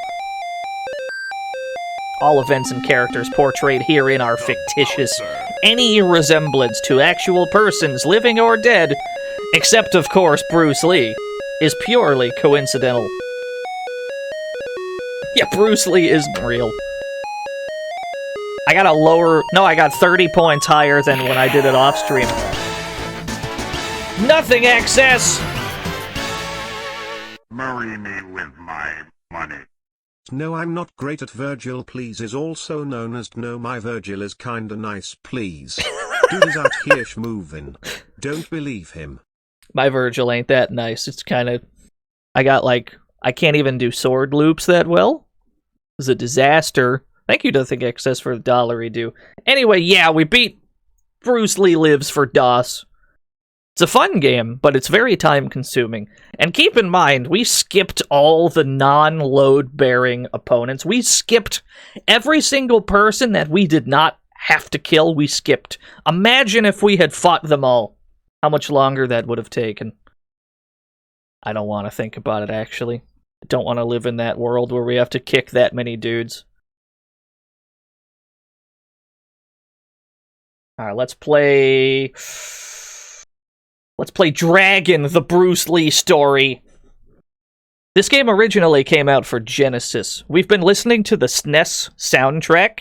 S2: All events and characters portrayed herein are fictitious. Any resemblance to actual persons, living or dead, except of course Bruce Lee, is purely coincidental. Yeah, Bruce Lee isn't real. I got a lower... No, I got 30 points higher than when I did it off stream. Nothing excess!
S5: Marry me with my money.
S4: No, I'm not great at Virgil, please is also known as no, my Virgil is kinda nice, please. Dude is out here schmovin'. Don't believe him.
S2: My Virgil ain't that nice. It's kind of... I got, like... I can't even do sword loops that well. It's a disaster. Thank you, Nothing Excess, for the $1 do. Anyway, yeah, we beat Bruce Lee Lives for DOS. It's a fun game, but it's very time-consuming. And keep in mind, we skipped all the non-load-bearing opponents. We skipped every single person that we did not have to kill, we skipped. Imagine if we had fought them all. How much longer that would have taken. I don't want to think about it, actually. I don't want to live in that world where we have to kick that many dudes. Alright, let's play Dragon, the Bruce Lee story. This game originally came out for Genesis. We've been listening to the SNES soundtrack.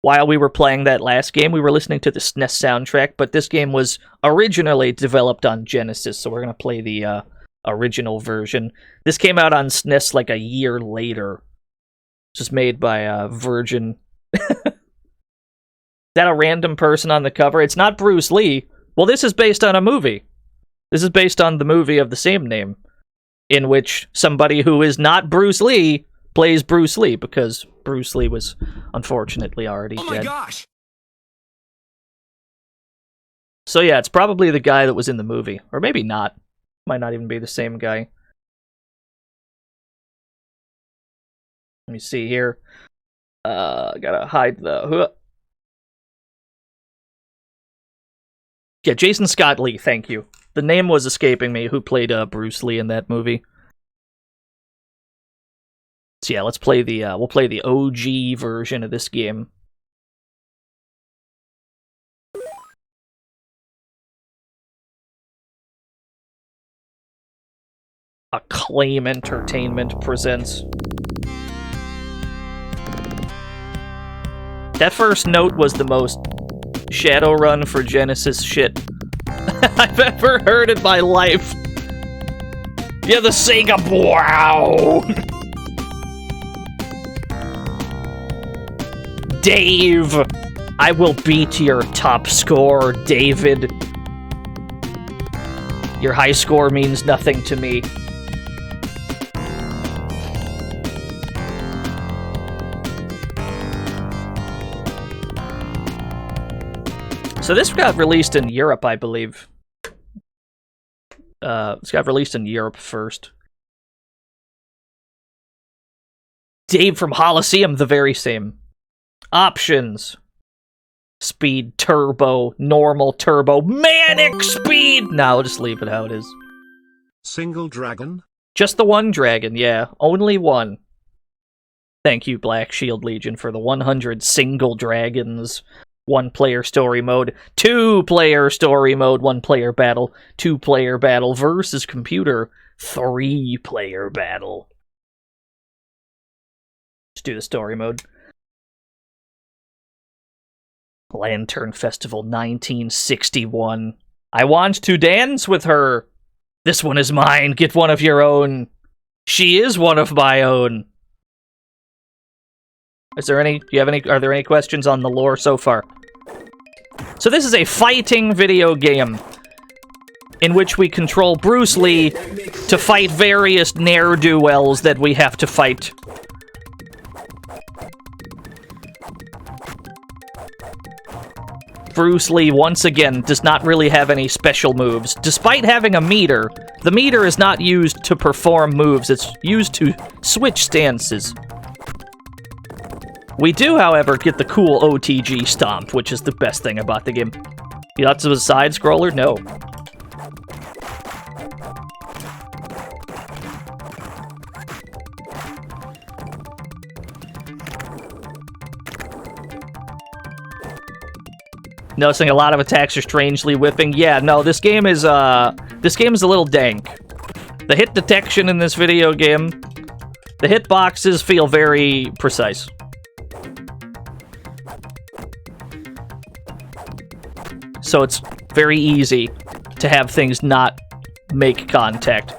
S2: While we were playing that last game, we were listening to the SNES soundtrack, but this game was originally developed on Genesis, so we're going to play the original version. This came out on SNES like a year later. This was made by Virgin... Is that a random person on the cover? It's not Bruce Lee. Well, this is based on a movie. This is based on the movie of the same name, in which somebody who is not Bruce Lee plays Bruce Lee, because Bruce Lee was unfortunately already dead.
S7: Oh my gosh!
S2: So yeah, it's probably the guy that was in the movie. Or maybe not. Might not even be the same guy. Let me see here. Gotta hide the... Yeah, Jason Scott Lee, thank you. The name was escaping me, who played Bruce Lee in that movie. So yeah, let's play the we'll play the OG version of this game. Acclaim Entertainment presents. That first note was the most Shadowrun for Genesis shit I've ever heard in my life. Yeah, the Sega wow. Dave, I will beat your top score, David. Your high score means nothing to me. So this got released in Europe, I believe. This got released in Europe first. Dave from Holosseum, the very same. Options. speed, turbo, normal, turbo, manic speed! No, I'll just leave it how it is.
S4: Single dragon?
S2: Just the one dragon, yeah. Only one. Thank you, Black Shield Legion, for the 100 single dragons. 1-player story mode, 2-player story mode, 1-player battle, 2-player battle versus computer, 3-player battle. Let's do the story mode. Lantern Festival 1961. I want to dance with her. This one is mine. Get one of your own. She is one of my own. Are there any questions on the lore so far? So this is a fighting video game in which we control Bruce Lee to fight various ne'er-do-wells that we have to fight. Bruce Lee, once again, does not really have any special moves. Despite having a meter, the meter is not used to perform moves, it's used to switch stances. We do, however, get the cool OTG stomp, which is the best thing about the game. Lots of a side-scroller? No. Noticing a lot of attacks are strangely whipping. Yeah, no, this game is a little dank. The hit detection in this video game, the hitboxes feel very precise. So it's very easy to have things not make contact.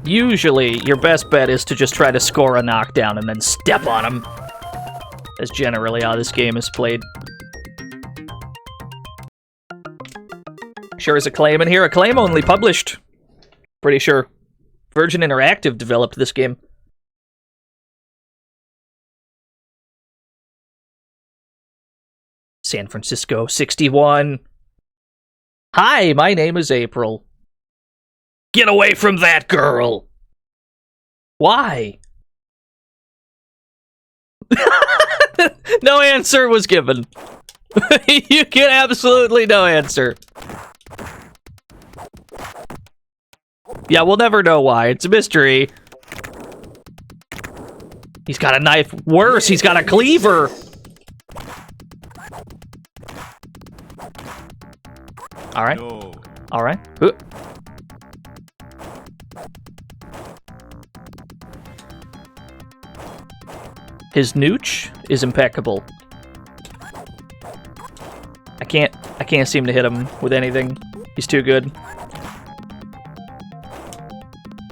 S2: Usually, your best bet is to just try to score a knockdown and then step on him. That's generally how this game is played. Sure is Acclaim in here. Acclaim only published. Pretty sure Virgin Interactive developed this game. San Francisco 61. Hi, my name is April. Get away from that girl! Why? No answer was given. You get absolutely no answer. Yeah, we'll never know why. It's a mystery. He's got a knife. Worse, he's got a cleaver. Alright.
S7: No.
S2: Alright. His nooch is impeccable. I can't seem to hit him with anything. He's too good.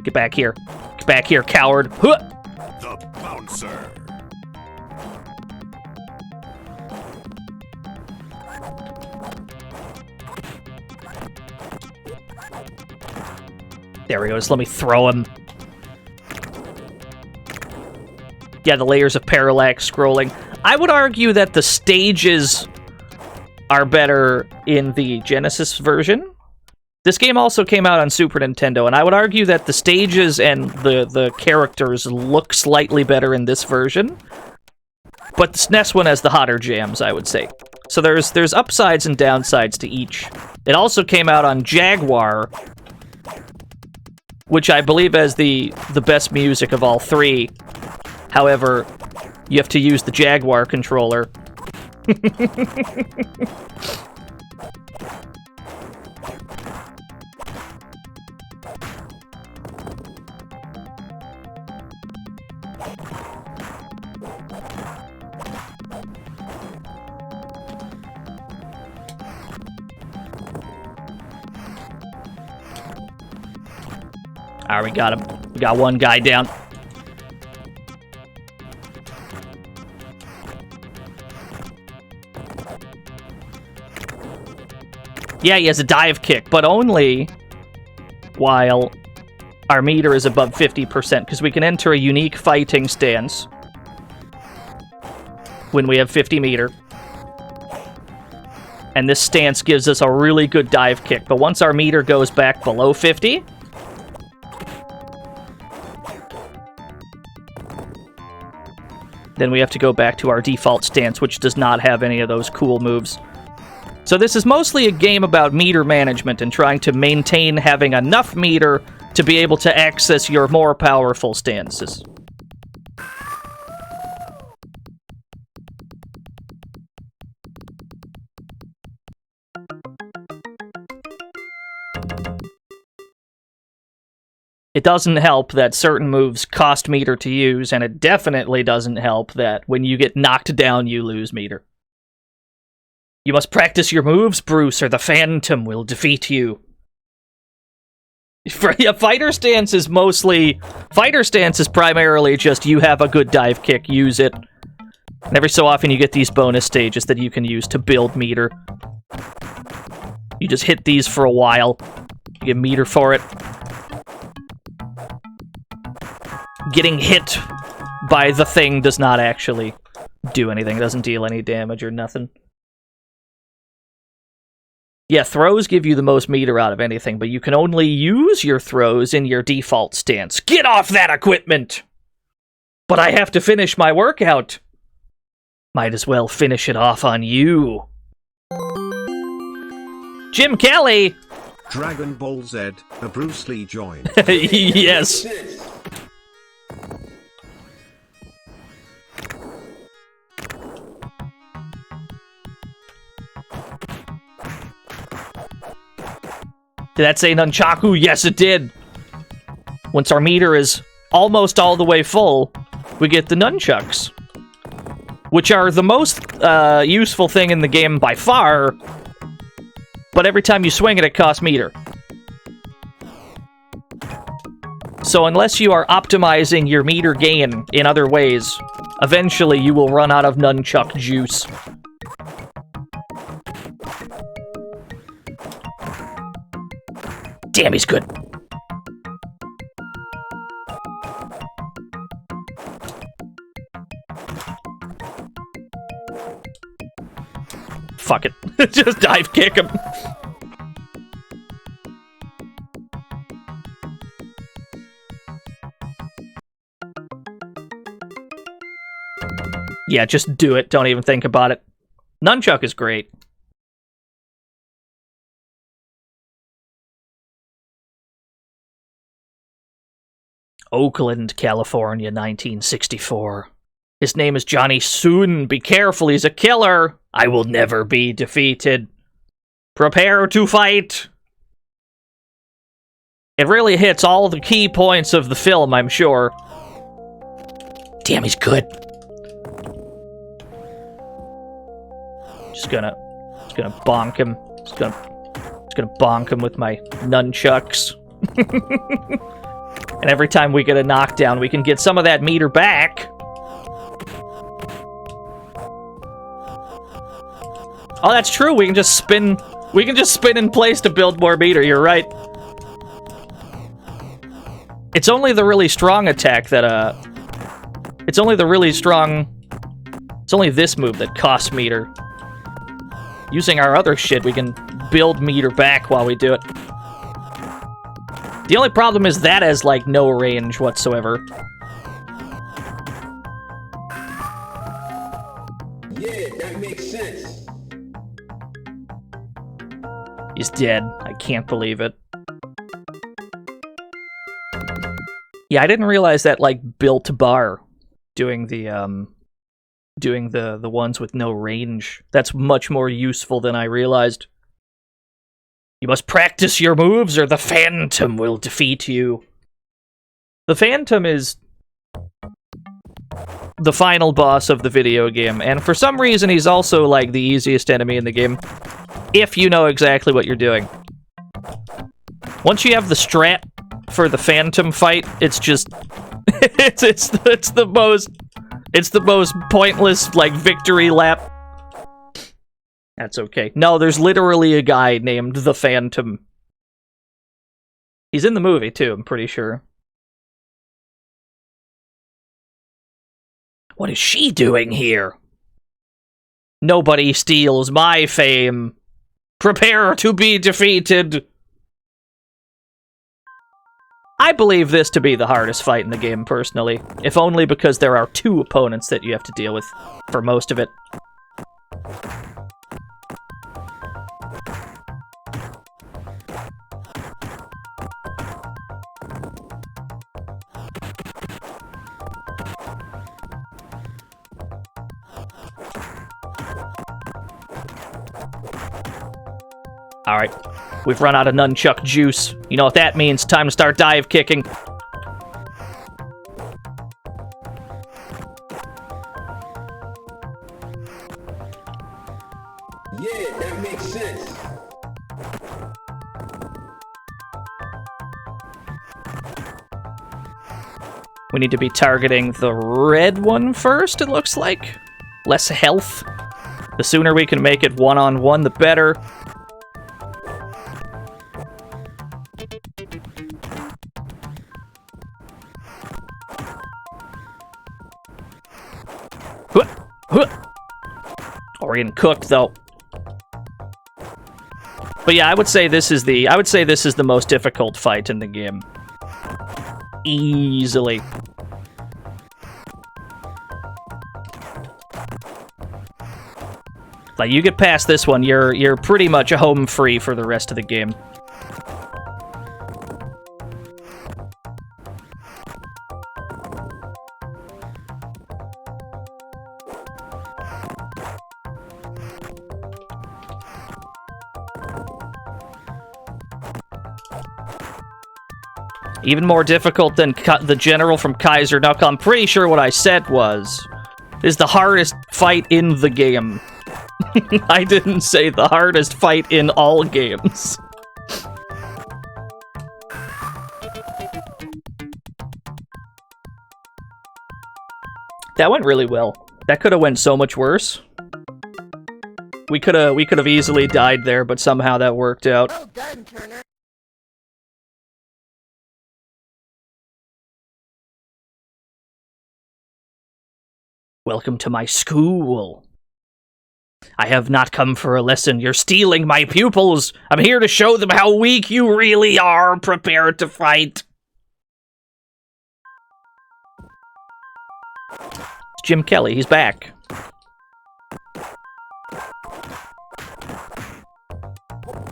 S2: Get back here. Get back here, coward. Huh!
S5: The bouncer.
S2: There we go, just let me throw him. Yeah, the layers of parallax scrolling. I would argue that the stages are better in the Genesis version. This game also came out on Super Nintendo, and I would argue that the stages and the characters look slightly better in this version. But the SNES one has the hotter jams, I would say. So there's upsides and downsides to each. It also came out on Jaguar, which I believe has the best music of all three. However, you have to use the Jaguar controller. Alright, we got him. We got one guy down. Yeah, he has a dive kick, but only while our meter is above 50%, because we can enter a unique fighting stance when we have 50 meter. And this stance gives us a really good dive kick, but once our meter goes back below 50, then we have to go back to our default stance, which does not have any of those cool moves. So this is mostly a game about meter management and trying to maintain having enough meter to be able to access your more powerful stances. It doesn't help that certain moves cost meter to use, and it definitely doesn't help that when you get knocked down, you lose meter. You must practice your moves, Bruce, or the Phantom will defeat you. Fighter stance is primarily just you have a good dive kick, use it. And every so often you get these bonus stages that you can use to build meter. You just hit these for a while. You get meter for it. Getting hit by the thing does not actually do anything. It doesn't deal any damage or nothing. Yeah, throws give you the most meter out of anything, but you can only use your throws in your default stance. Get off that equipment! But I have to finish my workout. Might as well finish it off on you. Jim Kelly!
S4: Dragon Ball Z, a Bruce Lee joint.
S2: Yes. Did that say nunchaku? Yes, it did. Once our meter is almost all the way full, we get the nunchucks, which are the most useful thing in the game by far, but every time you swing it, it costs meter. So unless you are optimizing your meter gain in other ways, eventually you will run out of nunchuck juice. Damn, he's good. Fuck it. Just dive kick him. Yeah, just do it. Don't even think about it. Nunchuck is great. Oakland, California, 1964. His name is Johnny Soon. Be careful, he's a killer. I will never be defeated. Prepare to fight. It really hits all the key points of the film, I'm sure. Damn, he's good. Just gonna bonk him. Just gonna bonk him with my nunchucks. And every time we get a knockdown, we can get some of that meter back. Oh, that's true. We can just spin in place to build more meter. You're right. It's only the really strong attack that it's only this move that costs meter. Using our other shit, we can build meter back while we do it. The only problem is that has, like, no range whatsoever.
S8: Yeah, that makes sense.
S2: He's dead. I can't believe it. Yeah, I didn't realize that, like, built bar doing the ones with no range. That's much more useful than I realized. You must practice your moves or the Phantom will defeat you. The Phantom is the final boss of the video game, and for some reason he's also, like, the easiest enemy in the game, if you know exactly what you're doing. Once you have the strat for the Phantom fight, it's just... it's the most pointless, like, victory lap. That's okay. No, there's literally a guy named the Phantom. He's in the movie, too, I'm pretty sure. What is she doing here? Nobody steals my fame. Prepare to be defeated. I believe this to be the hardest fight in the game, personally. If only because there are 2 opponents that you have to deal with for most of it. Alright, we've run out of nunchuck juice. You know what that means. Time to start dive kicking.
S8: Yeah, that makes sense.
S2: We need to be targeting the red one first, it looks like. Less health. The sooner we can make it one-on-one, the better. Oh, we're getting cooked though. But yeah, I would say this is the most difficult fight in the game. Easily. Like, you get past this one, you're pretty much home free for the rest of the game. Even more difficult than the general from Kaiser Knuckle. I'm pretty sure what I said was, is the hardest fight in the game. I didn't say the hardest fight in all games. That went really well. That could have went so much worse. We could have easily died there, but somehow that worked out.
S6: Well done, Turner.
S2: Welcome to my school. I have not come for a lesson. You're stealing my pupils. I'm here to show them how weak you really are. Prepare to fight. It's Jim Kelly. He's back.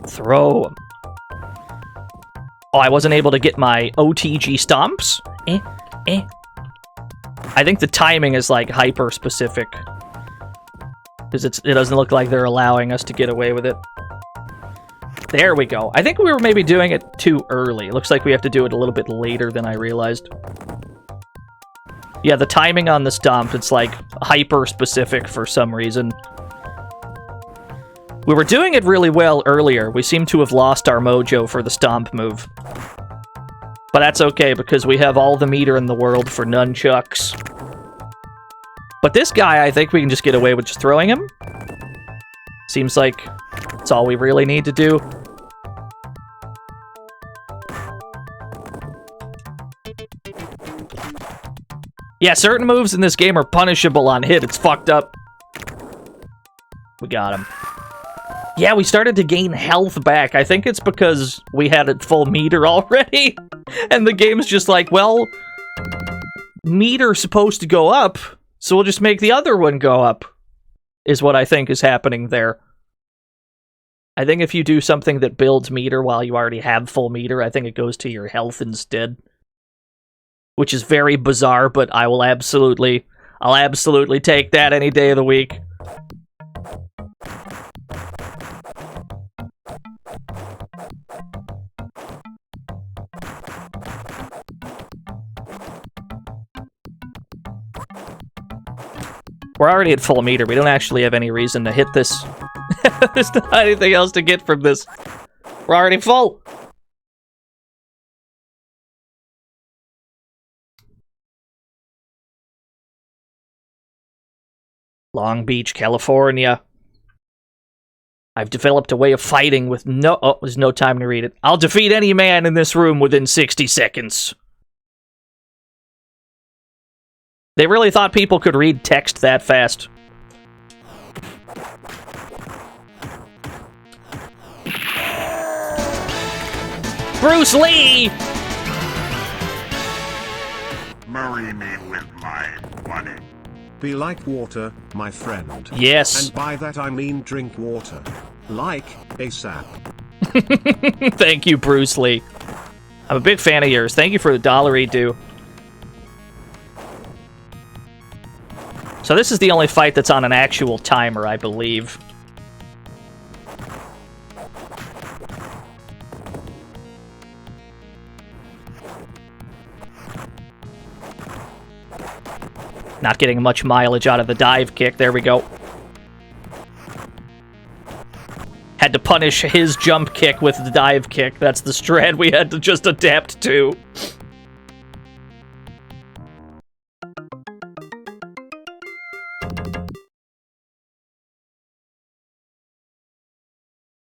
S2: Throw him. Oh, I wasn't able to get my OTG stomps? I think the timing is, like, hyper-specific. Because it doesn't look like they're allowing us to get away with it. There we go. I think we were maybe doing it too early. It looks like we have to do it a little bit later than I realized. Yeah, the timing on the stomp, it's, like, hyper-specific for some reason. We were doing it really well earlier. We seem to have lost our mojo for the stomp move. But that's okay, because we have all the meter in the world for nunchucks. But this guy, I think we can just get away with just throwing him. Seems like it's all we really need to do. Yeah, certain moves in this game are punishable on hit. It's fucked up. We got him. Yeah, we started to gain health back. I think it's because we had it full meter already. And the game's just like, well, meter's supposed to go up, so we'll just make the other one go up, is what I think is happening there. I think if you do something that builds meter while you already have full meter, I think it goes to your health instead. Which is very bizarre, but I'll absolutely take that any day of the week. We're already at full meter. We don't actually have any reason to hit this. There's not anything else to get from this. We're already full. Long Beach, California. I've developed a way of fighting with no... Oh, there's no time to read it. I'll defeat any man in this room within 60 seconds. They really thought people could read text that fast. Bruce Lee!
S5: Bury me with my money.
S4: Be like water, my friend.
S2: Yes.
S4: And by that I mean drink water. Like ASAP.
S2: Thank you, Bruce Lee. I'm a big fan of yours. Thank you for the $1 So this is the only fight that's on an actual timer, I believe. Not getting much mileage out of the dive kick. There we go. Had to punish his jump kick with the dive kick. That's the strat we had to just adapt to.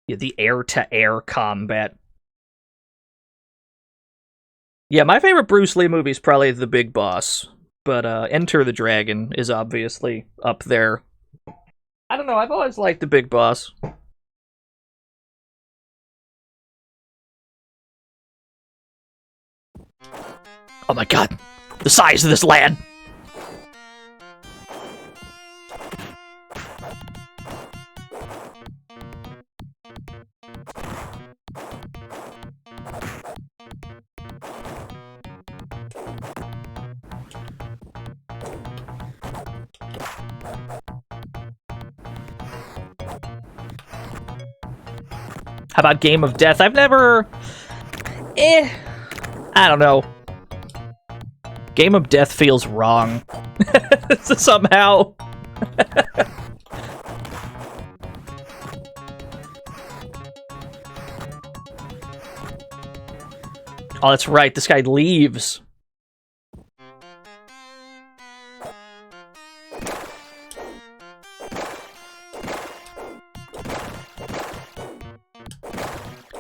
S2: Yeah, the air-to-air combat. Yeah, my favorite Bruce Lee movie is probably The Big Boss. But Enter the Dragon is obviously up there. I don't know, I've always liked The Big Boss. Oh my god, the size of this lad! How about Game of Death? I've never... I don't know. Game of Death feels wrong. Somehow. Oh, that's right. This guy leaves.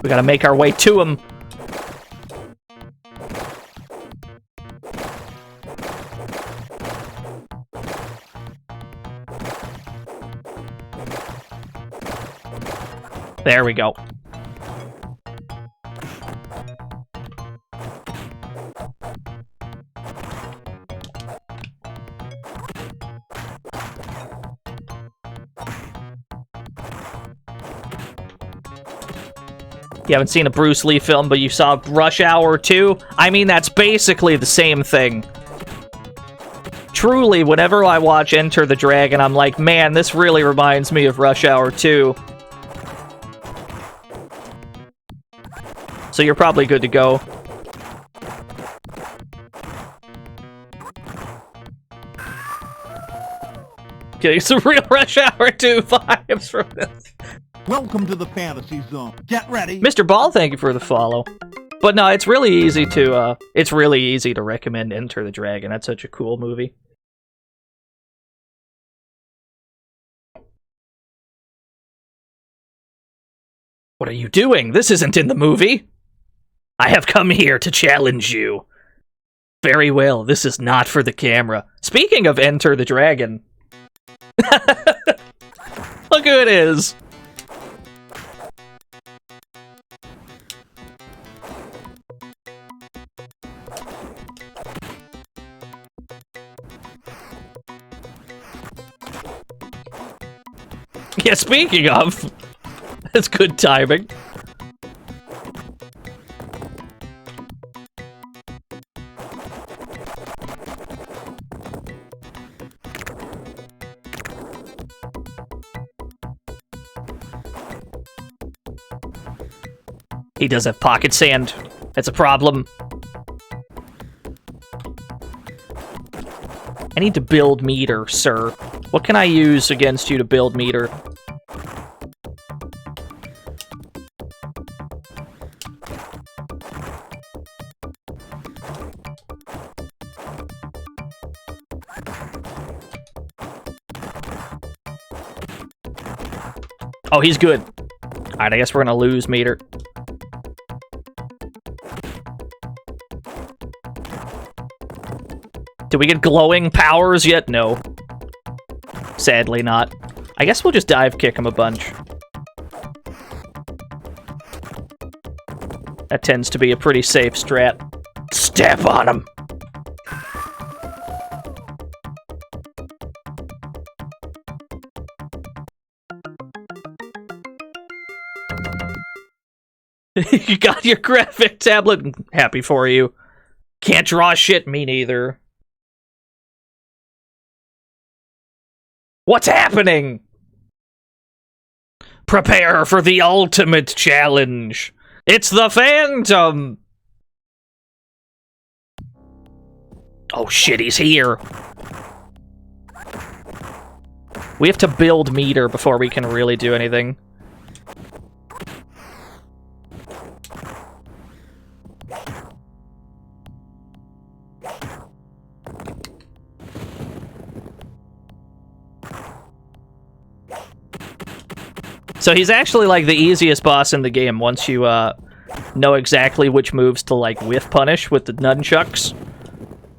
S2: We gotta make our way to him. There we go. You haven't seen a Bruce Lee film, but you saw Rush Hour 2? I mean, that's basically the same thing. Truly, whenever I watch Enter the Dragon, I'm like, man, this really reminds me of Rush Hour 2. So you're probably good to go. Getting some real Rush Hour 2 vibes from this.
S3: Welcome to the fantasy zone. Get ready.
S2: Mr. Ball, thank you for the follow. But no, it's really easy to recommend Enter the Dragon. That's such a cool movie. What are you doing? This isn't in the movie. I have come here to challenge you. Very well, this is not for the camera. Speaking of Enter the Dragon. Look who it is. Yeah, speaking of, that's good timing. He does have pocket sand. That's a problem. I need to build meter, sir. What can I use against you to build meter? Oh, he's good. Alright, I guess we're gonna lose meter. Did we get glowing powers yet? No. Sadly not. I guess we'll just dive kick him a bunch. That tends to be a pretty safe strat. Step on him! You got your graphic tablet. Happy for you. Can't draw shit, me neither. What's happening? Prepare for the ultimate challenge. It's the Phantom. Oh shit, he's here. We have to build meter before we can really do anything. So he's actually like the easiest boss in the game once you know exactly which moves to like whiff punish with the nunchucks.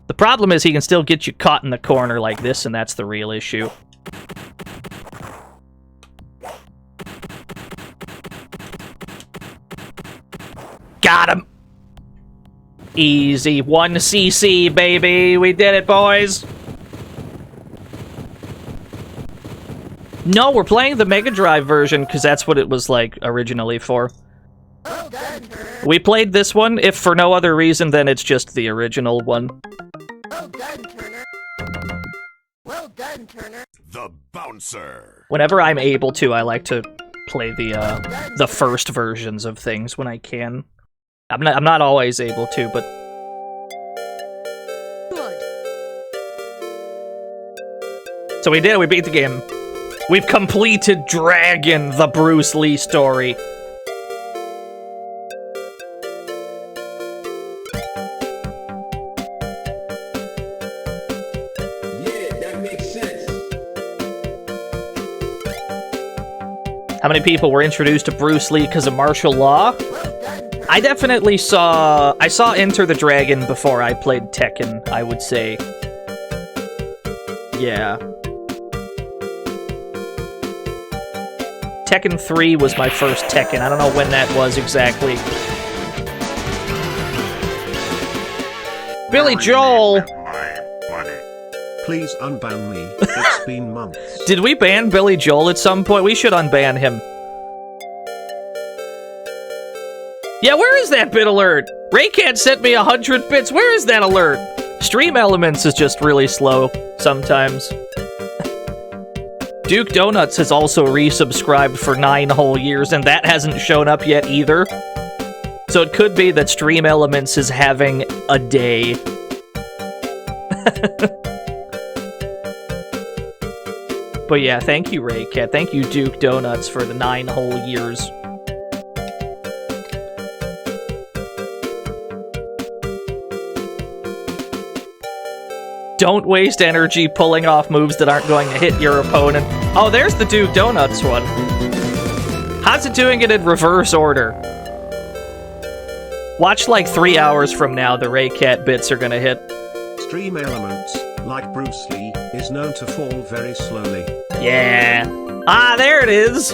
S2: The problem is he can still get you caught in the corner like this, and that's the real issue. Got him! Easy. 1 CC, baby! We did it, boys! No, we're playing the Mega Drive version, because that's what it was, like, originally for.
S6: Well done, Turner.
S2: We played this one, if for no other reason than it's just the original one.
S6: Well done, Turner. Well done, Turner.
S5: The Bouncer.
S2: Whenever I'm able to, I like to play the first versions of things when I can. I'm not always able to, but...
S6: Good.
S2: So we did, we beat the game. We've completed Dragon, the Bruce Lee story.
S8: Yeah, that makes sense.
S2: How many people were introduced to Bruce Lee because of martial law?
S6: Well done, Turner.
S2: I definitely saw... I saw Enter the Dragon before I played Tekken, I would say. Yeah. Tekken 3 was my first Tekken. I don't know when that was exactly. Billy Joel!
S5: My money.
S4: Please unban me. It's been months.
S2: Did we ban Billy Joel at some point? We should unban him. Yeah, where is that bit alert? Raycat sent me 100 bits. Where is that alert? Stream Elements is just really slow sometimes. Duke Donuts has also resubscribed for 9 whole years, and that hasn't shown up yet either. So it could be that Stream Elements is having a day. But yeah, thank you, Raycat. Thank you, Duke Donuts, for the 9 whole years. Don't waste energy pulling off moves that aren't going to hit your opponent. Oh, there's the Duke Donuts one. How's it doing it in reverse order? Watch like 3 hours from now, the Raycat bits are gonna hit.
S4: Stream Elements, like Bruce Lee, is known to fall very slowly.
S2: Yeah. Ah, there it is!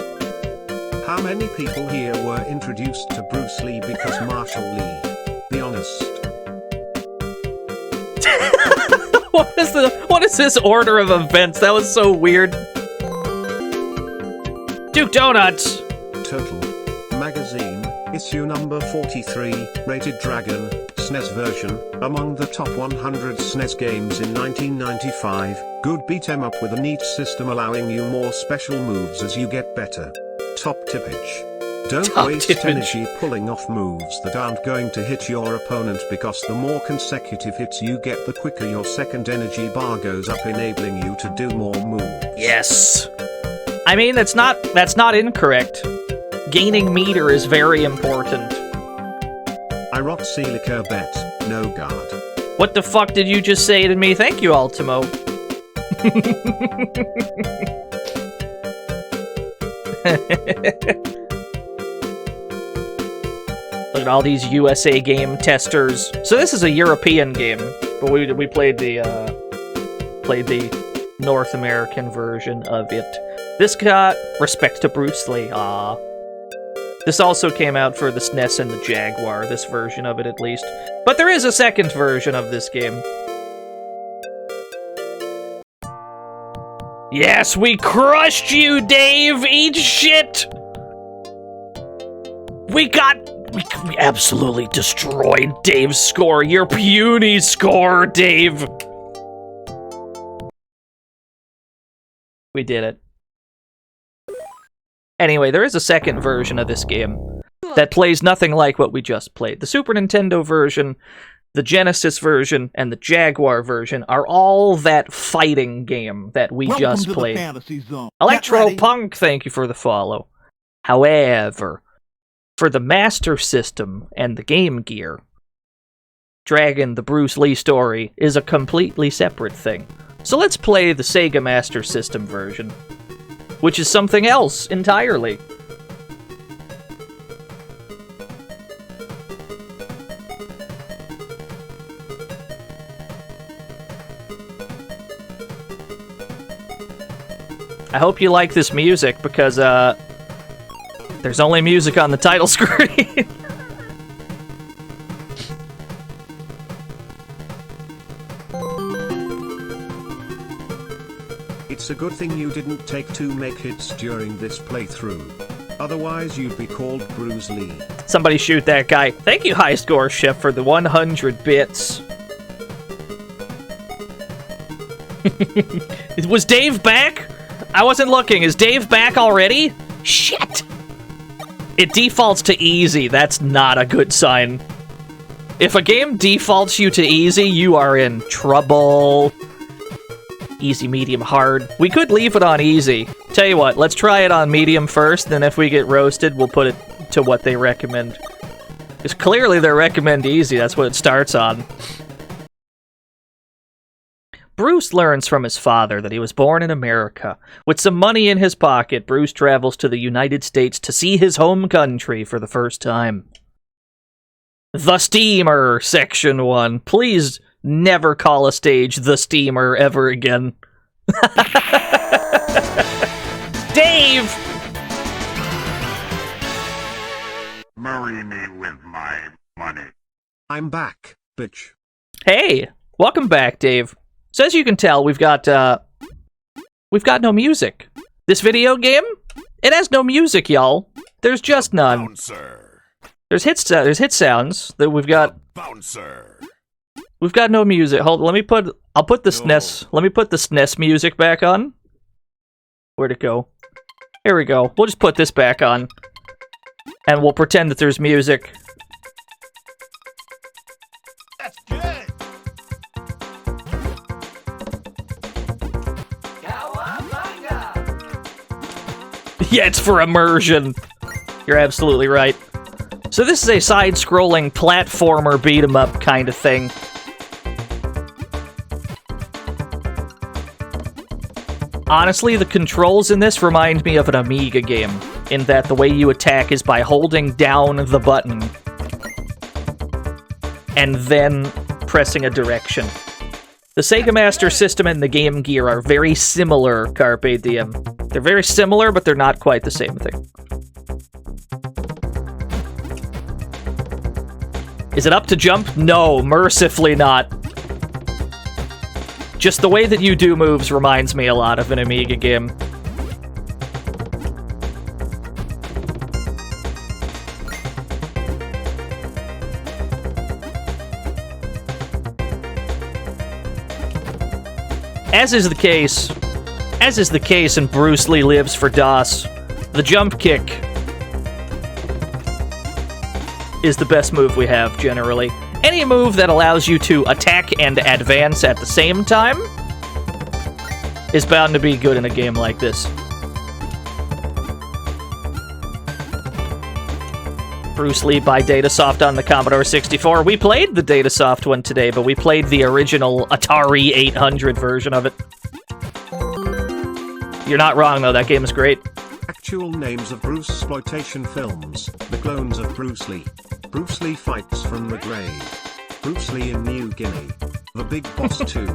S4: How many people here were introduced to Bruce Lee because Marshall Lee? Be honest.
S2: What is this order of events? That was so weird. Duke Donuts!
S4: Total. Magazine, issue number 43, Rated Dragon, SNES version, among the top 100 SNES games in 1995. Good beat 'em up with a neat system allowing you more special moves as you get better. Top tippage. Don't
S2: Top
S4: waste
S2: tippage.
S4: energy pulling off moves that aren't going to hit your opponent, because the more consecutive hits you get, the quicker your second energy bar goes up, enabling you to do more moves.
S2: Yes. I mean, that's not incorrect. Gaining meter is very important.
S4: I rock Celica bet, no guard.
S2: What the fuck did you just say to me? Thank you, Ultimo. Look at all these USA game testers. So this is a European game, but we played the North American version of it. This got respect to Bruce Lee. This also came out for the SNES and the Jaguar, this version of it at least. But there is a second version of this game. Yes, we crushed you, Dave! Eat shit! We got We absolutely destroyed Dave's score. Your puny score, Dave. We did it. Anyway, there is a second version of this game that plays nothing like what we just played. The Super Nintendo version, the Genesis version, and the Jaguar version are all that fighting game that we
S3: Welcome
S2: just
S3: to
S2: played.
S3: The fantasy zone.
S2: Electro-Punk, thank you for the follow. However, for the Master System and the Game Gear, Dragon, the Bruce Lee story, is a completely separate thing. So let's play the Sega Master System version, which is something else entirely. I hope you like this music, because, there's only music on the title screen.
S4: It's a good thing you didn't take 2 make hits during this playthrough. Otherwise you'd be called Bruce Lee.
S2: Somebody shoot that guy. Thank you, High Score Chef, for the 100 bits. Was Dave back? I wasn't looking. Is Dave back already? Shit! It defaults to easy. That's not a good sign. If a game defaults you to easy, you are in trouble. Easy, medium, hard. We could leave it on easy. Tell you what, let's try it on medium first, then if we get roasted, we'll put it to what they recommend. Because clearly they recommend easy, that's what it starts on. Bruce learns from his father that he was born in America. With some money in his pocket, Bruce travels to the United States to see his home country for the first time. The Steamer, Section 1. Please never call a stage The Steamer ever again. Dave!
S5: Marry me with my money.
S4: I'm back, bitch.
S2: Hey, welcome back, Dave. So as you can tell, we've got no music. This video game, it has no music, y'all. There's just none.
S5: Bouncer.
S2: There's hit sounds that we've got.
S5: Bouncer.
S2: We've got no music. Hold on, I'll put the SNES. Let me put the SNES music back on. Where'd it go? Here we go. We'll just put this back on. And we'll pretend that there's music.
S5: That's good.
S2: Yeah, it's for immersion. You're absolutely right. So this is a side-scrolling platformer beat-em-up kind of thing. Honestly, the controls in this remind me of an Amiga game, in that the way you attack is by holding down the button and then pressing a direction. The Sega Master System and the Game Gear are very similar, Carpe Diem. They're very similar, but they're not quite the same thing. Is it up to jump? No, mercifully not. Just the way that you do moves reminds me a lot of an Amiga game. As is the case in Bruce Lee Lives for DOS, the jump kick is the best move we have, generally. Any move that allows you to attack and advance at the same time is bound to be good in a game like this. Bruce Lee by Datasoft on the Commodore 64. We played the Datasoft one today, but we played the original Atari 800 version of it. You're not wrong, though. That game is great.
S4: Actual names of Bruce-exploitation films: The Clones of Bruce Lee, Bruce Lee Fights from the Grave, Bruce Lee in New Guinea, The Big Boss 2.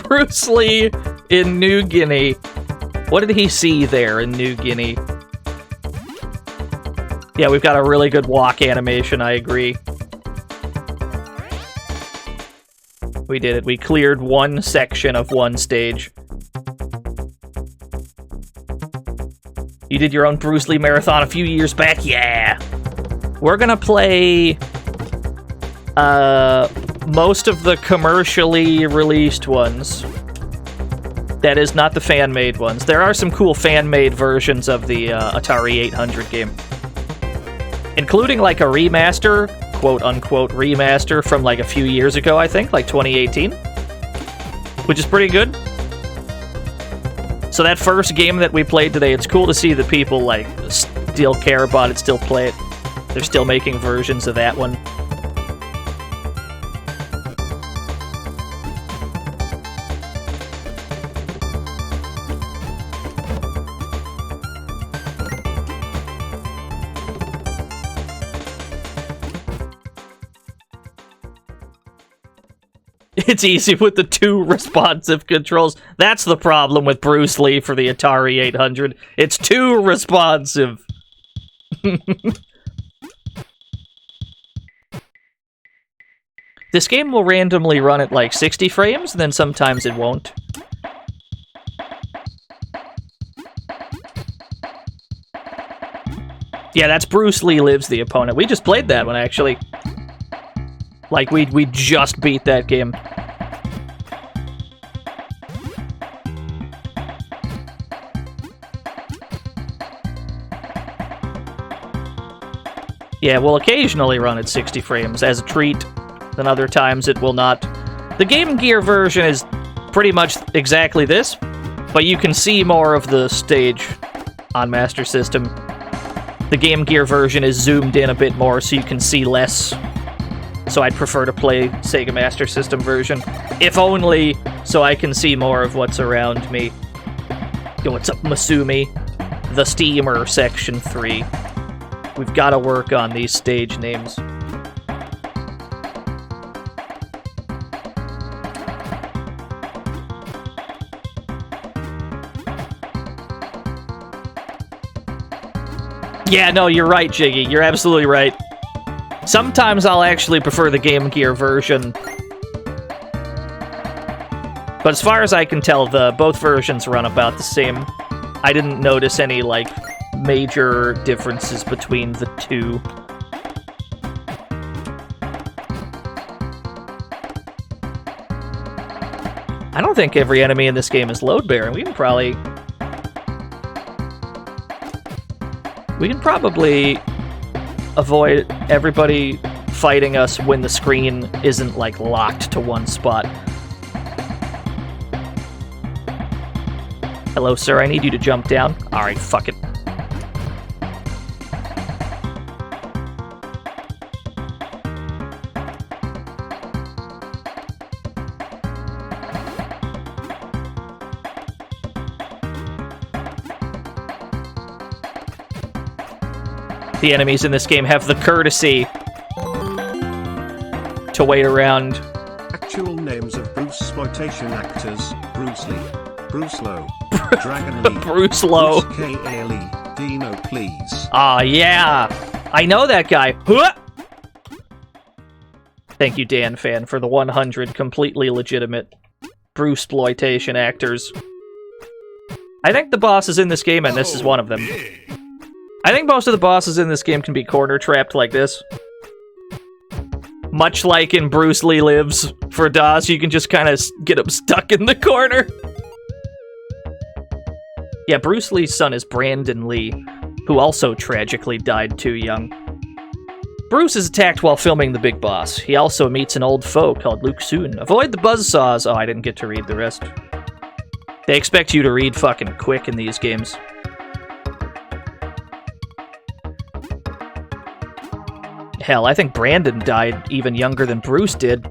S2: Bruce Lee in New Guinea. What did he see there in New Guinea? Yeah, we've got a really good walk animation, I agree. We did it. We cleared one section of one stage. You did your own Bruce Lee marathon a few years back? Yeah! We're gonna play most of the commercially released ones. That is, not the fan-made ones. There are some cool fan-made versions of the Atari 800 game. Including, like, a remaster, quote-unquote remaster, from, like, a few years ago, I think, like 2018. Which is pretty good. So that first game that we played today, it's cool to see that people, like, still care about it, still play it. They're still making versions of that one. It's easy with the 2 responsive controls. That's the problem with Bruce Lee for the Atari 800. It's too responsive. This game will randomly run at like 60 frames, and then sometimes it won't. Yeah, that's Bruce Lee Lives the opponent. We just played that one, actually. Like, we just beat that game. Yeah, we'll occasionally run at 60 frames as a treat, then other times it will not. The Game Gear version is pretty much exactly this, but you can see more of the stage on Master System. The Game Gear version is zoomed in a bit more, so you can see less. So I'd prefer to play Sega Master System version, if only so I can see more of what's around me. Yo, what's up, Masumi? The Steamer, Section 3. We've got to work on these stage names. Yeah, no, you're right, Jiggy. You're absolutely right. Sometimes I'll actually prefer the Game Gear version. But as far as I can tell, both versions run about the same. I didn't notice any, like, major differences between the two. I don't think every enemy in this game is load-bearing. We can probably avoid everybody fighting us when the screen isn't, like, locked to one spot. Hello, sir, I need you to jump down. Alright, fuck it. The enemies in this game have the courtesy to wait around.
S4: Actual names of Bruce-exploitation actors: Bruce Lee, Bruce Lowe, Dragon Lee,
S2: Bruce Lowe,
S4: Bruce K.A. Lee, Dino Please.
S2: Ah, yeah! I know that guy! Huh! Thank you, Dan Fan, for the 100 completely legitimate Bruce-exploitation actors. I think the bosses in this game, and this is one of them. I think most of the bosses in this game can be corner-trapped like this. Much like in Bruce Lee Lives for DOS, you can just kind of get them stuck in the corner. Yeah, Bruce Lee's son is Brandon Lee, who also tragically died too young. Bruce is attacked while filming the big boss. He also meets an old foe called Luke Soon. Avoid the buzzsaws. Oh, I didn't get to read the rest. They expect you to read fucking quick in these games. Hell, I think Brandon died even younger than Bruce did.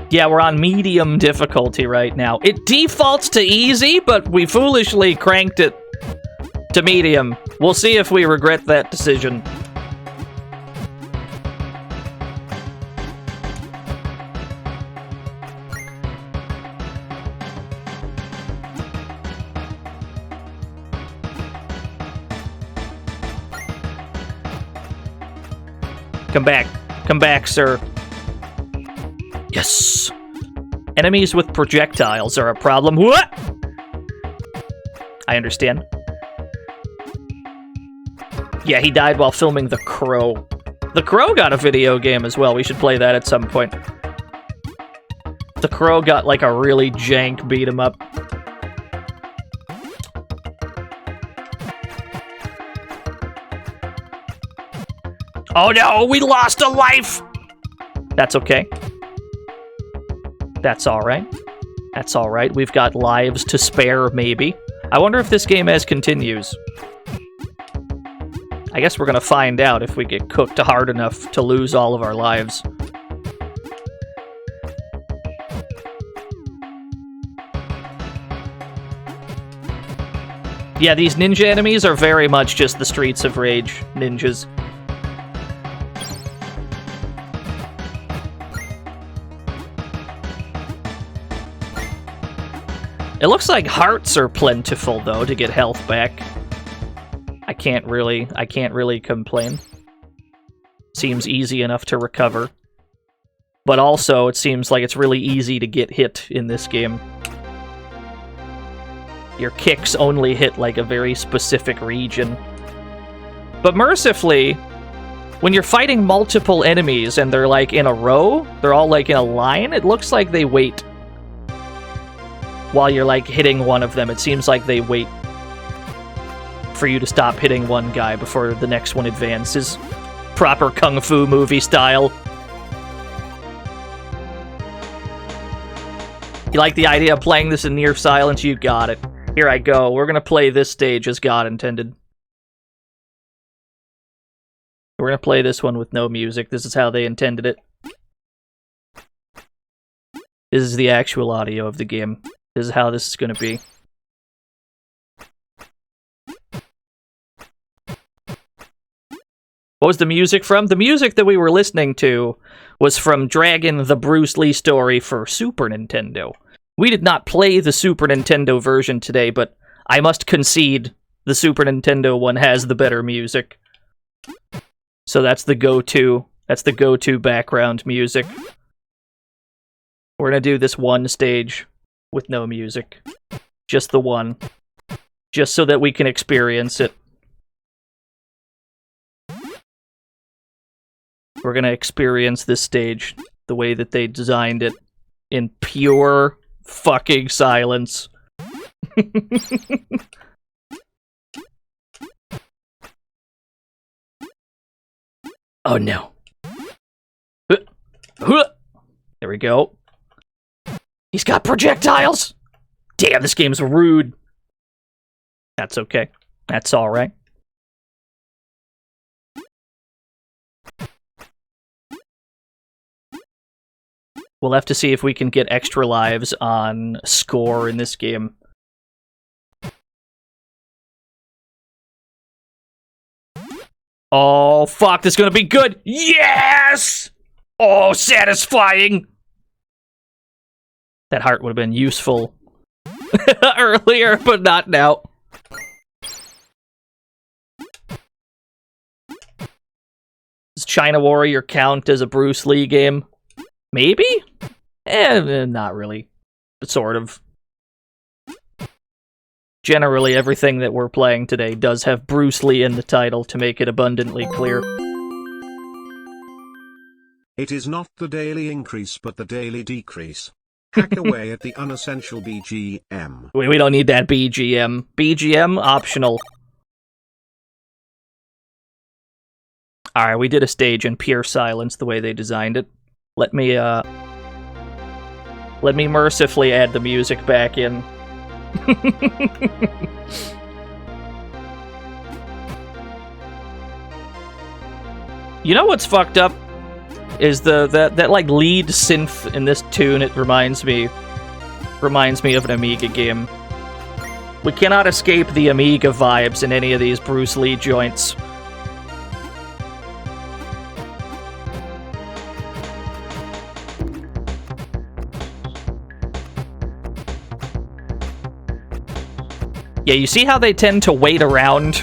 S2: Yeah, we're on medium difficulty right now. It defaults to easy, but we foolishly cranked it to medium. We'll see if we regret that decision. Come back. Come back, sir. Yes. Enemies with projectiles are a problem. What? I understand. Yeah, he died while filming The Crow. The Crow got a video game as well. We should play that at some point. The Crow got like a really jank beat 'em up. Oh no, we lost a life! That's okay. That's alright. That's alright. We've got lives to spare, maybe. I wonder if this game has continues. I guess we're gonna find out if we get cooked hard enough to lose all of our lives. Yeah, these ninja enemies are very much just the Streets of Rage ninjas. It looks like hearts are plentiful, though, to get health back. I can't really complain. Seems easy enough to recover. But also, it seems like it's really easy to get hit in this game. Your kicks only hit, like, a very specific region. But mercifully, when you're fighting multiple enemies and they're, like, in a row, they're all, like, in a line, it looks like they wait. While you're, like, hitting one of them, it seems like they wait for you to stop hitting one guy before the next one advances. Proper Kung Fu movie style. You like the idea of playing this in near silence? You got it. Here I go. We're gonna play this stage as God intended. We're gonna play this one with no music. This is how they intended it. This is the actual audio of the game. This is how this is gonna be. What was the music from? The music that we were listening to was from Dragon the Bruce Lee story for Super Nintendo. We did not play the Super Nintendo version today, but I must concede the Super Nintendo one has the better music. So that's the go-to. That's the go-to background music. We're gonna do this one stage with no music. Just the one. Just so that we can experience it. We're gonna experience this stage the way that they designed it. In pure fucking silence. Oh no. There we go. He's got projectiles! Damn, this game's rude. That's okay. That's alright. We'll have to see if we can get extra lives on score in this game. Oh, fuck, this is gonna be good! Yes! Oh, satisfying! That heart would have been useful earlier, but not now. Does China Warrior count as a Bruce Lee game? Maybe? Not really. But sort of. Generally, everything that we're playing today does have Bruce Lee in the title to make it abundantly clear.
S4: It is not the daily increase but the daily decrease. Hack away at the unessential BGM.
S2: We don't need that BGM. BGM, optional. Alright, we did a stage in pure silence the way they designed it. Let me mercifully add the music back in. You know what's fucked up? Is that like lead synth in this tune. It reminds me of an Amiga game. We cannot escape the Amiga vibes in any of these Bruce Lee joints. Yeah, you see how they tend to wait around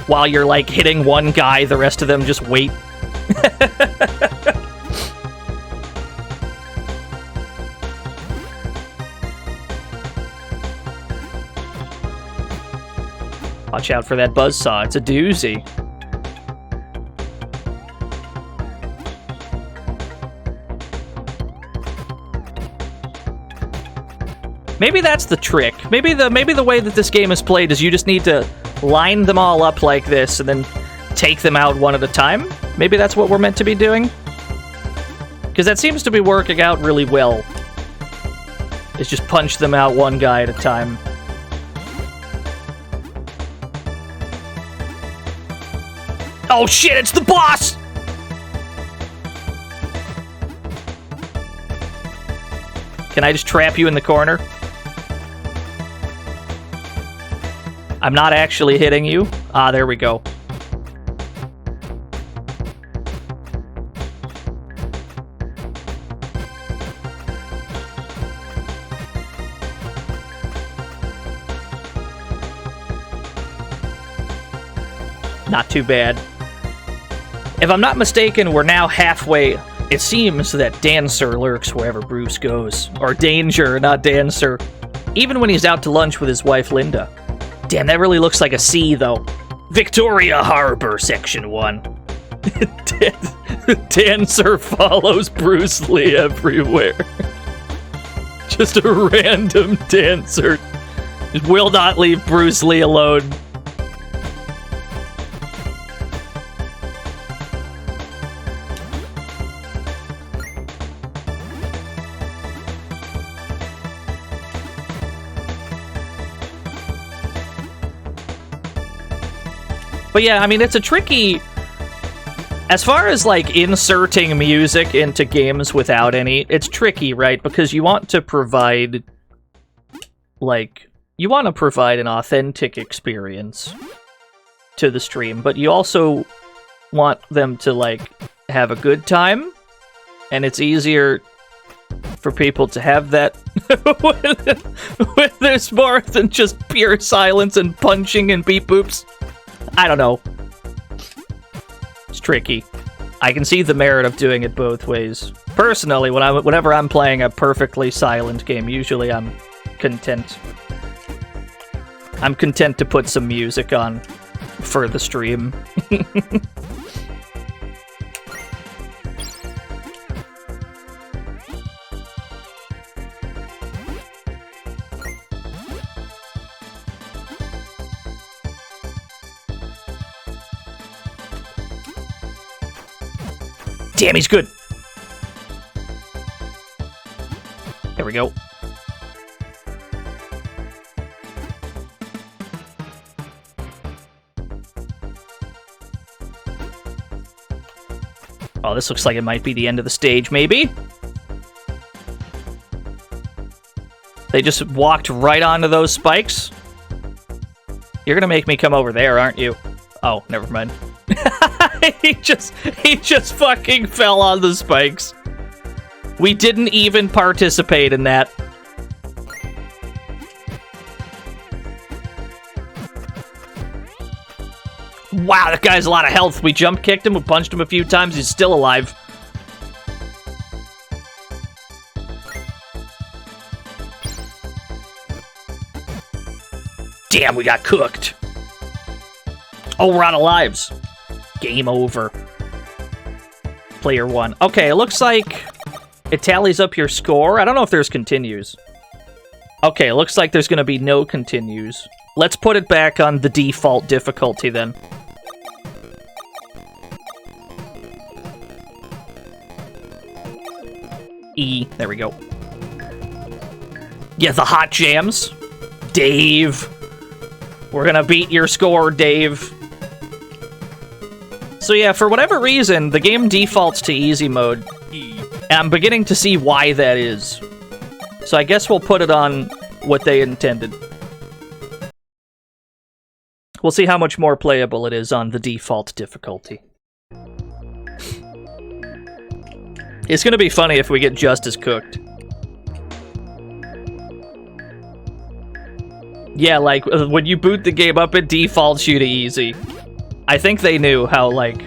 S2: while you're like hitting one guy, the rest of them just wait Watch out for that buzzsaw. It's a doozy. Maybe that's the trick. Maybe the way that this game is played is you just need to line them all up like this and then take them out one at a time. Maybe that's what we're meant to be doing. Because that seems to be working out really well. Is just punch them out one guy at a time. Oh shit, it's the boss! Can I just trap you in the corner? I'm not actually hitting you. Ah, there we go. Not too bad. If I'm not mistaken, we're now halfway. It seems that Dancer lurks wherever Bruce goes. Or Danger, not Dancer. Even when he's out to lunch with his wife, Linda. Damn, that really looks like a C, though. Victoria Harbor, Section 1. Dancer follows Bruce Lee everywhere. Just a random dancer. Just will not leave Bruce Lee alone. But yeah, I mean, it's a tricky... As far as, like, inserting music into games without any, it's tricky, right? Because you want to provide, like... You want to provide an authentic experience to the stream, but you also want them to, like, have a good time. And it's easier for people to have that when there's more than just pure silence and punching and beep boops. I don't know. It's tricky. I can see the merit of doing it both ways. Personally, whenever I'm playing a perfectly silent game, usually I'm content. I'm content to put some music on for the stream. Damn, he's good. There we go. Oh, this looks like it might be the end of the stage, maybe? They just walked right onto those spikes? You're gonna make me come over there, aren't you? Oh, never mind. he just fucking fell on the spikes. We didn't even participate in that. Wow, that guy's a lot of health. We jump kicked him, we punched him a few times, he's still alive. Damn, we got cooked. Oh, we're out of lives. Game over. Player 1. Okay, it looks like it tallies up your score. I don't know if there's continues. Okay, it looks like there's going to be no continues. Let's put it back on the default difficulty then. E. There we go. Yeah, the hot jams. Dave. We're going to beat your score, Dave. So yeah, for whatever reason, the game defaults to easy mode. And I'm beginning to see why that is. So I guess we'll put it on what they intended. We'll see how much more playable it is on the default difficulty. It's gonna be funny if we get just as cooked. Yeah, like, when you boot the game up, it defaults you to easy. I think they knew how, like,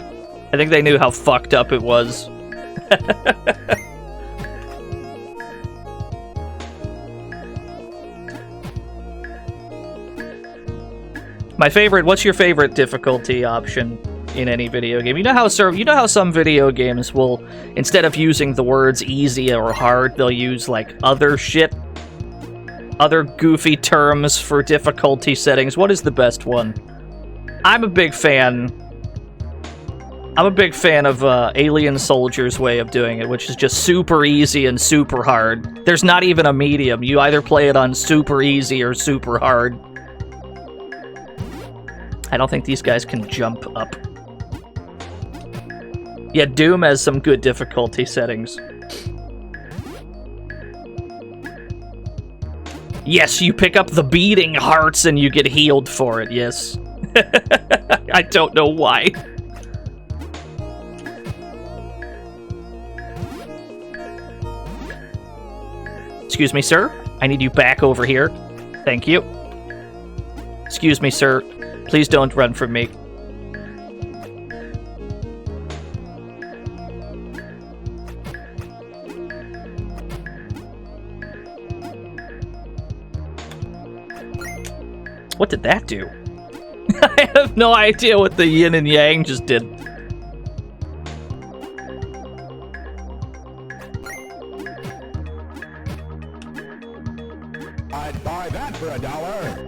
S2: I think they knew how fucked up it was. My favorite, what's your favorite difficulty option in any video game? You know how some video games will, instead of using the words easy or hard, they'll use like other shit, other goofy terms for difficulty settings. What is the best one? I'm a big fan of Alien Soldier's way of doing it, which is just super easy and super hard. There's not even a medium. You either play it on super easy or super hard. I don't think these guys can jump up. Yeah, Doom has some good difficulty settings. Yes, you pick up the beating hearts and you get healed for it, yes. I don't know why. Excuse me, sir. I need you back over here. Thank you. Excuse me, sir. Please don't run from me. What did that do? I have no idea what the yin and yang just did.
S8: I'd buy that for $1.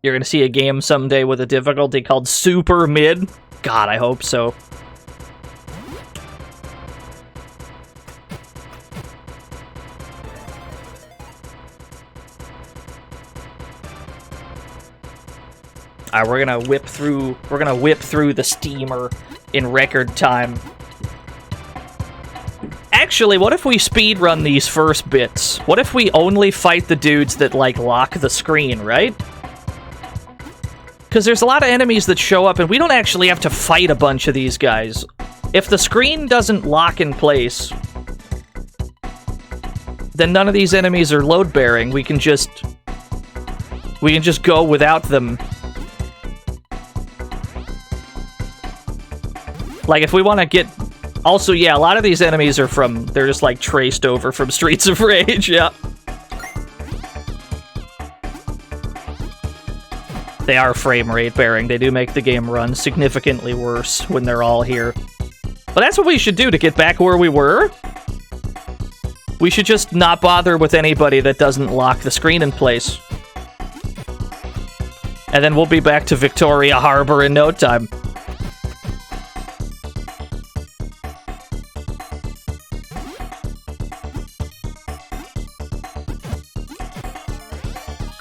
S2: You're gonna see a game someday with a difficulty called Super Mid? God, I hope so. Alright, we're gonna whip through the steamer in record time. Actually, what if we speedrun these first bits? What if we only fight the dudes that, like, lock the screen, right? Because there's a lot of enemies that show up, and we don't actually have to fight a bunch of these guys. If the screen doesn't lock in place, then none of these enemies are load-bearing. We can just go without them. Like, if we want to get... Also, yeah, a lot of these enemies are they're just, like, traced over from Streets of Rage, yeah. They are frame rate bearing. They do make the game run significantly worse when they're all here. But that's what we should do to get back where we were. We should just not bother with anybody that doesn't lock the screen in place. And then we'll be back to Victoria Harbor in no time.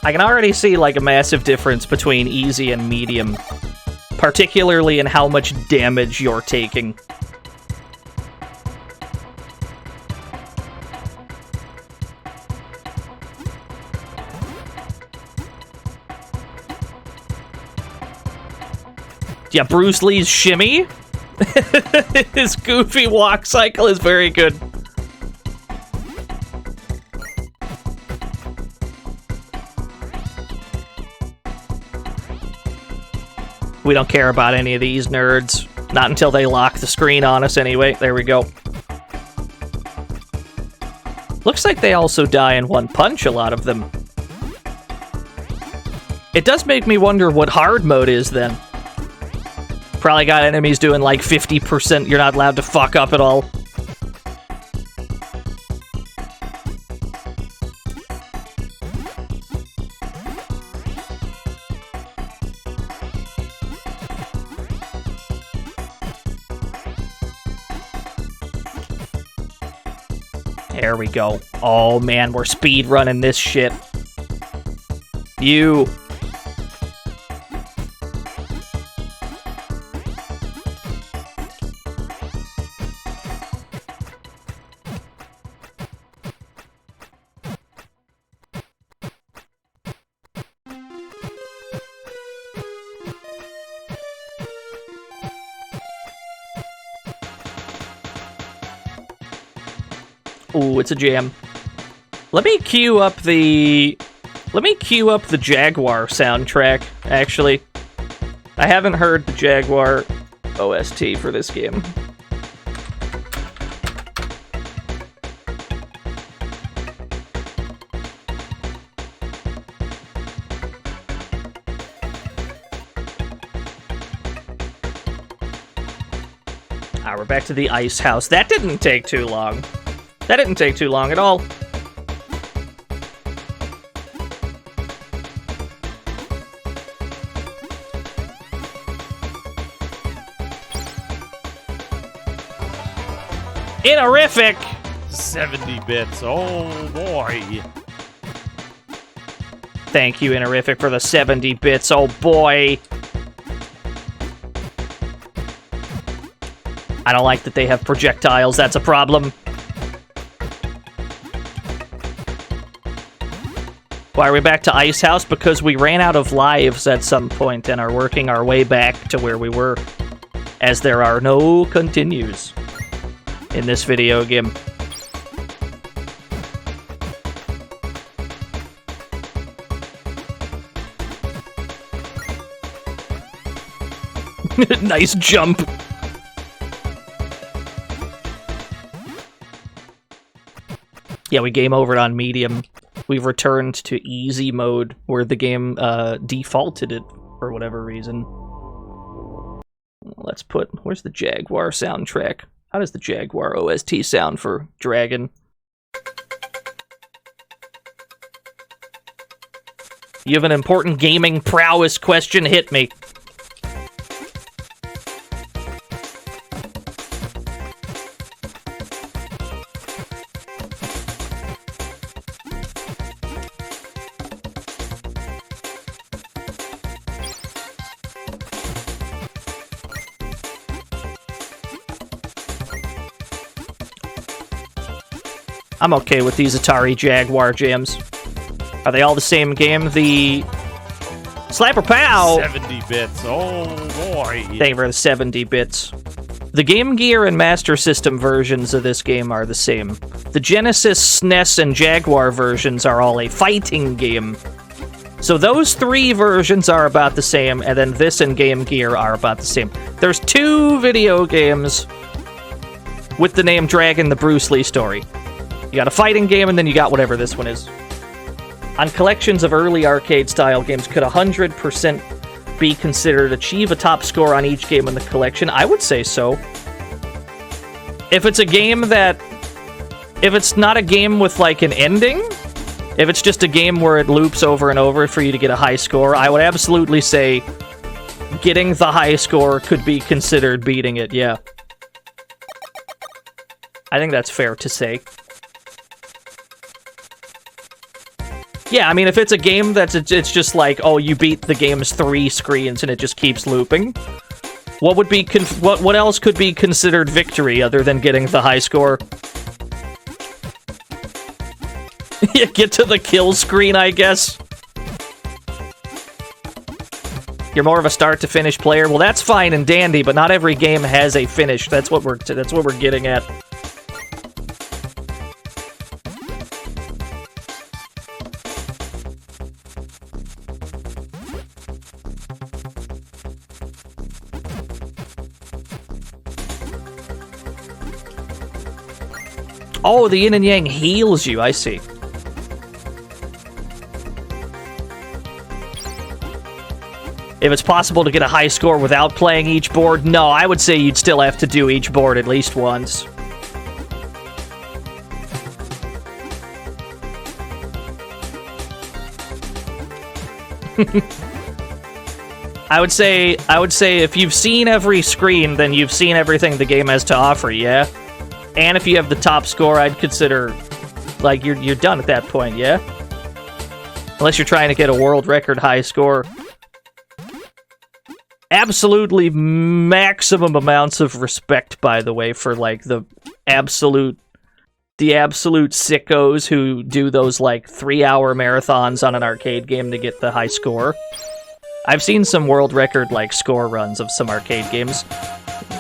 S2: I can already see, like, a massive difference between easy and medium, particularly in how much damage you're taking. Yeah, Bruce Lee's shimmy? His goofy walk cycle is very good. We don't care about any of these nerds. Not until they lock the screen on us anyway. There we go. Looks like they also die in one punch, a lot of them. It does make me wonder what hard mode is then. Probably got enemies doing like 50% you're not allowed to fuck up at all. There we go. Oh man, we're speed running this shit. You. Ooh, it's a jam. Let me queue up the Jaguar soundtrack, actually. I haven't heard the Jaguar OST for this game. We're back to the ice house. That didn't take too long. That didn't take too long at all. Innerific!
S1: 70 bits. Oh boy.
S2: Thank you, Innerific, for the 70 bits. Oh boy. I don't like that they have projectiles. That's a problem. Why are we back to Ice House? Because we ran out of lives at some point and are working our way back to where we were, as there are no continues in this video game. Nice jump. Yeah, we game overed on medium. We've returned to easy mode, where the game defaulted it for whatever reason. Let's put... Where's the Jaguar soundtrack? How does the Jaguar OST sound for Dragon? You have an important gaming prowess question? Hit me. I'm okay with these Atari Jaguar jams. Are they all the same game? The Slapper Pow!
S1: 70 bits. Oh boy.
S2: Thank you for the 70 bits. The Game Gear and Master System versions of this game are the same. The Genesis, SNES, and Jaguar versions are all a fighting game. So those three versions are about the same, and then this and Game Gear are about the same. There's two video games with the name Dragon, the Bruce Lee story. You got a fighting game, and then you got whatever this one is. On collections of early arcade-style games, could 100% be considered achieve a top score on each game in the collection? I would say so. If it's a game that... If it's not a game with, like, an ending, if it's just a game where it loops over and over for you to get a high score, I would absolutely say getting the high score could be considered beating it, yeah. I think that's fair to say. Yeah, I mean, if it's a game that's it's just like, oh, you beat the game's 3 screens and it just keeps looping, what would be what else could be considered victory other than getting the high score? You get to the kill screen, I guess. You're more of a start to finish player. Well, that's fine and dandy, but not every game has a finish. That's what we're getting at. Oh, the yin and yang heals you, I see. If it's possible to get a high score without playing each board, no, I would say you'd still have to do each board at least once. I would say if you've seen every screen, then you've seen everything the game has to offer, yeah? And if you have the top score, I'd consider, like, you're done at that point, yeah? Unless you're trying to get a world record high score. Absolutely maximum amounts of respect, by the way, for, like, the absolute sickos who do those, like, 3-hour marathons on an arcade game to get the high score. I've seen some world record, like, score runs of some arcade games.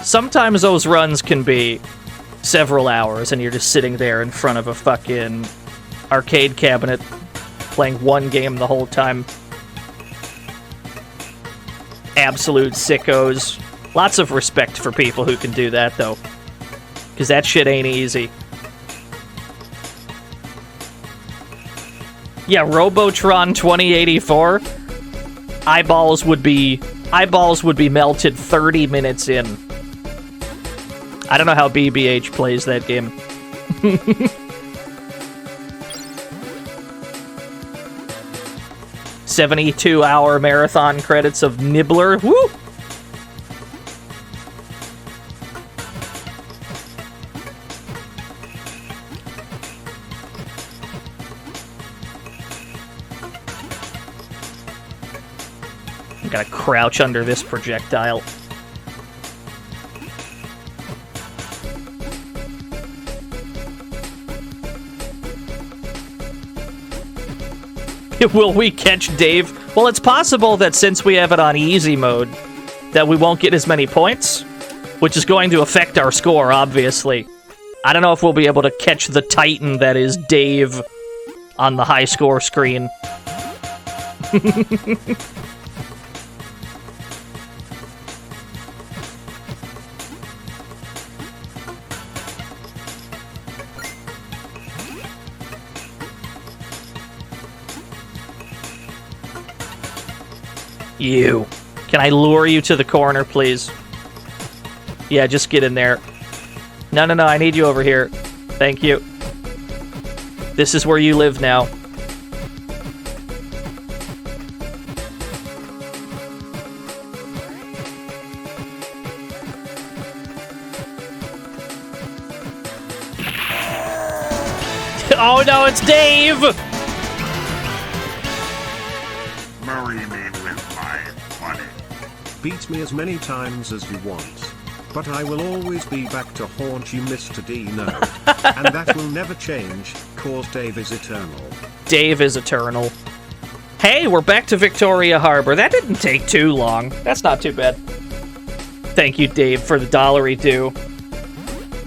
S2: Sometimes those runs can be several hours, and you're just sitting there in front of a fucking arcade cabinet playing one game the whole time. Absolute sickos. Lots of respect for people who can do that, though. Because that shit ain't easy. Yeah, Robotron 2084. Eyeballs would be melted 30 minutes in. I don't know how BBH plays that game. 72-hour marathon credits of Nibbler. Woo! I'm gonna crouch under this projectile. Will we catch Dave? Well, it's possible that since we have it on easy mode, that we won't get as many points, which is going to affect our score, obviously. I don't know if we'll be able to catch the titan that is Dave on the high score screen. You. Can I lure you to the corner, please? Yeah, just get in there. No, I need you over here. Thank you. This is where you live now. Oh no, it's Dave!
S5: Marry me with my money.
S4: Beat me as many times as you want. But I will always be back to haunt you, Mr. Dino. And that will never change, cause Dave is eternal.
S2: Dave is eternal. Hey, we're back to Victoria Harbor. That didn't take too long. That's not too bad. Thank you, Dave, for the dollary due.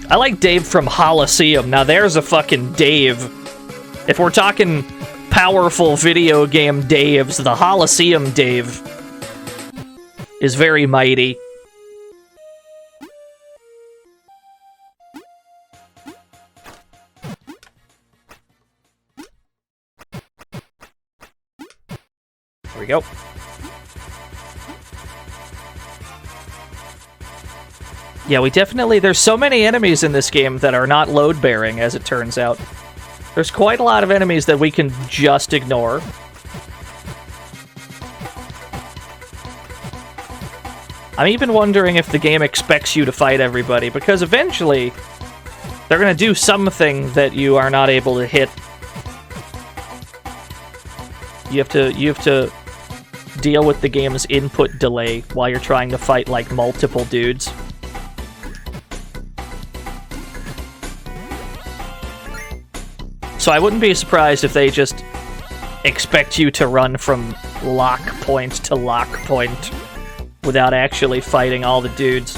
S2: I like Dave from Holosseum. Now there's a fucking Dave. If we're talking powerful video game Daves, the Holosseum Dave is very mighty. There we go. Yeah, we definitely... There's so many enemies in this game that are not load-bearing, as it turns out. There's quite a lot of enemies that we can just ignore. I'm even wondering if the game expects you to fight everybody, because eventually they're going to do something that you are not able to hit. You have to deal with the game's input delay while you're trying to fight, like, multiple dudes. So I wouldn't be surprised if they just expect you to run from lock point to lock point without actually fighting all the dudes.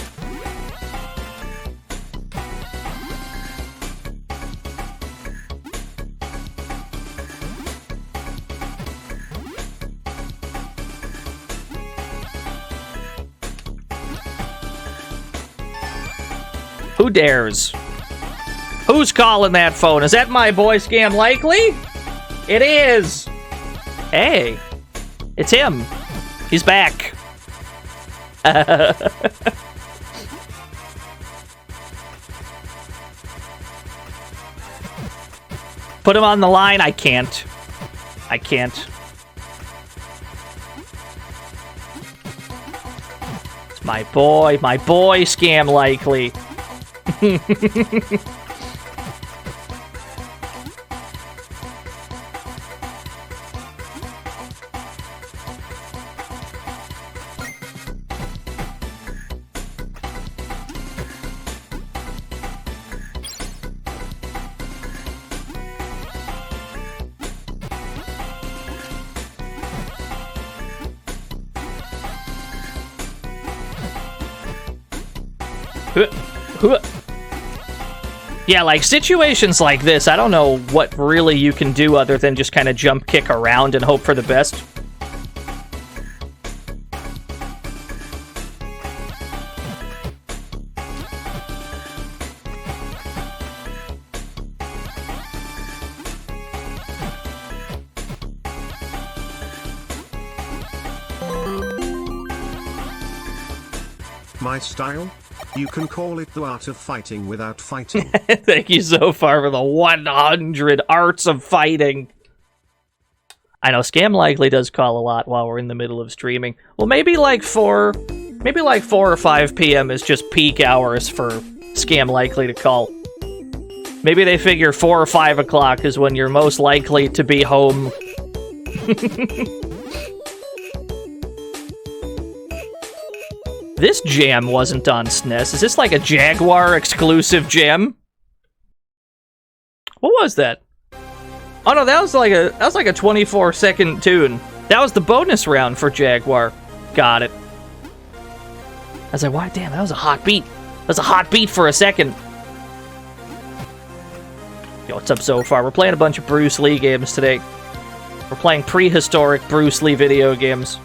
S2: Who dares? Who's calling that phone? Is that my boy Scam Likely? It is! Hey, it's him. He's back. Put him on the line? I can't. I can't. It's my boy Scam Likely. Yeah, like, situations like this, I don't know what really you can do other than just kind of jump kick around and hope for the best.
S4: My style? You can call it the art of fighting without fighting.
S2: Thank you so far for the 100 arts of fighting. I know Scam Likely does call a lot while we're in the middle of streaming. Well, maybe like 4 or 5 p.m. is just peak hours for Scam Likely to call. Maybe they figure 4 or 5 o'clock is when you're most likely to be home. This jam wasn't on SNES. Is this like a Jaguar exclusive jam? What was that? Oh no, that was like a 24-second tune. That was the bonus round for Jaguar. Got it. I was like, why? Damn, that was a hot beat. That was a hot beat for a second. Yo, what's up so far? We're playing a bunch of Bruce Lee games today. We're playing prehistoric Bruce Lee video games.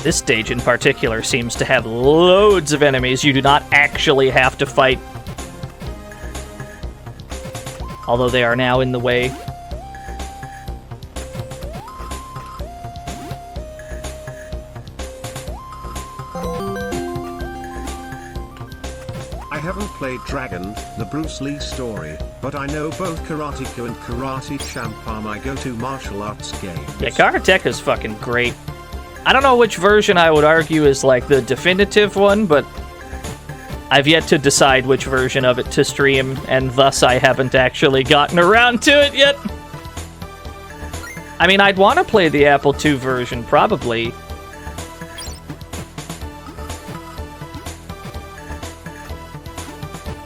S2: This stage in particular seems to have loads of enemies you do not actually have to fight. Although they are now in the way.
S4: I haven't played Dragon, the Bruce Lee story, but I know both Karateka and Karate Champ are my go-to martial arts games.
S2: Yeah, Karateka's fucking great. I don't know which version I would argue is like the definitive one, but I've yet to decide which version of it to stream, and thus I haven't actually gotten around to it yet. I mean, I'd want to play the Apple II version, probably.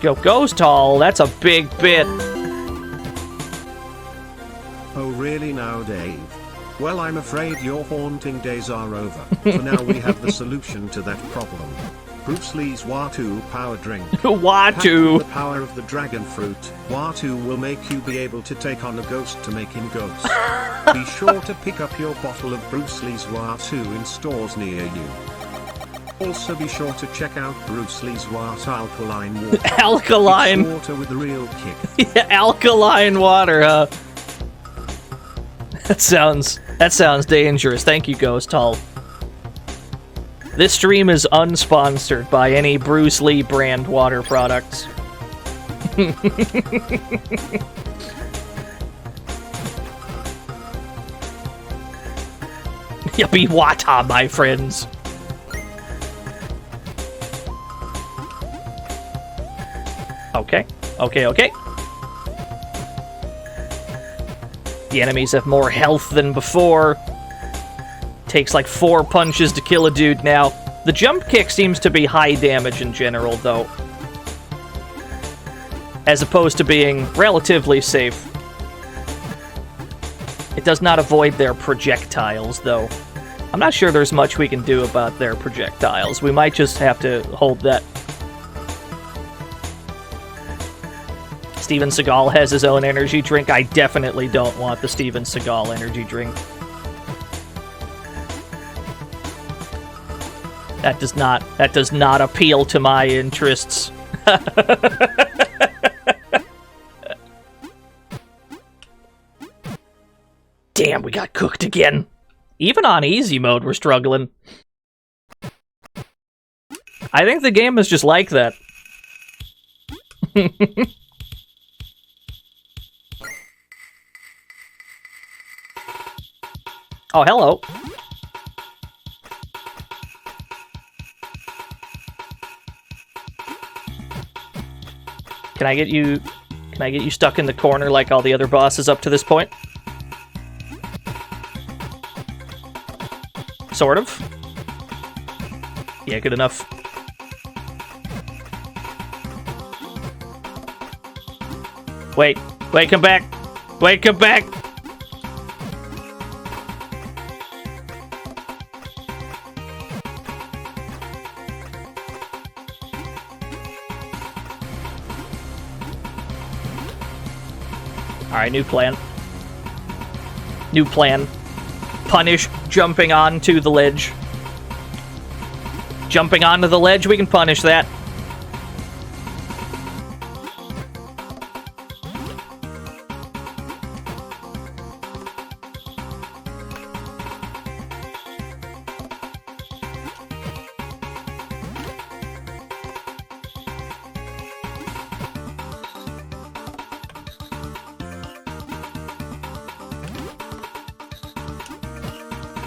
S2: Yo, Ghost Hall, that's a big bit.
S4: Oh really now, Dave? Well, I'm afraid your haunting days are over. For now we have the solution to that problem. Bruce Lee's Watu power drink. Packed
S2: Watu!
S4: with the power of the dragon fruit, Watu will make you be able to take on a ghost to make him ghost. Be sure to pick up your bottle of Bruce Lee's Watu in stores near you. Also be sure to check out Bruce Lee's Watu alkaline water.
S2: Alkaline!
S4: It's water with a real kick.
S2: Yeah, alkaline water, huh? That sounds dangerous. Thank you, Ghost Hall. This stream is unsponsored by any Bruce Lee brand water products. Yuppie wata, my friends. Okay. The enemies have more health than before. Takes like 4 punches to kill a dude now. The jump kick seems to be high damage in general, though. As opposed to being relatively safe. It does not avoid their projectiles, though. I'm not sure there's much we can do about their projectiles. We might just have to hold that. Steven Seagal has his own energy drink. I definitely don't want the Steven Seagal energy drink. That does not appeal to my interests. Damn, we got cooked again. Even on easy mode, we're struggling. I think the game is just like that. Oh, hello. Can I get you stuck in the corner like all the other bosses up to this point? Sort of. Yeah, good enough. Wait, come back! Wait, come back! Alright, new plan. New plan. Punish jumping onto the ledge. Jumping onto the ledge, we can punish that.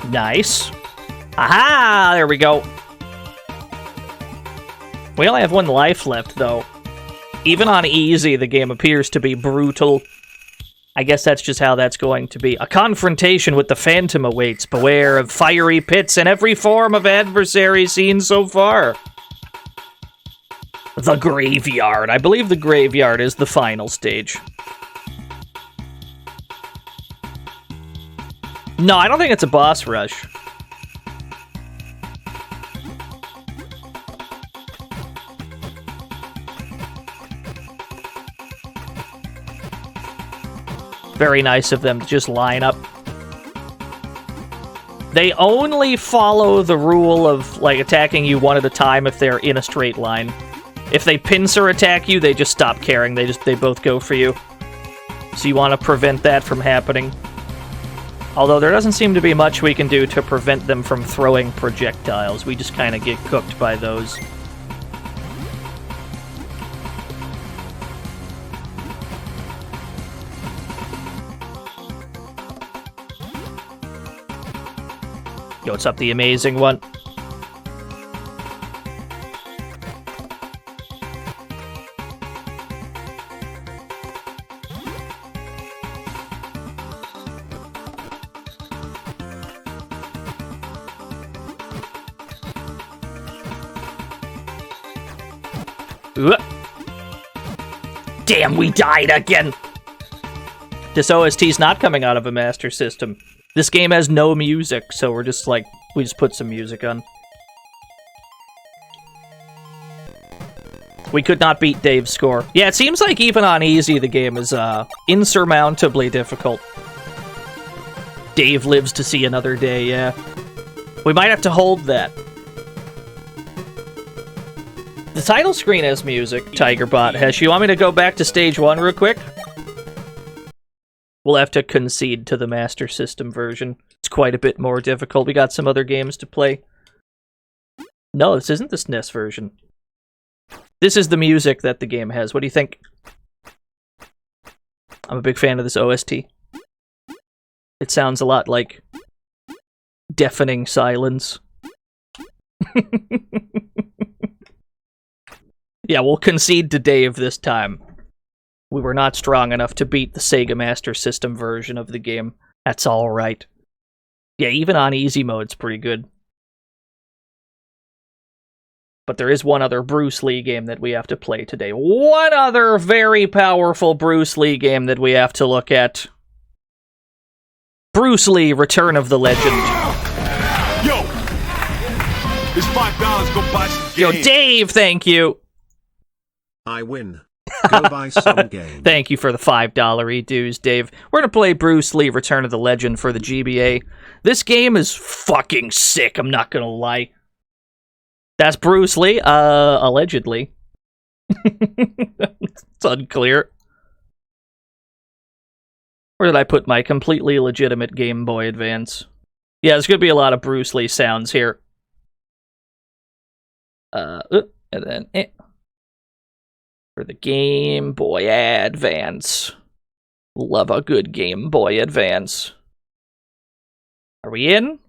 S2: Nice. Aha! There we go. We only have one life left, though. Even on easy, the game appears to be brutal. I guess that's just how that's going to be. A confrontation with the Phantom awaits. Beware of fiery pits and every form of adversary seen so far. The Graveyard. I believe the Graveyard is the final stage. No, I don't think it's a boss rush. Very nice of them to just line up. They only follow the rule of, like, attacking you one at a time if they're in a straight line. If they pincer attack you, they just stop caring. They both go for you. So you want to prevent that from happening. Although there doesn't seem to be much we can do to prevent them from throwing projectiles. We just kind of get cooked by those. Yo, what's up, the amazing one? Damn, we died again! This OST's not coming out of a Master System. This game has no music, so we're just like, we just put some music on. We could not beat Dave's score. Yeah, it seems like even on easy, the game is insurmountably difficult. Dave lives to see another day, yeah. We might have to hold that. The title screen has music, Tigerbot. Hesh, you want me to go back to stage 1 real quick? We'll have to concede to the Master System version. It's quite a bit more difficult. We got some other games to play. No, this isn't the SNES version. This is the music that the game has. What do you think? I'm a big fan of this OST. It sounds a lot like deafening silence. Yeah, we'll concede to Dave this time. We were not strong enough to beat the Sega Master System version of the game. That's alright. Yeah, even on easy mode, it's pretty good. But there is one other Bruce Lee game that we have to play today. One other very powerful Bruce Lee game that we have to look at. Bruce Lee, Return of the Legend.
S8: Yo! This $5 go buy some
S2: Yo, Dave, thank you!
S4: I win. Go buy some game.
S2: Thank you for the $5 e-dues, Dave. We're gonna play Bruce Lee, Return of the Legend for the GBA. This game is fucking sick, I'm not gonna lie. That's Bruce Lee, allegedly. It's unclear. Where did I put my completely legitimate Game Boy Advance? Yeah, there's gonna be a lot of Bruce Lee sounds here. And then, for the Game Boy Advance. Love a good Game Boy Advance. Are we in?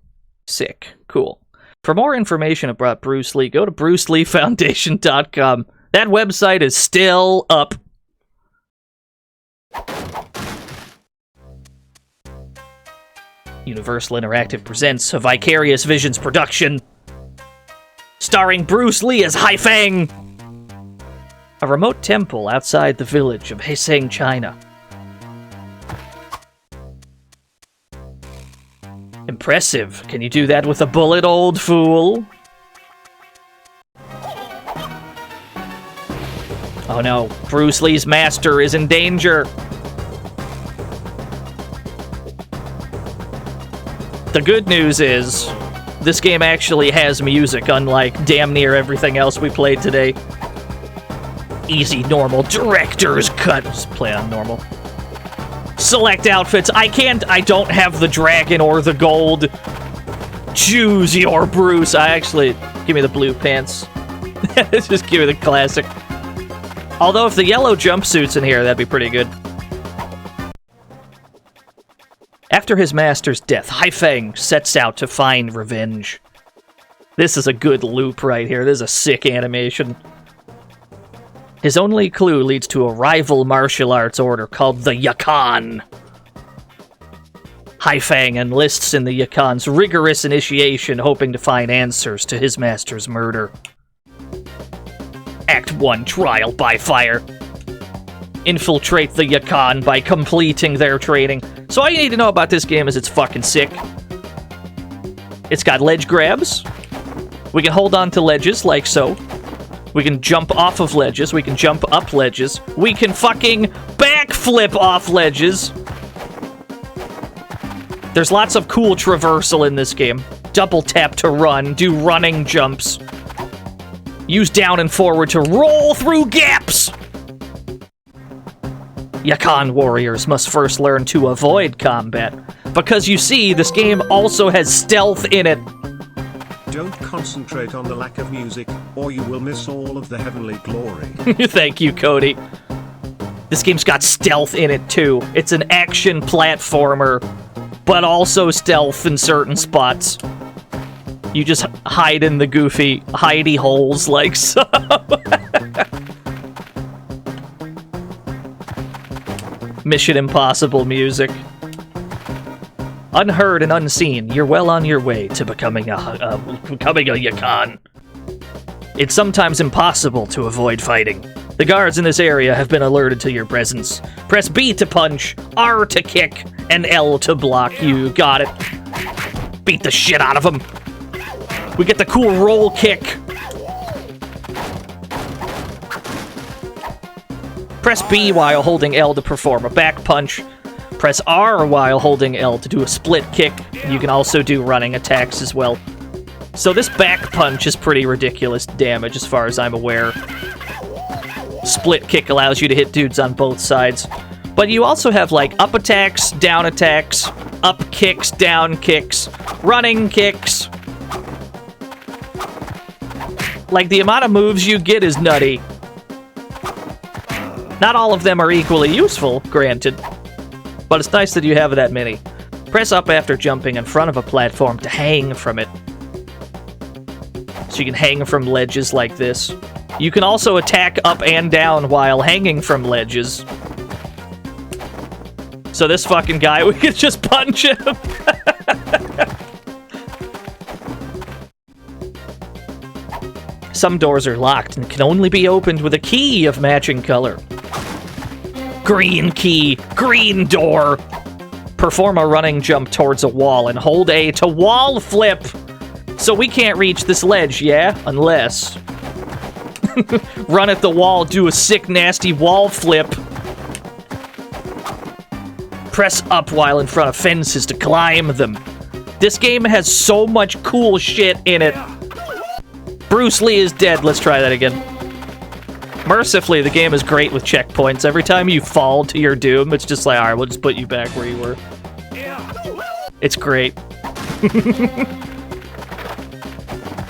S2: Sick. Cool. For more information about Bruce Lee, go to bruceleefoundation.com. That website is still up. Universal Interactive presents a Vicarious Visions production, starring Bruce Lee as Haifeng. A remote temple outside the village of Heiseng, China. Impressive. Can you do that with a bullet, old fool? Oh no, Bruce Lee's master is in danger. The good news is, this game actually has music, unlike damn near everything else we played today. Easy, normal, director's cut. Just play on normal. Select outfits. I don't have the dragon or the gold. Choose your Bruce. Give me the blue pants. Just give me the classic. Although if the yellow jumpsuit's in here, that'd be pretty good. After his master's death, Haifeng sets out to find revenge. This is a good loop right here. This is a sick animation. His only clue leads to a rival martial arts order called the Yakan. Haifeng enlists in the Yakan's rigorous initiation, hoping to find answers to his master's murder. Act 1, Trial by Fire. Infiltrate the Yakan by completing their training. So all you need to know about this game is it's fucking sick. It's got ledge grabs. We can hold on to ledges like so. We can jump off of ledges. We can jump up ledges. We can fucking backflip off ledges. There's lots of cool traversal in this game. Double tap to run. Do running jumps. Use down and forward to roll through gaps. Yakan warriors must first learn to avoid combat. Because you see, this game also has stealth in it.
S4: Don't concentrate on the lack of music, or you will miss all of the heavenly glory.
S2: Thank you, Cody. This game's got stealth in it, too. It's an action platformer, but also stealth in certain spots. You just hide in the goofy hidey holes like so. Mission Impossible music. Unheard and unseen, you're well on your way to becoming a Yakan. It's sometimes impossible to avoid fighting. The guards in this area have been alerted to your presence. Press B to punch, R to kick, and L to block. You got it. Beat the shit out of them. We get the cool roll kick. Press B while holding L to perform a back punch. Press R while holding L to do a split kick. You can also do running attacks as well. So this back punch is pretty ridiculous damage as far as I'm aware. Split kick allows you to hit dudes on both sides. But you also have like up attacks, down attacks, up kicks, down kicks, running kicks. Like the amount of moves you get is nutty. Not all of them are equally useful, granted. But it's nice that you have that many. Press up after jumping in front of a platform to hang from it. So you can hang from ledges like this. You can also attack up and down while hanging from ledges. So this fucking guy, we can just punch him. Some doors are locked and can only be opened with a key of matching color. Green key, green door. Perform a running jump towards a wall and hold A to wall flip. So we can't reach this ledge, yeah? Unless. Run at the wall, do a sick, nasty wall flip. Press up while in front of fences to climb them. This game has so much cool shit in it. Bruce Lee is dead. Let's try that again. Mercifully, the game is great with checkpoints. Every time you fall to your doom, it's just like, alright, we'll just put you back where you were. It's great.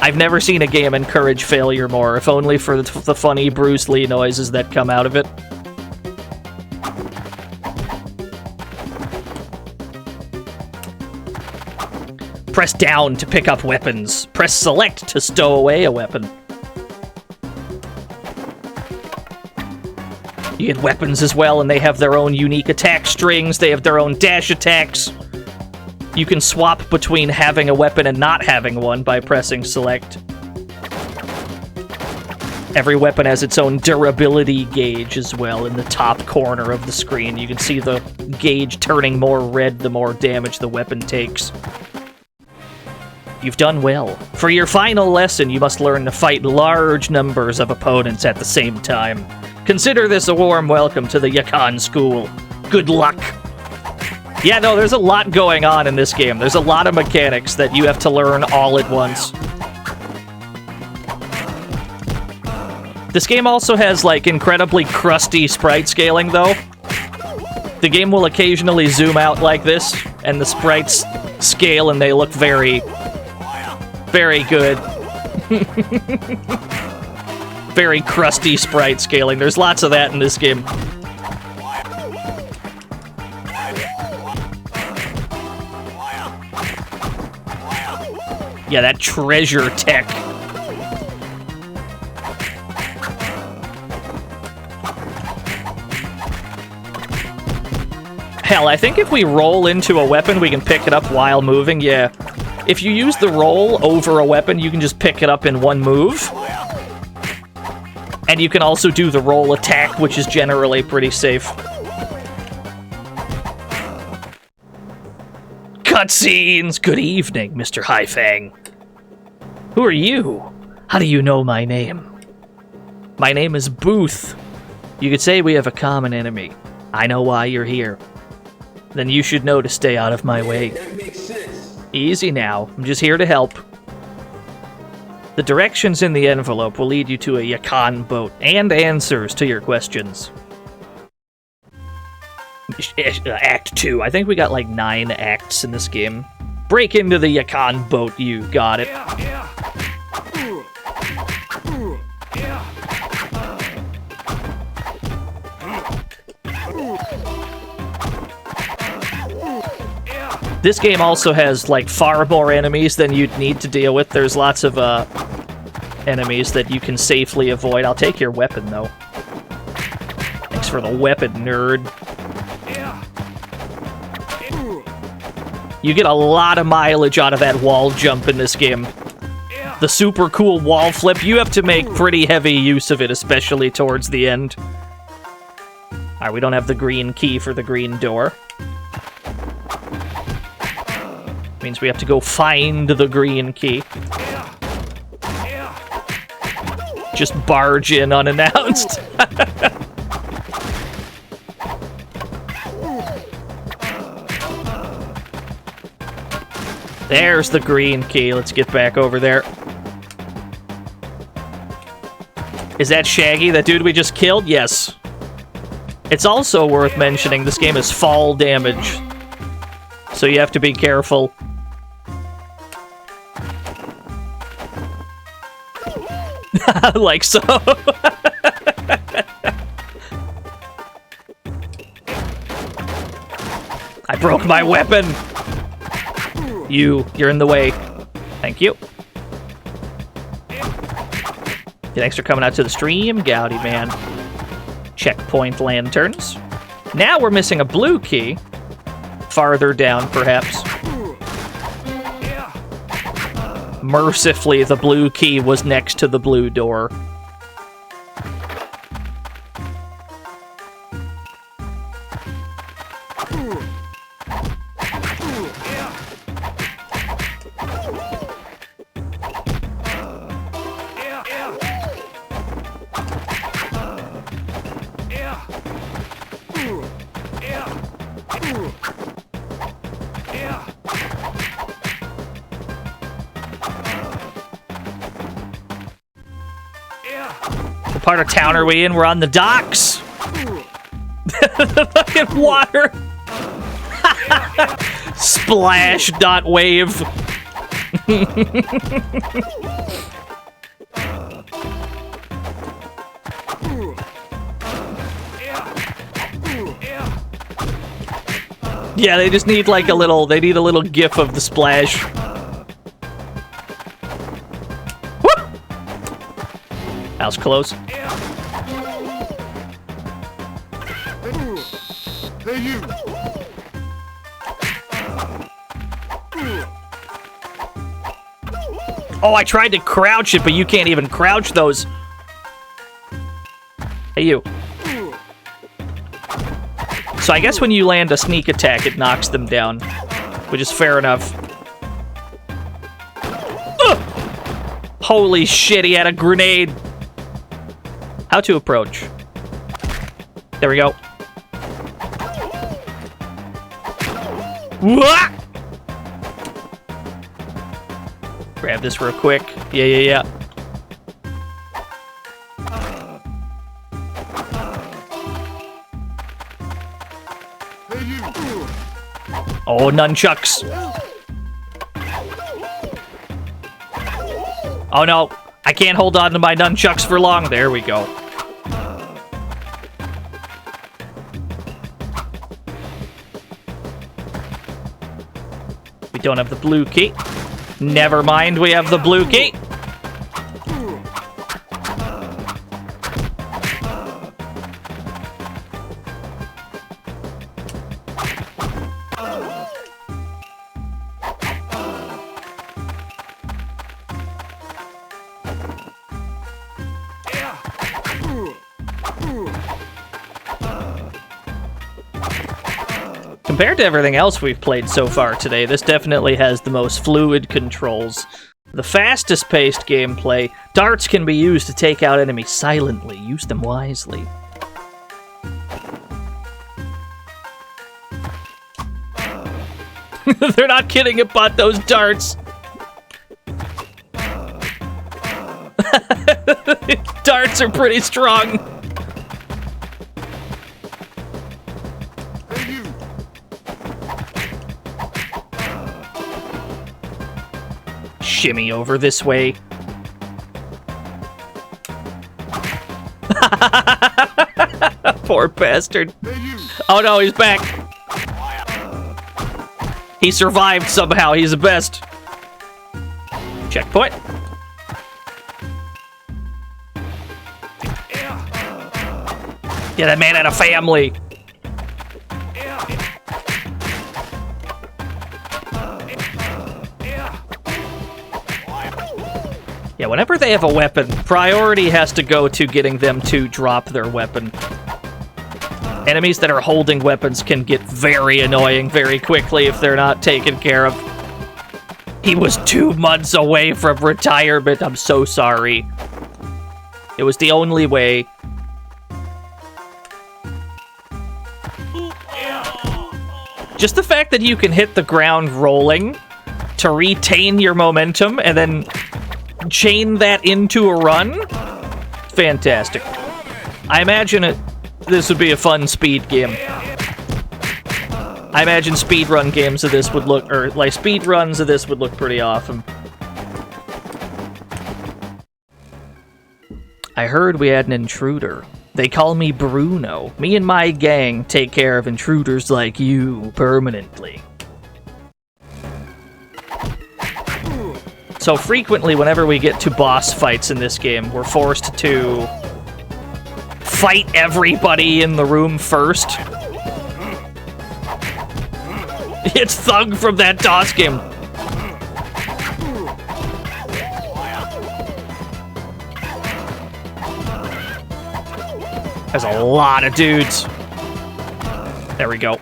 S2: I've never seen a game encourage failure more, if only for the funny Bruce Lee noises that come out of it. Press down to pick up weapons. Press select to stow away a weapon. You get weapons as well, and they have their own unique attack strings. They have their own dash attacks. You can swap between having a weapon and not having one by pressing select. Every weapon has its own durability gauge as well in the top corner of the screen. You can see the gauge turning more red the more damage the weapon takes. You've done well. For your final lesson, you must learn to fight large numbers of opponents at the same time. Consider this a warm welcome to the Yakan School. Good luck! Yeah, no, there's a lot going on in this game. There's a lot of mechanics that you have to learn all at once. This game also has, like, incredibly crusty sprite scaling, though. The game will occasionally zoom out like this, and the sprites scale and they look very, very good. Very crusty sprite scaling. There's lots of that in this game. Yeah, that treasure tech. Hell, I think if we roll into a weapon, we can pick it up while moving, yeah. If you use the roll over a weapon, you can just pick it up in one move. And you can also do the roll attack, which is generally pretty safe. Cutscenes! Good evening, Mr. Haifang. Who are you? How do you know my name? My name is Booth. You could say we have a common enemy. I know why you're here. Then you should know to stay out of my way.
S9: That makes sense.
S2: Easy now. I'm just here to help. The directions in the envelope will lead you to a Yakan boat and answers to your questions. Act 2. I think we got like 9 acts in this game. Break into the Yakan boat, you got it. This game also has, like, far more enemies than you'd need to deal with. There's lots of, enemies that you can safely avoid. I'll take your weapon, though. Thanks for the weapon, nerd. You get a lot of mileage out of that wall jump in this game. The super cool wall flip, you have to make pretty heavy use of it, especially towards the end. Alright, we don't have the green key for the green door. Means we have to go find the green key. Just barge in unannounced. There's the green key. Let's get back over there. Is that Shaggy, that dude we just killed? Yes. It's also worth mentioning this game is fall damage, so you have to be careful. Like so. I broke my weapon. You're in the way. Thank you. Thanks for coming out to the stream, Gouty man. Checkpoint lanterns. Now we're missing a blue key. Farther down, perhaps. Mercifully, the blue key was next to the blue door. What part of town are we in? We're on the docks. The fucking water. Splash dot wave. Yeah, they just need like a little, they need a little gif of the splash. Woo! That was close.
S8: Hey, you.
S2: Oh, I tried to crouch it, but you can't even crouch those. Hey, you. So I guess when you land a sneak attack, it knocks them down, which is fair enough. Ugh! Holy shit, he had a grenade. How to approach. There we go. Wah! Grab this real quick. Yeah. Oh, nunchucks. Oh no, I can't hold on to my nunchucks for long. There we go. We don't have the blue key. Never mind, we have the blue key. Compared to everything else we've played so far today, this definitely has the most fluid controls. The fastest paced gameplay. Darts can be used to take out enemies silently. Use them wisely. They're not kidding about those darts. Darts are pretty strong. Shimmy over this way. Poor bastard. Oh no, he's back. He survived somehow. He's the best. Checkpoint. Yeah, that man had a family. Yeah, whenever they have a weapon, priority has to go to getting them to drop their weapon. Enemies that are holding weapons can get very annoying very quickly if they're not taken care of. He was 2 months away from retirement. I'm so sorry. It was the only way. Just the fact that you can hit the ground rolling to retain your momentum and then chain that into a run? Fantastic. I imagine this would be a fun speed game. I imagine speedrun games of this would look, or like speedruns of this would look pretty awesome. I heard we had an intruder. They call me Bruno. Me and my gang take care of intruders like you permanently. So frequently, whenever we get to boss fights in this game, we're forced to fight everybody in the room first. It's Thug from that DOS game. There's a lot of dudes. There we go.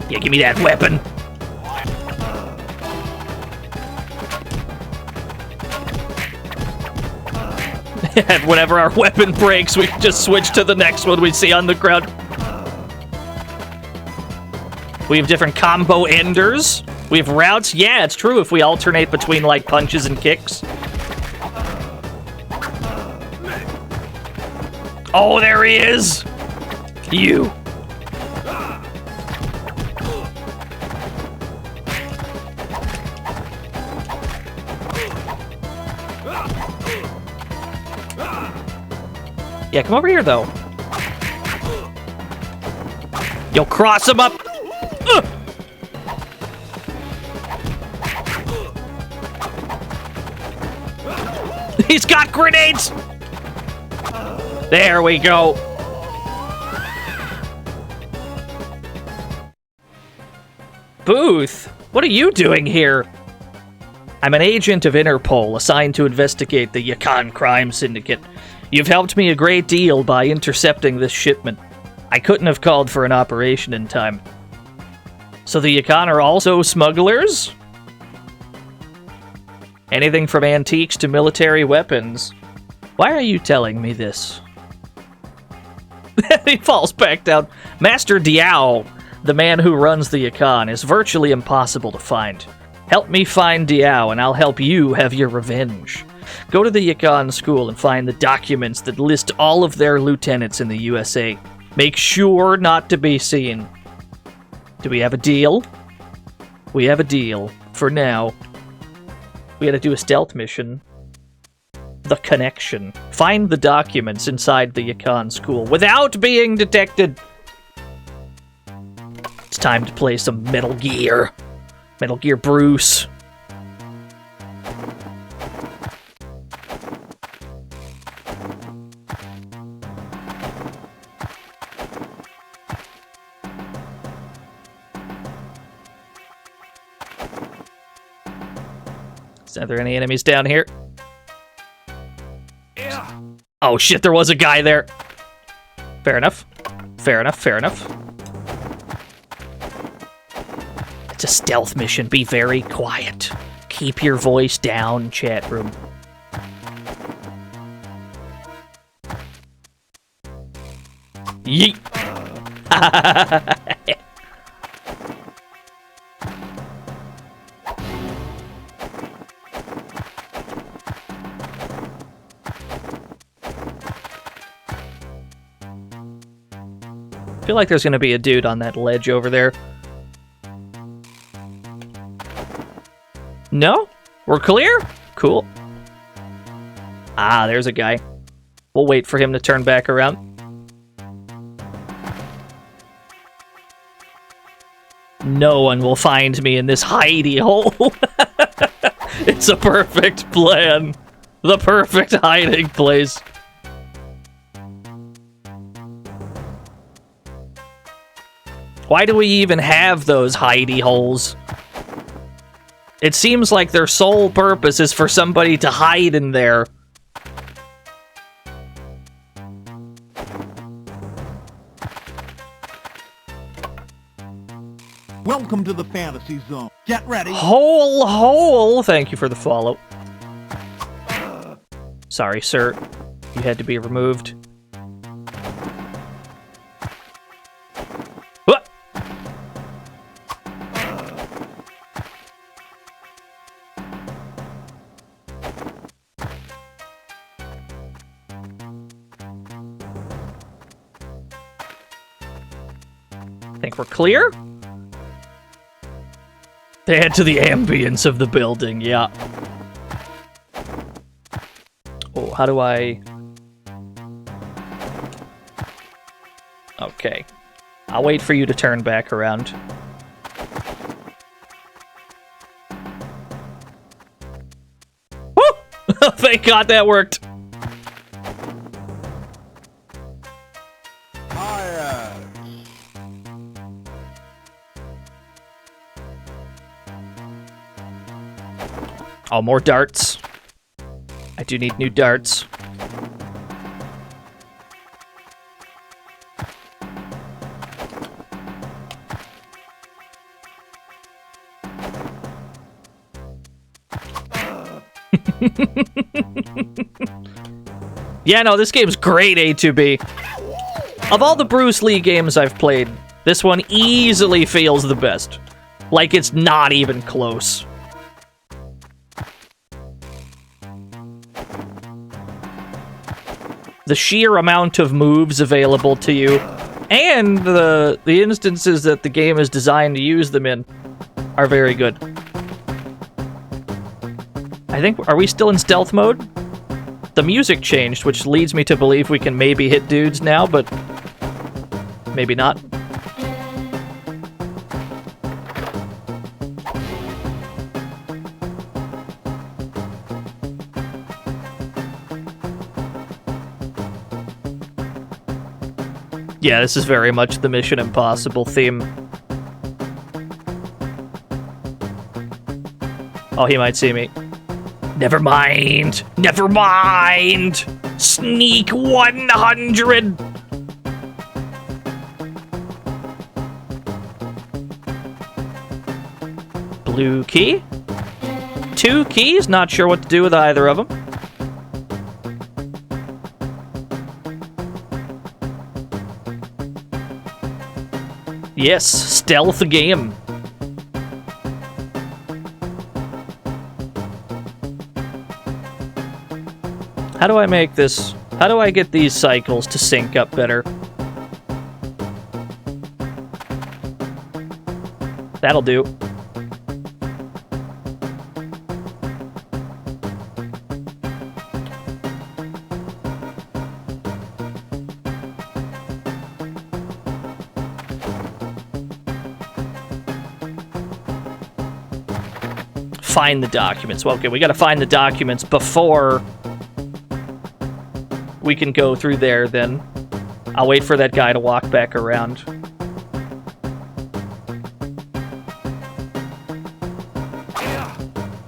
S2: Yeah, give me that weapon. And whenever our weapon breaks, we can just switch to the next one we see on the ground. We have different combo enders. We have routes. Yeah, it's true if we alternate between, like, punches and kicks. Oh, there he is! You. Yeah, come over here, though. Yo, cross him up! Ugh. He's got grenades! There we go. Booth, what are you doing here? I'm an agent of Interpol assigned to investigate the Yukon crime syndicate. You've helped me a great deal by intercepting this shipment. I couldn't have called for an operation in time. So the Yukon are also smugglers? Anything from antiques to military weapons. Why are you telling me this? He falls back down. Master Diao, the man who runs the Yukon, is virtually impossible to find. Help me find Diao, and I'll help you have your revenge. Go to the Yukon school and find the documents that list all of their lieutenants in the USA. Make sure not to be seen. Do we have a deal? We have a deal. For now. We gotta do a stealth mission. The connection. Find the documents inside the Yukon school without being detected. It's time to play some Metal Gear. Metal Gear Bruce. Are there any enemies down here?
S8: Yeah.
S2: Oh shit, there was a guy there. Fair enough. Fair enough, fair enough. It's a stealth mission. Be very quiet. Keep your voice down, chat room. Yeet. I feel like there's gonna be a dude on that ledge over there. No? We're clear? Cool. Ah, there's a guy. We'll wait for him to turn back around. No one will find me in this hidey hole. It's a perfect plan. The perfect hiding place. Why do we even have those hidey holes? It seems like their sole purpose is for somebody to hide in there.
S3: Welcome to the fantasy zone. Get ready.
S2: Hole. Thank you for the follow. Sorry, sir. You had to be removed. What? Think we're clear? Add to the ambience of the building, yeah. Oh, how do I... Okay. I'll wait for you to turn back around. Woo! Thank God that worked! Oh, more darts. I do need new darts. Yeah, no, this game's great, A2B. Of all the Bruce Lee games I've played, this one easily feels the best. Like it's not even close. The sheer amount of moves available to you, and the instances that the game is designed to use them in, are very good. I think, are we still in stealth mode? The music changed, which leads me to believe we can maybe hit dudes now, but maybe not. Yeah, this is very much the Mission Impossible theme. Oh, he might see me. Never mind. Never mind. Sneak 100. Blue key. 2 keys. Not sure what to do with either of them. Yes, stealth game. How do I make this? How do I get these cycles to sync up better? That'll do. Find the documents. Well, okay, we gotta find the documents before we can go through there, then. I'll wait for that guy to walk back around.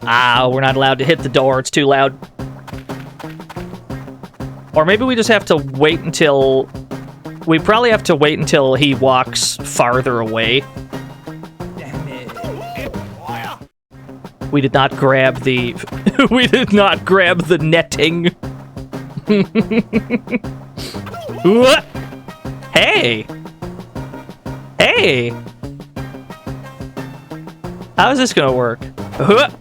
S2: Ah, we're not allowed to hit the door. It's too loud. Or maybe we just have to wait until... We probably have to wait until he walks farther away. We did not grab the... we did not grab the netting. What? Hey! Hey! How is this gonna work? I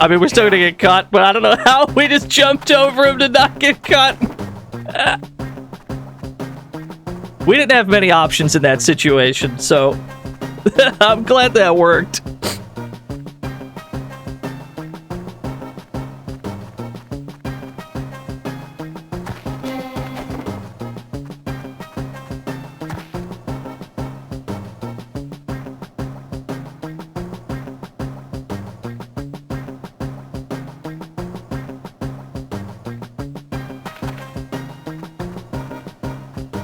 S2: mean, we're still gonna get caught, but I don't know how we just jumped over him to not get caught. We didn't have many options in that situation, so I'm glad that worked.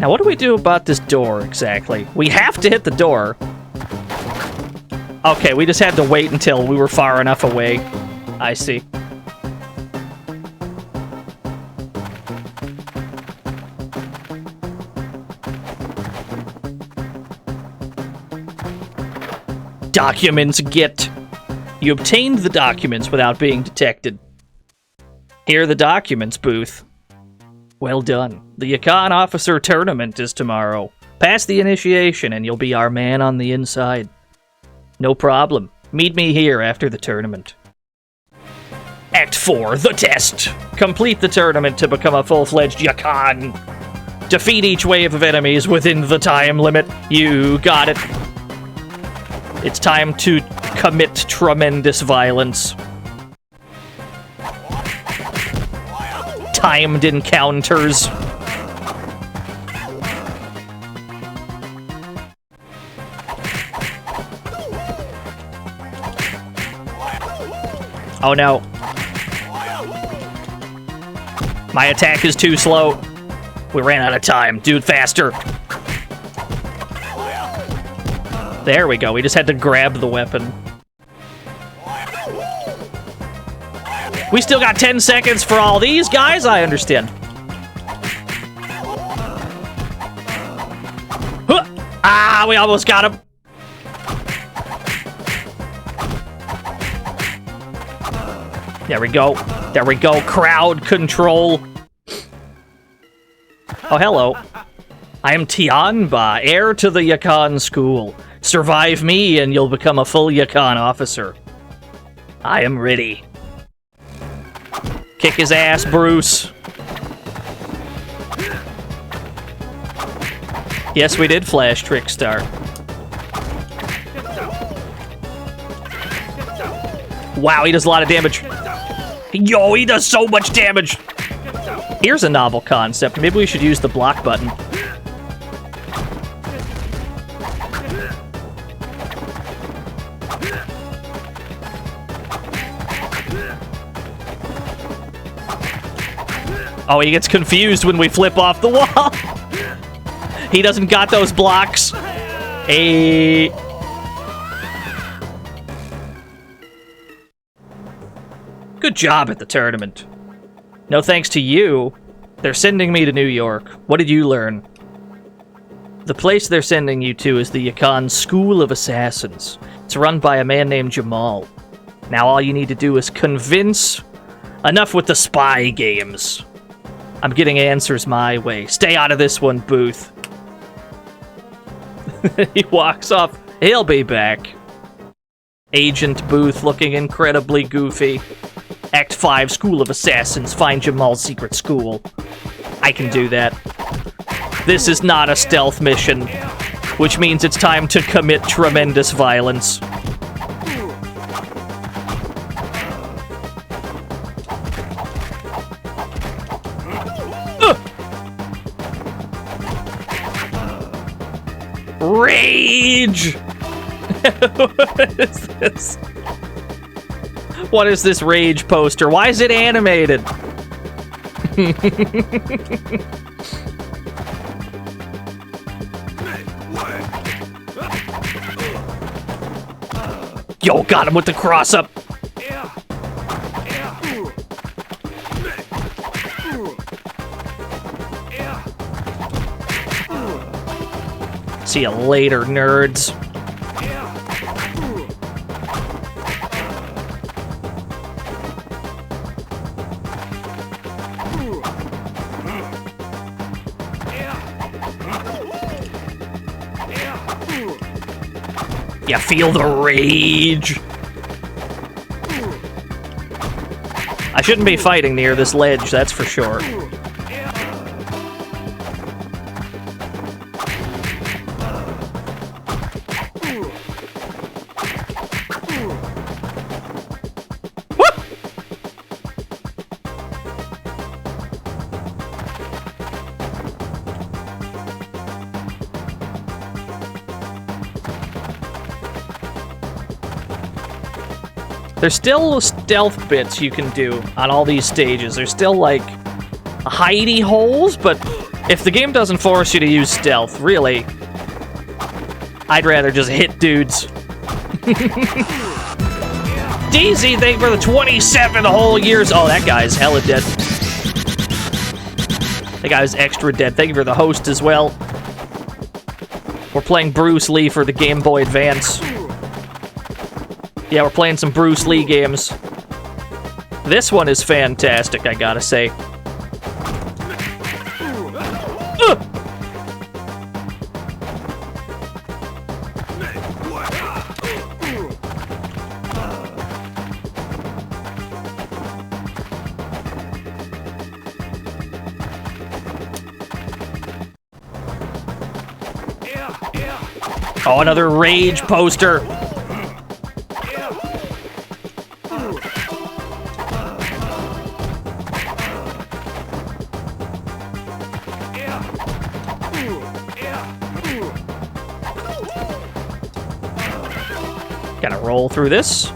S2: Now, what do we do about this door, exactly? We have to hit the door. Okay, we just had to wait until we were far enough away. I see. Documents get. You obtained the documents without being detected. Here are the documents, Booth. Well done. The Yukon Officer Tournament is tomorrow. Pass the initiation and you'll be our man on the inside. No problem. Meet me here after the tournament. Act 4, the test. Complete the tournament to become a full-fledged Yukon. Defeat each wave of enemies within the time limit. You got it. It's time to commit tremendous violence. Timed encounters. Oh no. My attack is too slow. We ran out of time. Dude, faster. There we go. We just had to grab the weapon. We still got 10 seconds for all these guys? I understand. Huh. Ah, we almost got him. There we go. There we go. Crowd control. Oh, hello. I am Tianba, heir to the Yukon School. Survive me and you'll become a full Yukon officer. I am ready. Kick his ass, Bruce. Yes, we did flash Trickstar. Wow, he does a lot of damage. Yo, he does so much damage. Here's a novel concept. Maybe we should use the block button. Oh, he gets confused when we flip off the wall. He doesn't got those blocks. Hey. Good job at the tournament. No thanks to you, they're sending me to New York. What did you learn? The place they're sending you to is the Yukon School of Assassins. It's run by a man named Jamal. Now all you need to do is convince... Enough with the spy games. I'm getting answers my way. Stay out of this one, Booth. He walks off. He'll be back. Agent Booth looking incredibly goofy. Act 5, School of Assassins. Find Jamal's secret school. I can do that. This is not a stealth mission, which means it's time to commit tremendous violence. Rage! What is this? What is this rage poster? Why is it animated? Yo, got him with the cross up. See you later, nerds. You feel the rage? I shouldn't be fighting near this ledge, that's for sure. There's still stealth bits you can do on all these stages. There's still, like, hidey holes, but if the game doesn't force you to use stealth, really, I'd rather just hit dudes. DZ, thank you for the 27 whole years. Oh, that guy's hella dead. That guy's extra dead. Thank you for the host as well. We're playing Bruce Lee for the Game Boy Advance. Yeah, we're playing some Bruce Lee games. This one is fantastic, I gotta say. Oh, another rage poster. Gotta roll through this.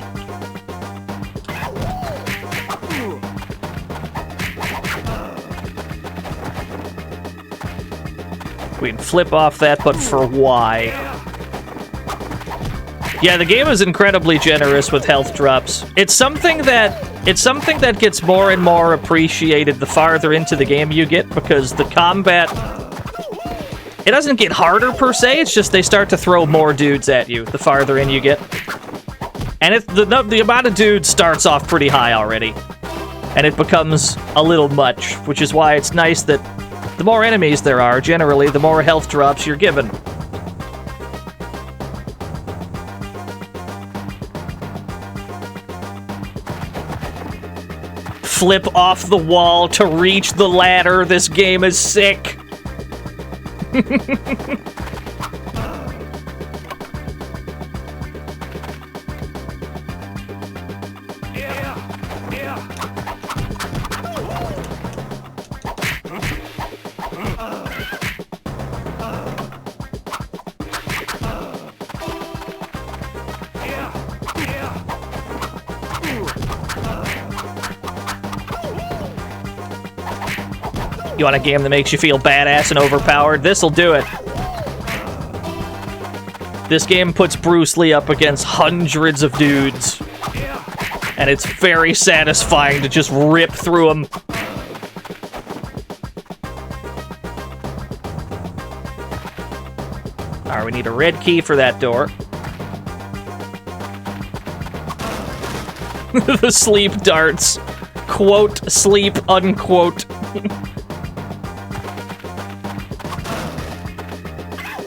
S2: We can flip off that, but for why? Yeah, the game is incredibly generous with health drops. It's something that gets more and more appreciated the farther into the game you get, because the combat, it doesn't get harder per se, it's just they start to throw more dudes at you the farther in you get. And the amount of dudes starts off pretty high already. And it becomes a little much, which is why it's nice that the more enemies there are, generally, the more health drops you're given. Flip off the wall to reach the ladder. This game is sick. You want a game that makes you feel badass and overpowered? This'll do it. This game puts Bruce Lee up against hundreds of dudes. And it's very satisfying to just rip through them. Alright, we need a red key for that door. The sleep darts. Quote, sleep, unquote.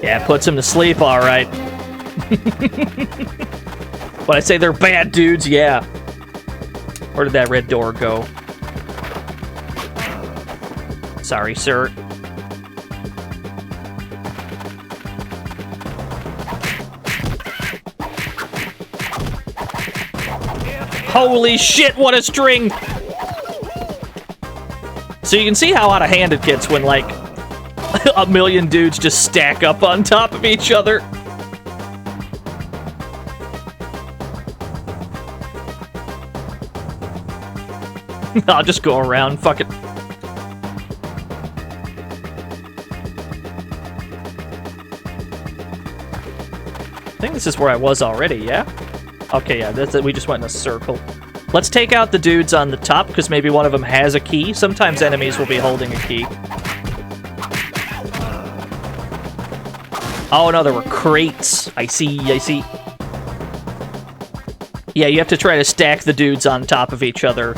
S2: Yeah, puts him to sleep, alright. When I say they're bad dudes, yeah. Where did that red door go? Sorry, sir. Holy shit, what a string! So you can see how out of hand it gets when, like, a million dudes just stack up on top of each other. I'll just go around, fuck it. I think this is where I was already, yeah? Okay, yeah, that's it. We just went in a circle. Let's take out the dudes on the top, because maybe one of them has a key. Sometimes enemies will be holding a key. Oh no, there were crates. I see, I see. Yeah, you have to try to stack the dudes on top of each other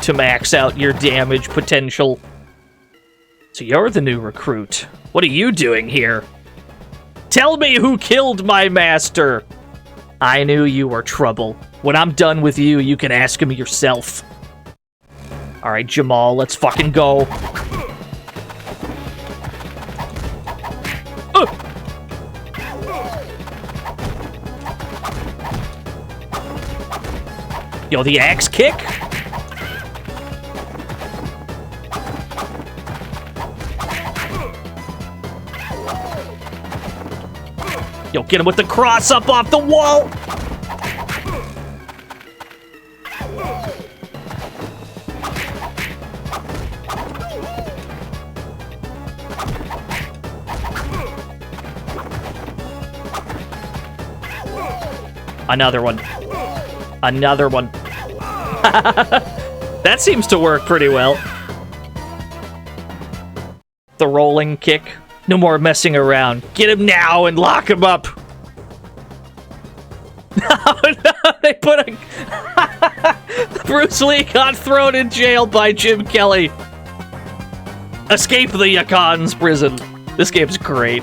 S2: to max out your damage potential. So you're the new recruit. What are you doing here? Tell me who killed my master! I knew you were trouble. When I'm done with you, you can ask him yourself. Alright, Jamal, let's fucking go. Yo, the axe kick? Yo, get him with the cross up off the wall! Another one. Another one. That seems to work pretty well. The rolling kick. No more messing around. Get him now and lock him up. Oh no, they put a... Bruce Lee got thrown in jail by Jim Kelly. Escape the Yakon's prison. This game's great.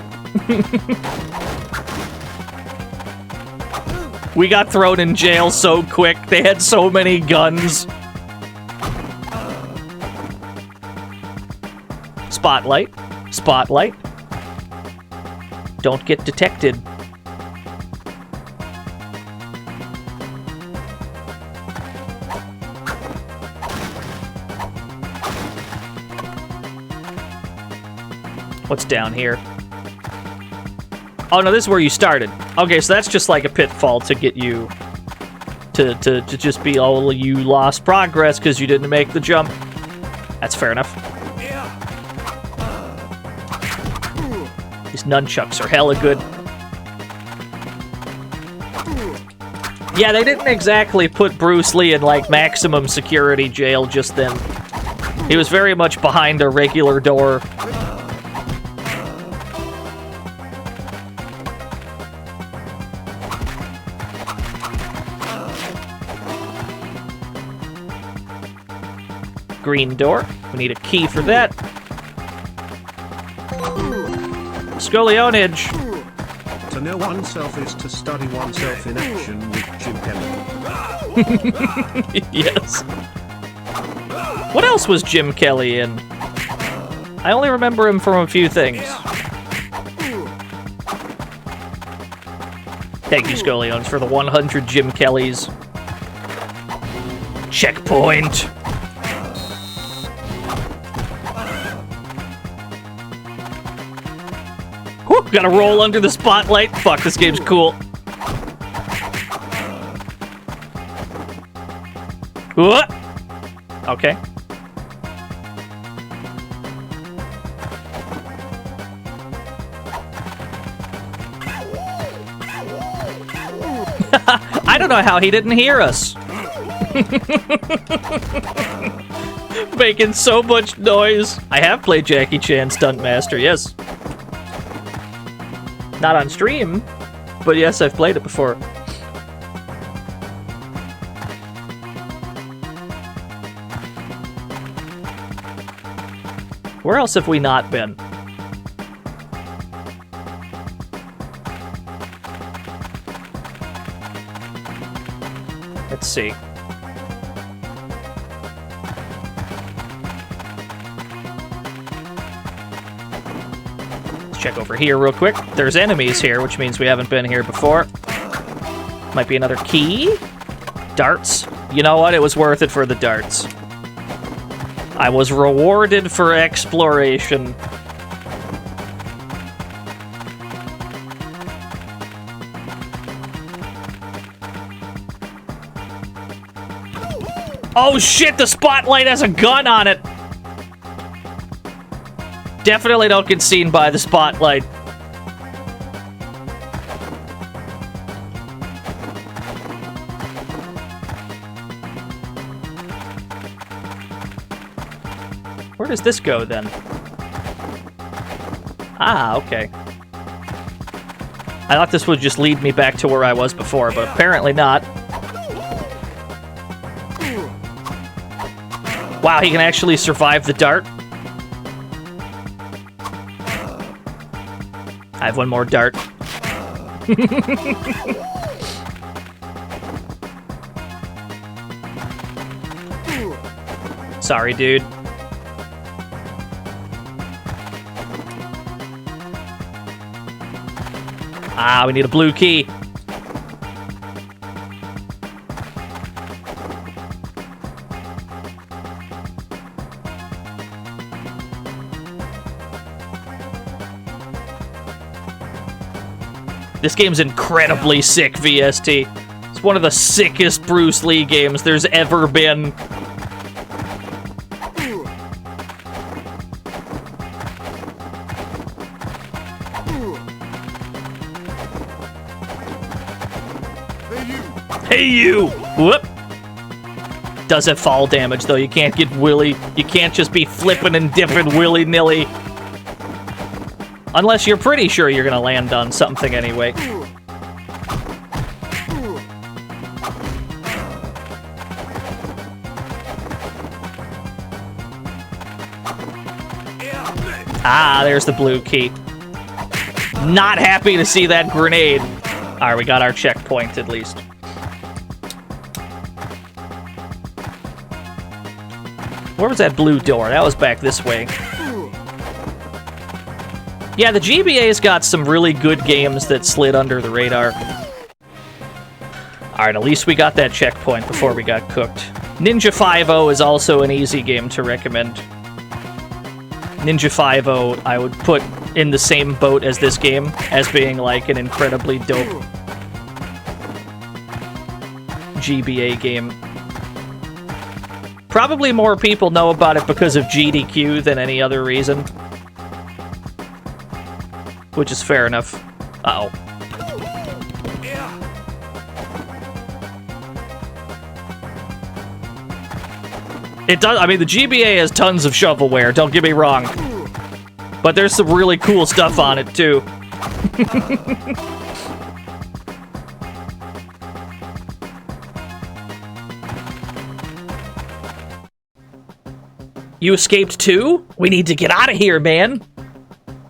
S2: We got thrown in jail so quick. They had so many guns. Spotlight. Spotlight. Don't get detected. What's down here? Oh no, this is where you started. Okay, so that's just like a pitfall to get you to just be, oh, you lost progress because you didn't make the jump. That's fair enough. These nunchucks are hella good. Yeah, they didn't exactly put Bruce Lee in, like, maximum security jail just then. He was very much behind a regular door. Green door. We need a key for that. Scolionage.
S4: To know oneself is to study oneself in action with Jim Kelly.
S2: Yes. What else was Jim Kelly in? I only remember him from a few things. Thank you, Scoliones, for the 100 Jim Kellys. Checkpoint. Whew, gotta roll under the spotlight. Fuck, this game's cool. What? Okay. I don't know how he didn't hear us. Making so much noise. I have played Jackie Chan Stuntmaster, yes. Not on stream, but yes, I've played it before. Where else have we not been? Let's see. Let's check over here real quick. There's enemies here, which means we haven't been here before. Might be another key. Darts. You know what? It was worth it for the darts. I was rewarded for exploration. Oh shit, the spotlight has a gun on it! Definitely don't get seen by the spotlight. Where does this go, then? Ah, okay. I thought this would just lead me back to where I was before, but apparently not. Wow, he can actually survive the dart. I have one more dart. Sorry, dude. Ah, we need a blue key. This game's incredibly sick, VST. It's one of the sickest Bruce Lee games there's ever been. Hey you! Whoop! Does it fall damage though? You can't get willy. You can't just be flipping and dipping willy-nilly. Unless you're pretty sure you're gonna land on something anyway. Ah, there's the blue key. Not happy to see that grenade. Alright, we got our checkpoint at least. Where was that blue door? That was back this way. Yeah, the GBA's got some really good games that slid under the radar. Alright, at least we got that checkpoint before we got cooked. Ninja 5-0 is also an easy game to recommend. Ninja 5-0 I would put in the same boat as this game, as being like an incredibly dope GBA game. Probably more people know about it because of GDQ than any other reason. Which is fair enough. Uh-oh. It does, I mean, the GBA has tons of shovelware, don't get me wrong. But there's some really cool stuff on it, too. You escaped too? We need to get out of here, man!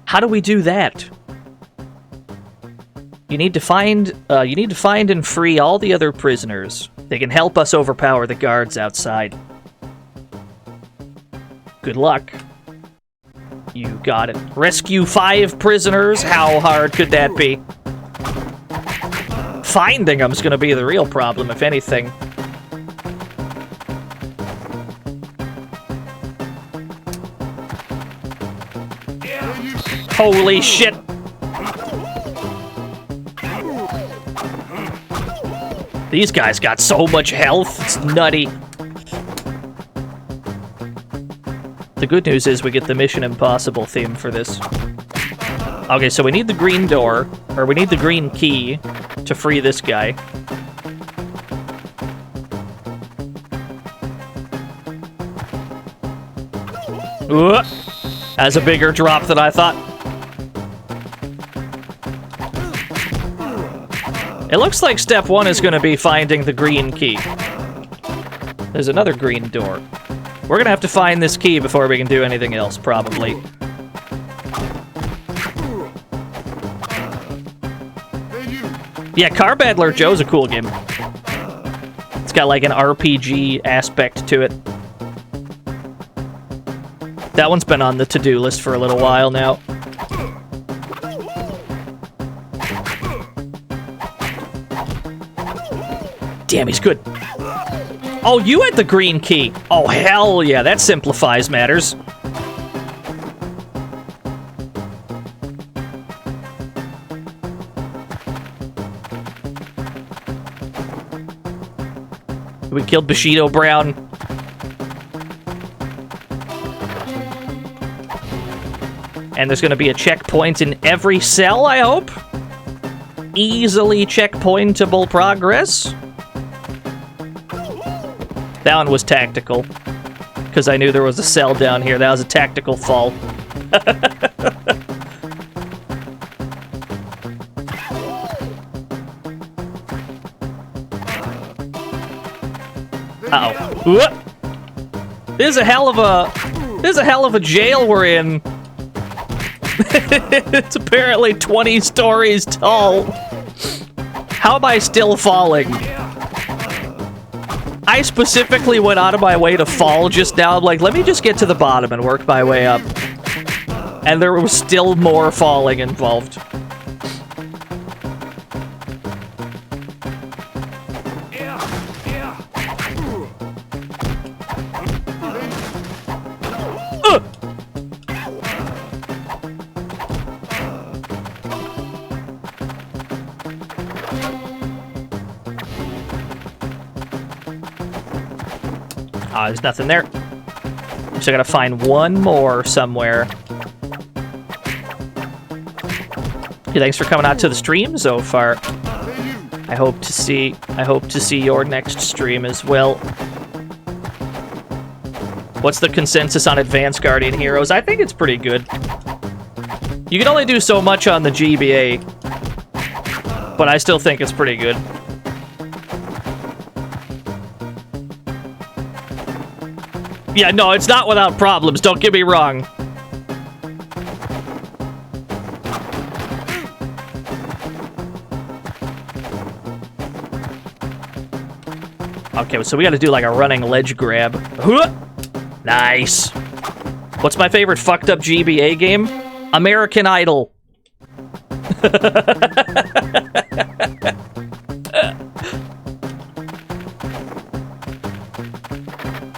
S2: How do we do that? You need to find and free all the other prisoners. They can help us overpower the guards outside. Good luck. You got it. Rescue 5 prisoners? How hard could that be? Finding them's gonna be the real problem, if anything. Holy shit! These guys got so much health, it's nutty. The good news is we get the Mission Impossible theme for this. Okay, so we need the green door, or we need the green key to free this guy. That's a bigger drop than I thought. It looks like step 1 is going to be finding the green key. There's another green door. We're going to have to find this key before we can do anything else, probably. Yeah, Car Battler Joe's a cool game. It's got like an RPG aspect to it. That one's been on the to-do list for a little while now. Damn, he's good. Oh, you had the green key. Oh, hell yeah, that simplifies matters. We killed Bushido Brown. And there's going to be a checkpoint in every cell, I hope. Easily checkpointable progress. That one was tactical. Because I knew there was a cell down here. That was a tactical fall. Uh-oh. This is a hell of a jail we're in. It's apparently 20 stories tall. How am I still falling? I specifically went out of my way to fall just now. I'm like, let me just get to the bottom and work my way up. And there was still more falling involved. There's nothing there. So I gotta find one more somewhere. Hey, thanks for coming out to the stream so far. I hope to see your next stream as well. What's the consensus on Advanced Guardian Heroes? I think it's pretty good. You can only do so much on the GBA, but I still think it's pretty good. Yeah, no, it's not without problems, don't get me wrong. Okay, so we gotta do like a running ledge grab. Nice. What's my favorite fucked up GBA game? American Idol.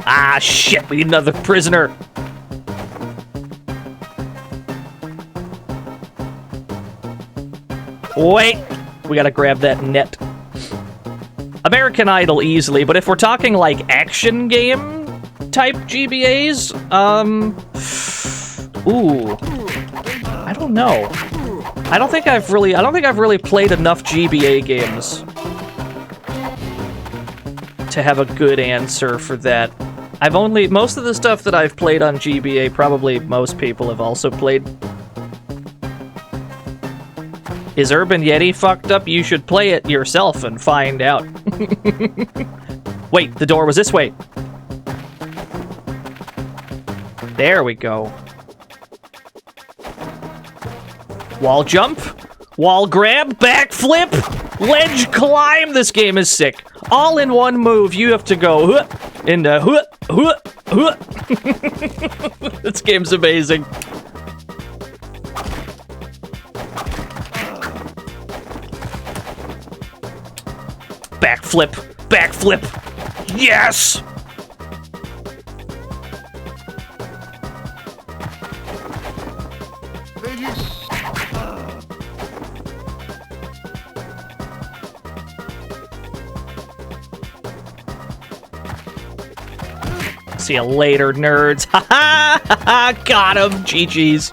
S2: Ah, shit, we need another prisoner. Wait, we gotta grab that net. American Idol easily, but if we're talking like action game type GBAs, ooh, I don't know. I don't think I've really played enough GBA games to have a good answer for that. Most of the stuff that I've played on GBA, probably most people have also played. Is Urban Yeti fucked up? You should play it yourself and find out. Wait, the door was this way. There we go. Wall jump, wall grab, backflip, ledge climb. This game is sick. All in one move. You have to go into This game's amazing. Backflip, backflip. Yes! See you later, nerds. Ha ha ha! Got him. GG's.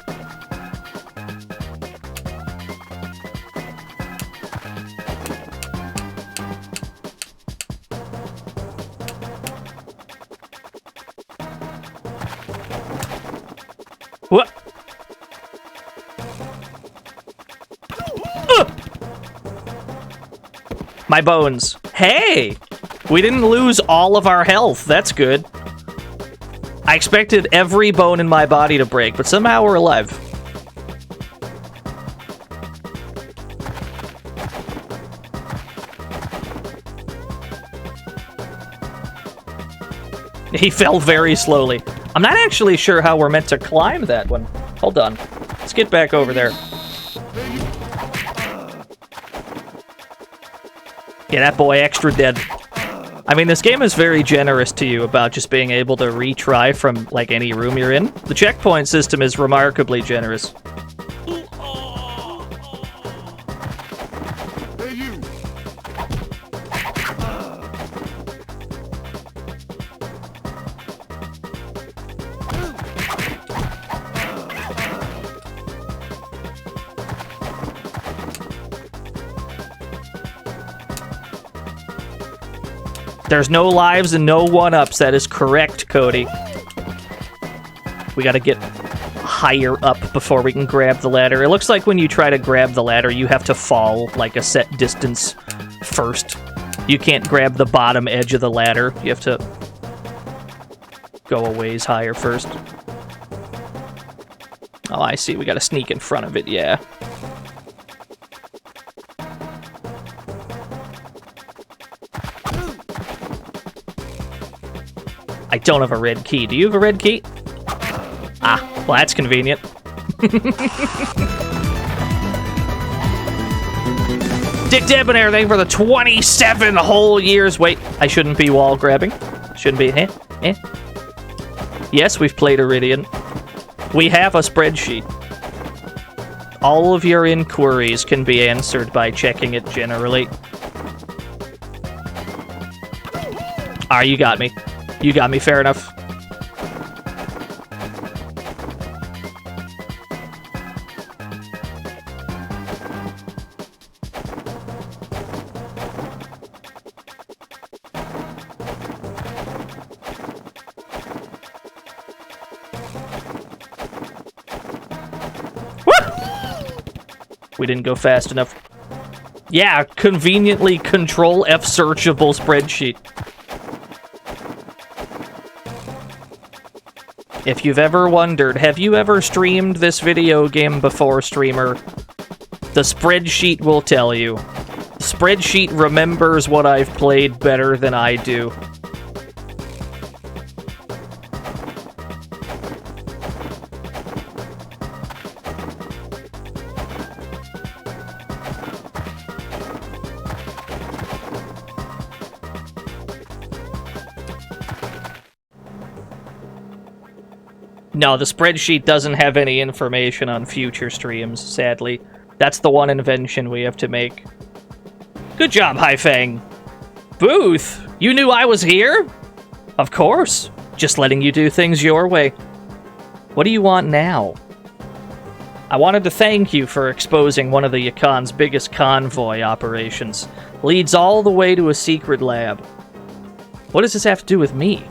S2: What? My bones. Hey! We didn't lose all of our health. That's good. I expected every bone in my body to break, but somehow we're alive. He fell very slowly. I'm not actually sure how we're meant to climb that one. Hold on. Let's get back over there. Yeah, that boy extra dead. I mean, this game is very generous to you about just being able to retry from, like, any room you're in. The checkpoint system is remarkably generous. There's no lives and no one-ups. That is correct, Cody. We gotta get higher up before we can grab the ladder. It looks like when you try to grab the ladder, you have to fall like a set distance first. You can't grab the bottom edge of the ladder. You have to go a ways higher first. Oh, I see. We gotta sneak in front of it, yeah. I don't have a red key. Do you have a red key? Ah, well, that's convenient. Dick Debonair, thank you for the 27 whole years. Wait, I shouldn't be wall grabbing. Shouldn't be. Yes, we've played Iridian. We have a spreadsheet. All of your inquiries can be answered by checking it generally. Ah, you got me. You got me, fair enough. We didn't go fast enough. Yeah, conveniently Control F searchable spreadsheet. If you've ever wondered, have you ever streamed this video game before, streamer? The spreadsheet will tell you. The spreadsheet remembers what I've played better than I do. No, the spreadsheet doesn't have any information on future streams, sadly. That's the one invention we have to make. Good job, Haifeng. Booth, you knew I was here? Of course. Just letting you do things your way. What do you want now? I wanted to thank you for exposing one of the Yakon's biggest convoy operations. Leads all the way to a secret lab. What does this have to do with me?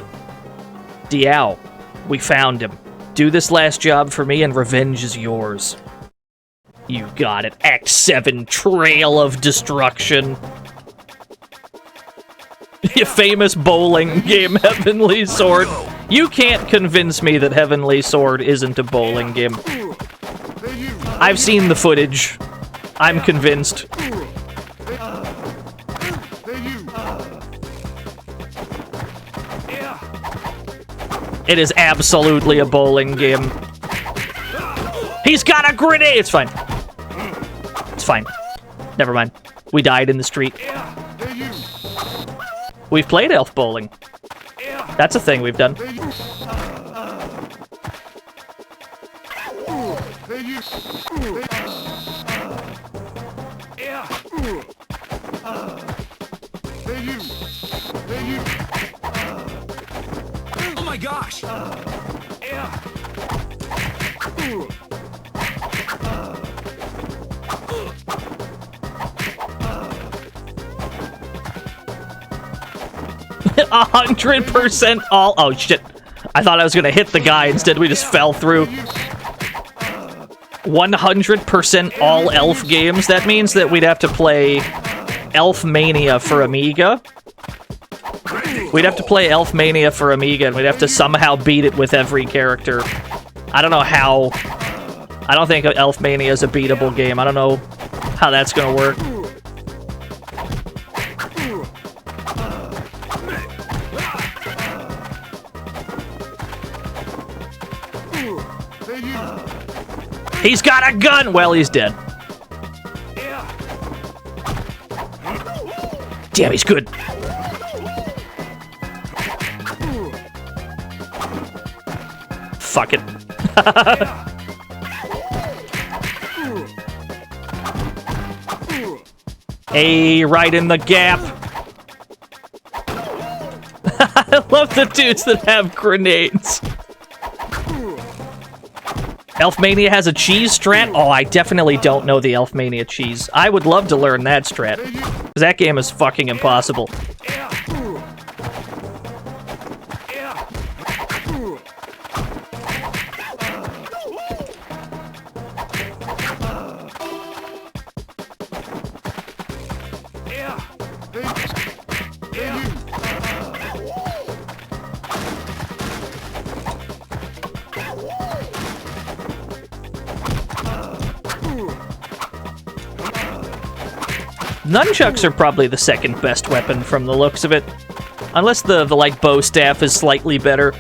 S2: Diao, we found him. Do this last job for me and revenge is yours. You got it. Act 7, Trail of Destruction. Your famous bowling game, Heavenly Sword. You can't convince me that Heavenly Sword isn't a bowling game. I've seen the footage. I'm convinced. It is absolutely a bowling game. He's got a grenade! It's fine. It's fine. Never mind. We died in the street. We've played elf bowling. That's a thing we've done.
S7: Oh my gosh!
S2: A 100% all. Oh shit! I thought I was gonna hit the guy. Instead, we just fell through. 100% all elf games, that means that we'd have to play Elf Mania for Amiga. We'd have to play Elf Mania for Amiga, and we'd have to somehow beat it with every character. I don't know how. I don't think Elf Mania is a beatable game. I don't know how that's gonna work. He's got a gun! Well, he's dead. Damn, he's good. Fuck it. Hey, right in the gap. I love the dudes that have grenades. Elfmania has a cheese strat? Oh, I definitely don't know the Elfmania cheese. I would love to learn that strat. Because that game is fucking impossible. Nunchucks are probably the second best weapon from the looks of it. Unless the like bow staff is slightly better.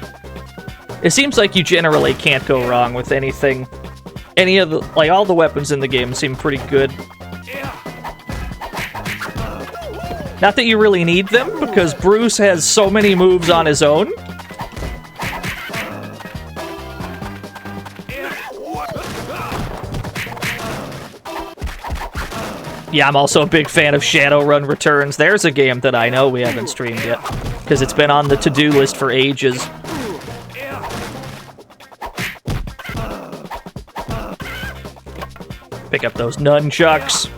S2: It seems like you generally can't go wrong with anything. Any of the, like, all the weapons in the game seem pretty good. Not that you really need them, because Bruce has so many moves on his own. Yeah, I'm also a big fan of Shadowrun Returns. There's a game that I know we haven't streamed yet, because it's been on the to-do list for ages. Pick up those nunchucks.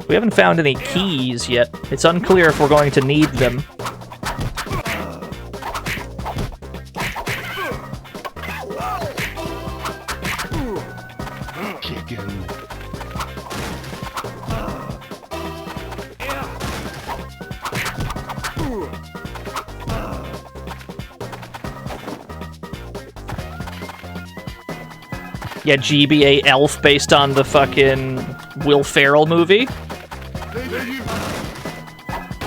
S2: We haven't found any keys yet. It's unclear if we're going to need them. Yeah, GBA Elf based on the fucking Will Ferrell movie.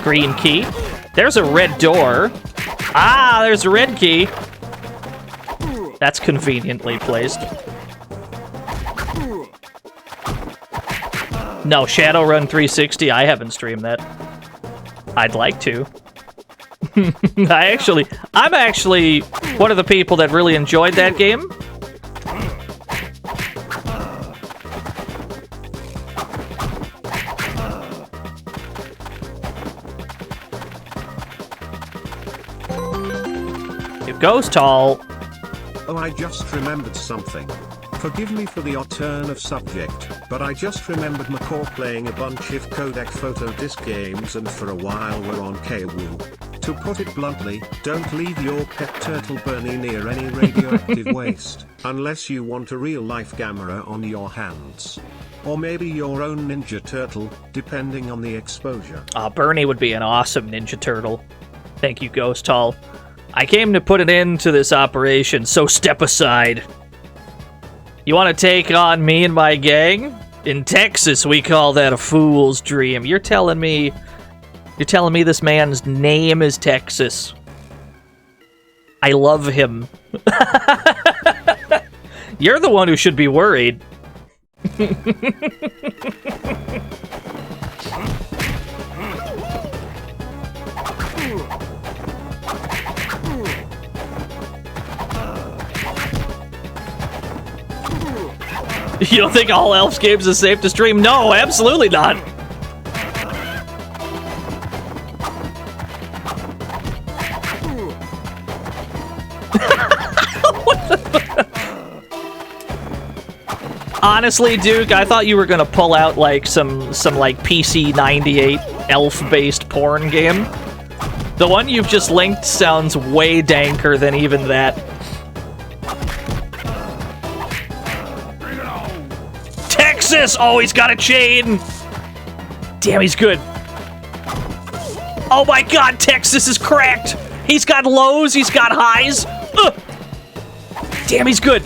S2: Green key. There's a red door. Ah, there's a red key. That's conveniently placed. No, Shadowrun 360, I haven't streamed that. I'd like to. I'm actually one of the people that really enjoyed that game. Goes tall.
S4: Oh, I just remembered something. Forgive me for the odd turn of subject, but I just remembered McCaw playing a bunch of codec photo disc games, and for a while we're on KWoo. To put it bluntly, don't leave your pet turtle Bernie near any radioactive waste, unless you want a real-life camera on your hands. Or maybe your own Ninja Turtle, depending on the exposure.
S2: Bernie would be an awesome Ninja Turtle. Thank you, Ghost Tall. I came to put an end to this operation, so step aside. You want to take on me and my gang? In Texas, we call that a fool's dream. You're telling me this man's name is Texas. I love him. You're the one who should be worried. You don't think all Elves games is safe to stream? No, absolutely not. Honestly, Duke, I thought you were gonna pull out like some like PC 98 elf-based porn game. The one you've just linked sounds way danker than even that. Texas! Oh, he's got a chain! Damn, he's good. Oh my god, Texas is cracked! He's got lows, he's got highs. Damn, he's good.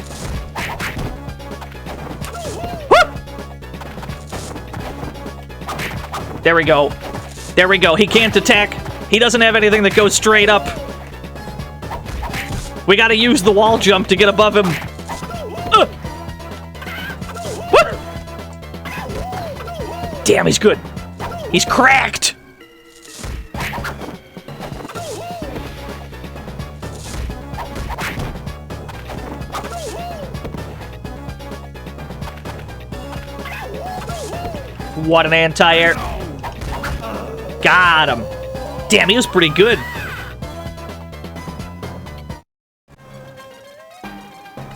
S2: Woo! There we go. There we go. He can't attack. He doesn't have anything that goes straight up. We gotta use the wall jump to get above him. Damn, he's good. He's cracked. What an anti-air. Got him. Damn, he was pretty good.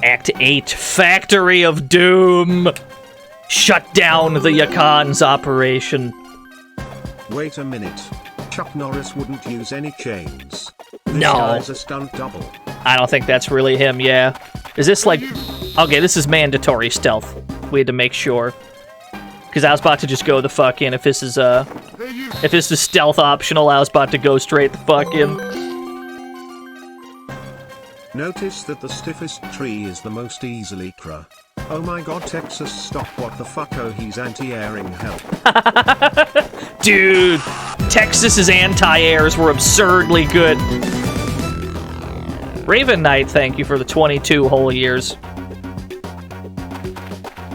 S2: Act 8, Factory of Doom. Shut down the Yakan's operation.
S4: Wait a minute. Chuck Norris wouldn't use any chains. This
S2: No.
S4: guy's a stunt double.
S2: I don't think that's really him, yeah. Is this like... Okay, this is mandatory stealth. We had to make sure. Because I was about to just go the fuck in. If this is stealth optional, I was about to go straight the fuck in. Notice
S4: that the stiffest tree is the most easily cra. Oh my god, Texas, stop, what the fuck, oh he's anti-airing, help.
S2: Dude, Texas's anti-airs were absurdly good. Raven Knight, thank you for the 22 whole years.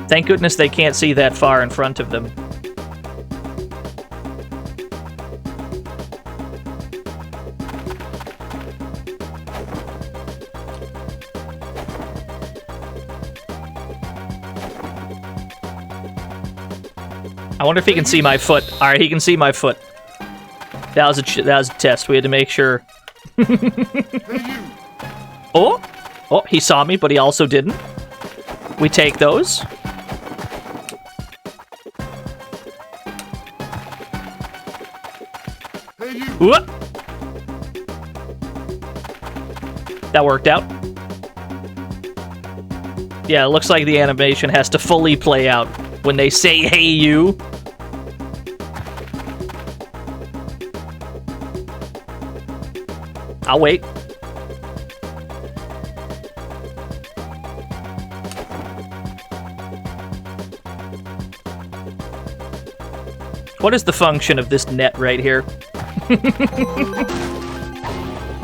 S2: Thank goodness they can't see that far in front of them. I wonder if he can see my foot. Alright, he can see my foot. That was a test. We had to make sure. Oh! Oh, he saw me, but he also didn't. We take those. Whoop. That worked out. Yeah, it looks like the animation has to fully play out when they say, "Hey, you." I'll wait. What is the function of this net right here?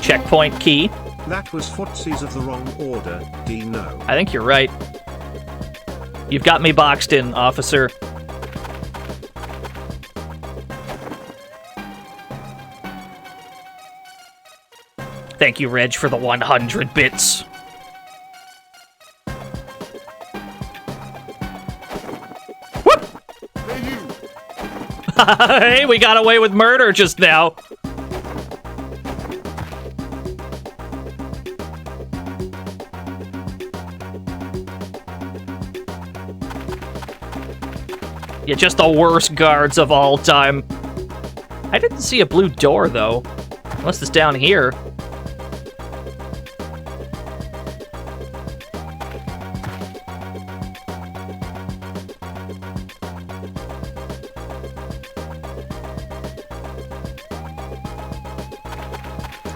S2: Checkpoint key.
S4: That was footsies of the wrong order, Dino.
S2: I think you're right. You've got me boxed in, officer. Thank you, Reg, for the 100 bits. Whoop! Hey, we got away with murder just now. Yeah, just the worst guards of all time. I didn't see a blue door, though. Unless it's down here.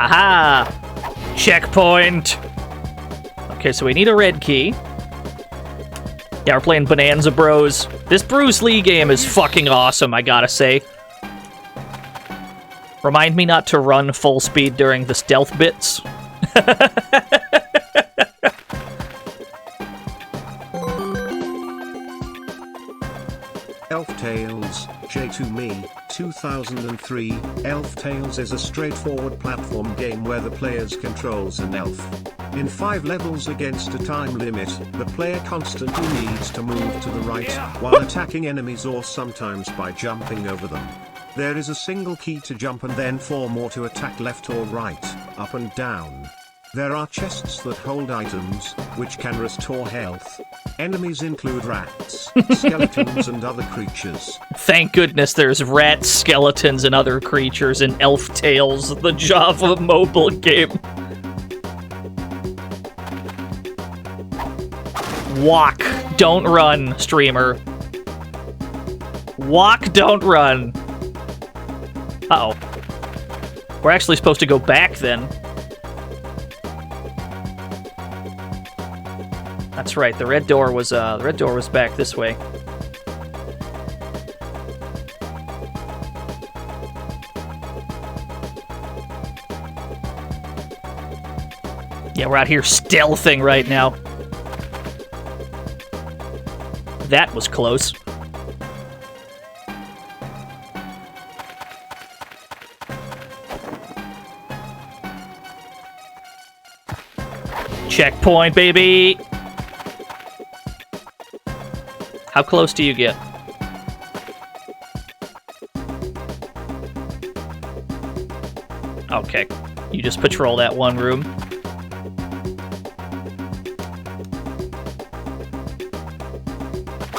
S2: Aha! Checkpoint! Okay, so we need a red key. Yeah, we're playing Bonanza Bros. This Bruce Lee game is fucking awesome, I gotta say. Remind me not to run full speed during the stealth bits.
S4: Elf Tales, J2Me, 2003. Elf Tales is a straightforward platform game where the players controls an elf. In 5 levels against a time limit, the player constantly needs to move to the right, while attacking enemies or sometimes by jumping over them. There is a single key to jump and then 4 more to attack left or right, up and down. There are chests that hold items, which can restore health. Enemies include rats, skeletons and other creatures.
S2: Thank goodness there's rats, skeletons, and other creatures in Elf Tales, the Java mobile game. Walk, don't run, streamer. Walk, don't run. Uh-oh. We're actually supposed to go back then. That's right, the red door was back this way. Yeah, we're out here stealthing right now. That was close. Checkpoint, baby! How close do you get? Okay. You just patrol that one room.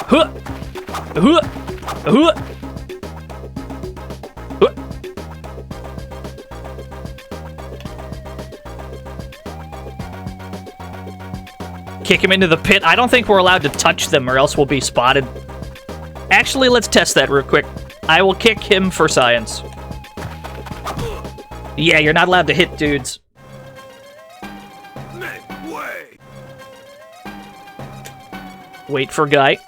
S2: Huh! Huh! Huh! Huh! Kick him into the pit. I don't think we're allowed to touch them or else we'll be spotted. Actually, let's test that real quick. I will kick him for science. Yeah, you're not allowed to hit dudes.
S8: Make way.
S2: Wait for guy.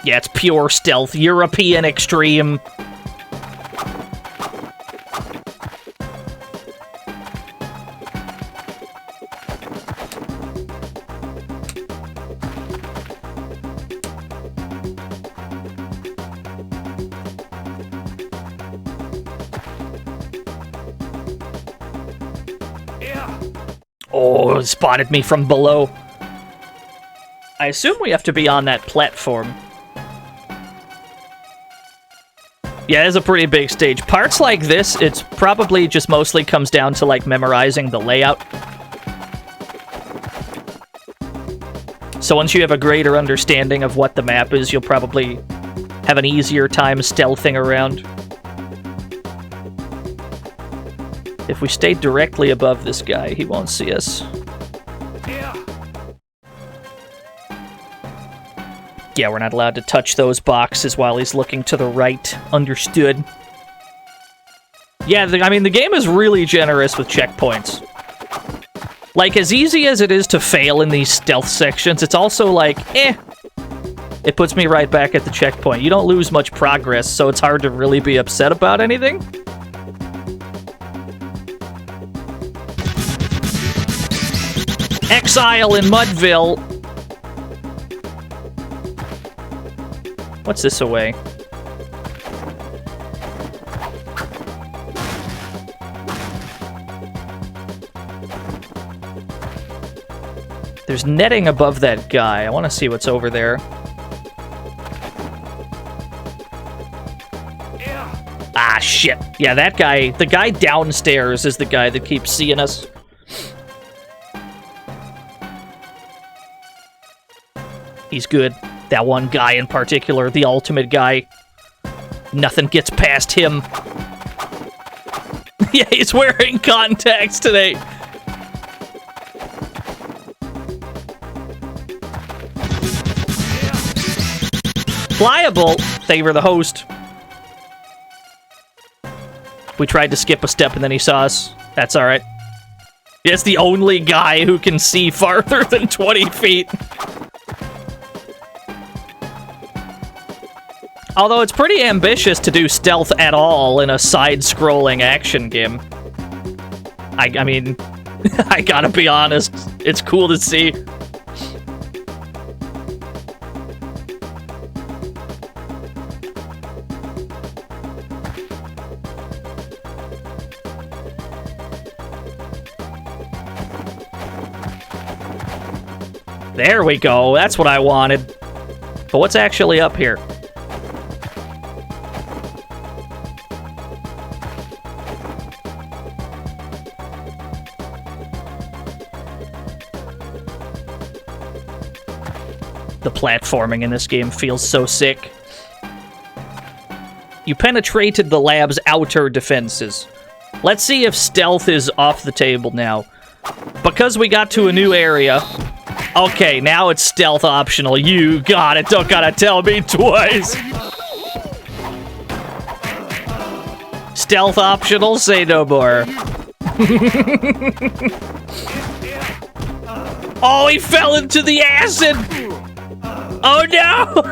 S2: Yeah, it's pure stealth. European extreme. Oh, it spotted me from below. I assume we have to be on that platform. Yeah, it's a pretty big stage. Parts like this, it's probably just mostly comes down to, like, memorizing the layout. So once you have a greater understanding of what the map is, you'll probably have an easier time stealthing around. If we stay directly above this guy, he won't see us. Yeah, we're not allowed to touch those boxes while he's looking to the right. Understood. Yeah, I mean, the game is really generous with checkpoints. Like, as easy as it is to fail in these stealth sections, it's also like, it puts me right back at the checkpoint. You don't lose much progress, so it's hard to really be upset about anything. Exile in Mudville. What's this away? There's netting above that guy. I want to see what's over there. Ah, shit. Yeah, that guy, the guy downstairs is the guy that keeps seeing us. He's good. That one guy in particular, the ultimate guy. Nothing gets past him. Yeah, he's wearing contacts today. Pliable. Thank you for the host. We tried to skip a step and then he saw us. That's alright. It's the only guy who can see farther than 20 feet. Although it's pretty ambitious to do stealth at all in a side-scrolling action game. I mean, I gotta be honest, it's cool to see. There we go, that's what I wanted. But what's actually up here? The platforming in this game feels so sick. You penetrated the lab's outer defenses. Let's see if stealth is off the table now. Because we got to a new area, Okay, now it's stealth optional. You got it. Don't gotta tell me twice. Stealth optional? Say no more. Oh, he fell into the acid! Oh no!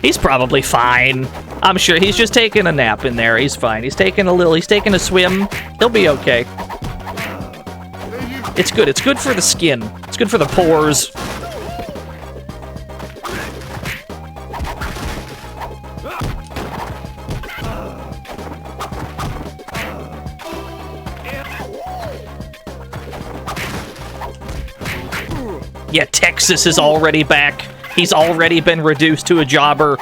S2: He's probably fine. I'm sure he's just taking a nap in there. He's fine. He's taking a swim. He'll be okay. It's good. It's good for the skin. It's good for the pores. Yeah, Texas is already back. He's already been reduced to a jobber.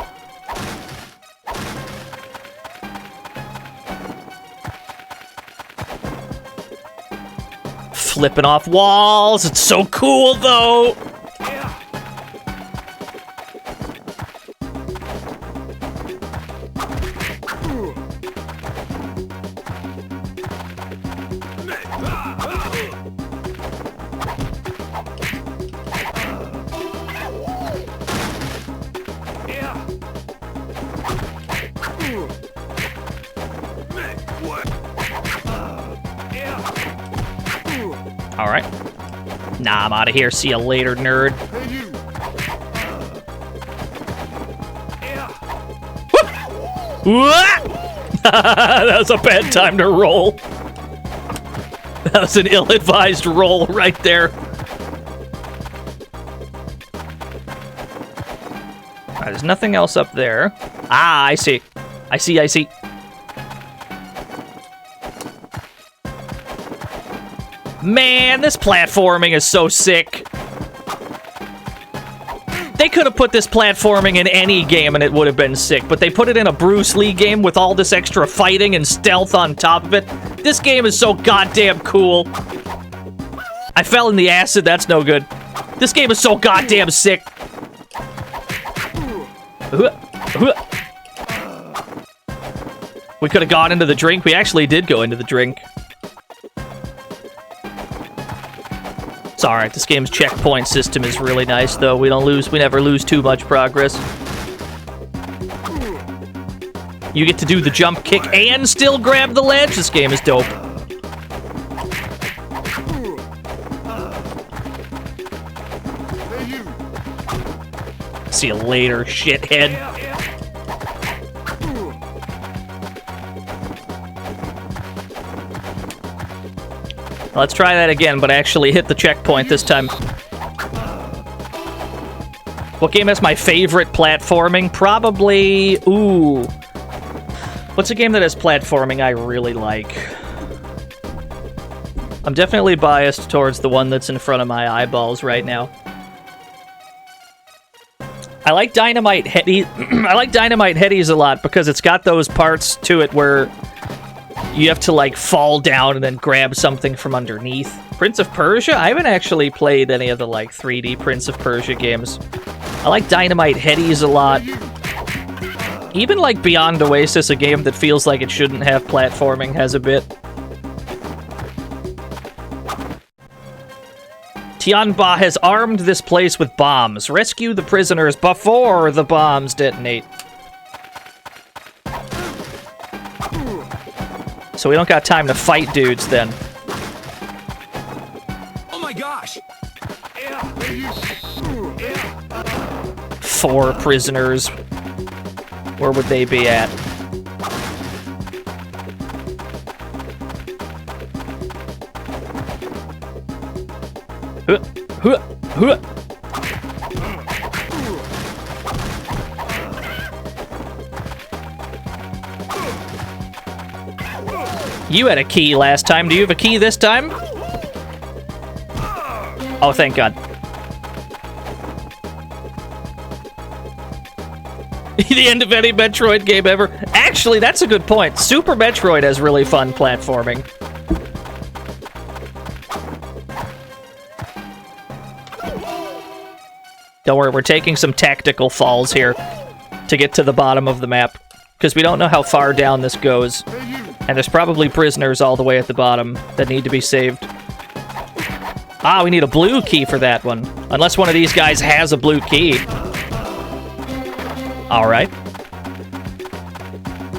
S2: Flipping off walls. It's so cool, though. All right. Nah, I'm out of here. See you later, nerd. That was a bad time to roll. That was an ill-advised roll right there. All right, there's nothing else up there. Ah, I see. I see. Man, this platforming is so sick. They could have put this platforming in any game and it would have been sick, but they put it in a Bruce Lee game with all this extra fighting and stealth on top of it. This game is so goddamn cool. I fell in the acid, that's no good. This game is so goddamn sick. We could have gone into the drink. We actually did go into the drink. It's alright, this game's checkpoint system is really nice, though. We never lose too much progress. You get to do the jump kick and still grab the ledge. This game is dope. See you later, shithead. Let's try that again, but actually hit the checkpoint this time. What game has my favorite platforming? Probably... Ooh. What's a game that has platforming I really like? I'm definitely biased towards the one that's in front of my eyeballs right now. I like Dynamite Headies. I like Dynamite Headies a lot because it's got those parts to it where you have to, like, fall down and then grab something from underneath. Prince of Persia? I haven't actually played any of the, like, 3D Prince of Persia games. I like Dynamite Headies a lot. Even, like, Beyond Oasis, a game that feels like it shouldn't have platforming, has a bit. Tianba has armed this place with bombs. Rescue the prisoners before the bombs detonate. So we don't got time to fight dudes, then.
S7: Oh my gosh!
S2: 4 prisoners. Where would they be at? You had a key last time. Do you have a key this time? Oh, thank God. The end of any Metroid game ever. Actually, that's a good point. Super Metroid has really fun platforming. Don't worry, we're taking some tactical falls here to get to the bottom of the map, because we don't know how far down this goes. And there's probably prisoners all the way at the bottom that need to be saved. Ah, we need a blue key for that one. Unless one of these guys has a blue key. Alright.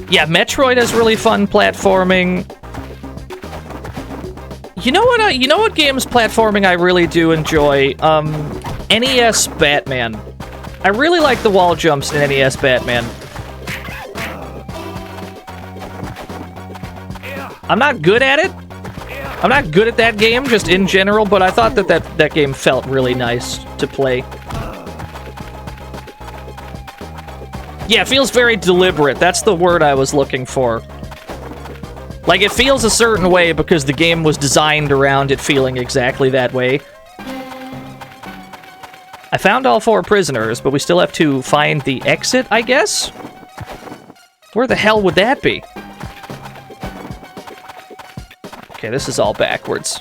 S2: Yeah, Metroid has really fun platforming. You know what games platforming I really do enjoy? NES Batman. I really like the wall jumps in NES Batman. I'm not good at it. I'm not good at that game, just in general, but I thought that game felt really nice to play. Yeah, it feels very deliberate. That's the word I was looking for. Like, it feels a certain way because the game was designed around it feeling exactly that way. I found all 4 prisoners, but we still have to find the exit, I guess? Where the hell would that be? Okay, this is all backwards.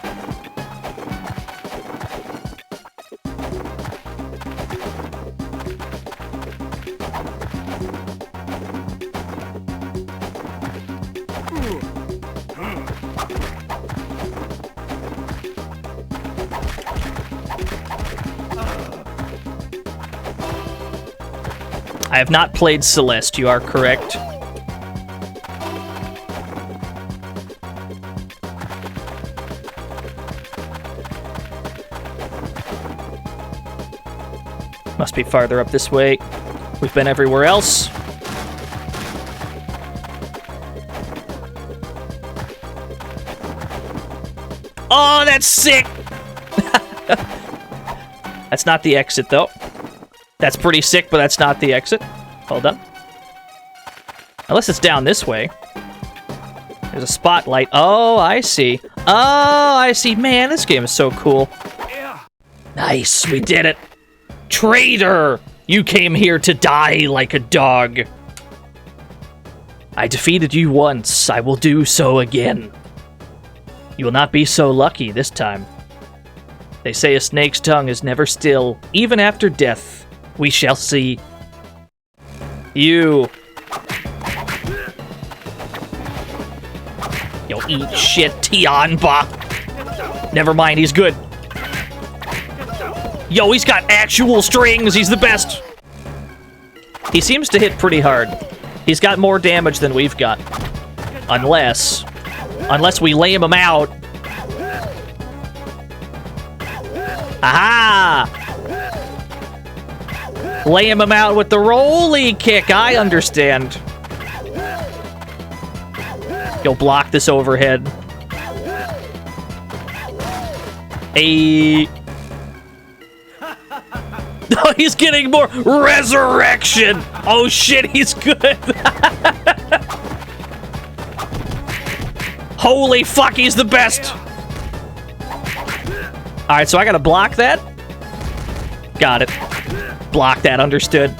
S2: I have not played Celeste, you are correct. Must be farther up this way. We've been everywhere else. Oh, that's sick! That's not the exit, though. That's pretty sick, but that's not the exit. Hold on. Unless it's down this way. There's a spotlight. Oh, I see. Oh, I see. Man, this game is so cool. Nice, we did it. Traitor! You came here to die like a dog. I defeated you once. I will do so again. You will not be so lucky this time. They say a snake's tongue is never still, even after death. We shall see. You. You'll eat shit, Tianba. Never mind, he's good. Yo, he's got actual strings. He's the best. He seems to hit pretty hard. He's got more damage than we've got. Unless we lame him out. Aha! Laying him out with the rolly kick. I understand. You'll block this overhead. Oh, he's getting more resurrection. Oh shit, he's good. Holy fuck, he's the best. All right, so I gotta block that. Got it. Block that, understood.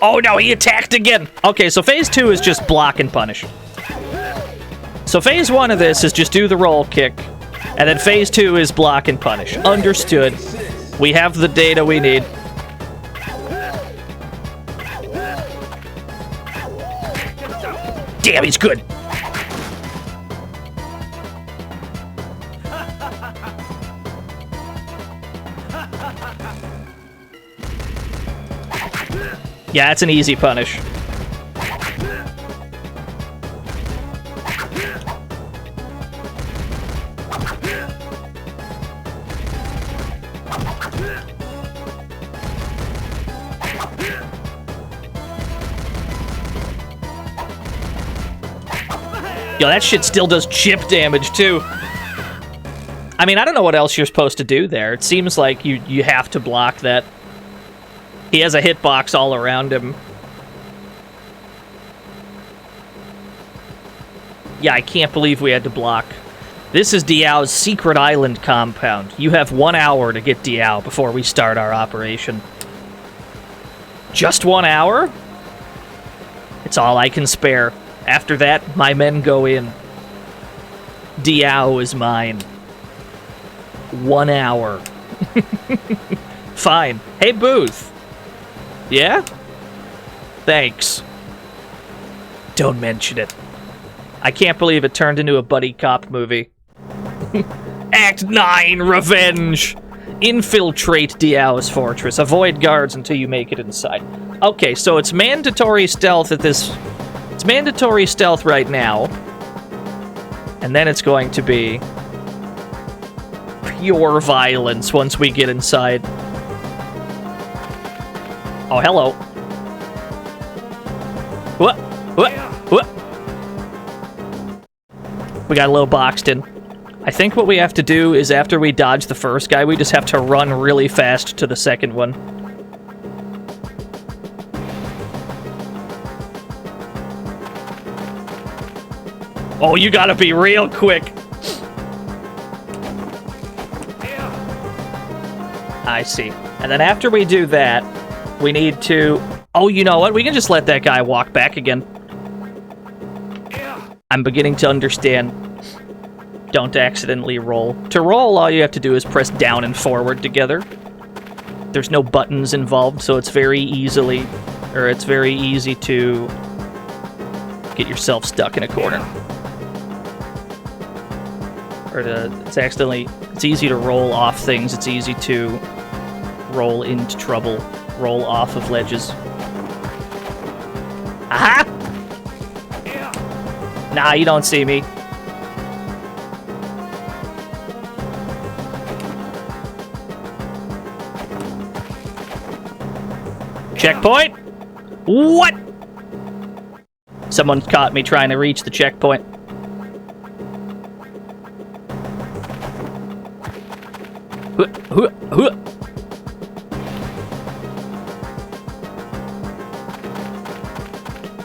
S2: Oh no, he attacked again! Okay, so phase 2 is just block and punish. So phase 1 of this is just do the roll kick, and then phase 2 is block and punish. Understood. We have the data we need. Damn, he's good. Yeah, it's an easy punish. Yo, that shit still does chip damage, too. I mean, I don't know what else you're supposed to do there. It seems like you have to block that. He has a hitbox all around him. Yeah, I can't believe we had to block. This is Diao's secret island compound. You have 1 hour to get Diao before we start our operation. Just 1 hour? It's all I can spare. After that, my men go in. Diao is mine. 1 hour. Fine. Hey, Booth. Yeah? Thanks. Don't mention it. I can't believe it turned into a buddy cop movie. Act 9, Revenge! Infiltrate Diao's fortress. Avoid guards until you make it inside. Okay, so it's mandatory stealth at this... It's mandatory stealth right now. And then it's going to be... pure violence once we get inside. Oh, hello. What? What? What? We got a little boxed in. I think what we have to do is after we dodge the first guy, we just have to run really fast to the second one. Oh, you gotta be real quick. I see. And then after we do that, we need to... Oh, you know what? We can just let that guy walk back again. I'm beginning to understand. Don't accidentally roll. To roll, all you have to do is press down and forward together. There's no buttons involved, so it's very easy to get yourself stuck in a corner. It's easy to roll off things. It's easy to roll into trouble. Roll off of ledges. Aha! Nah, you don't see me. Checkpoint? What? Someone caught me trying to reach the checkpoint.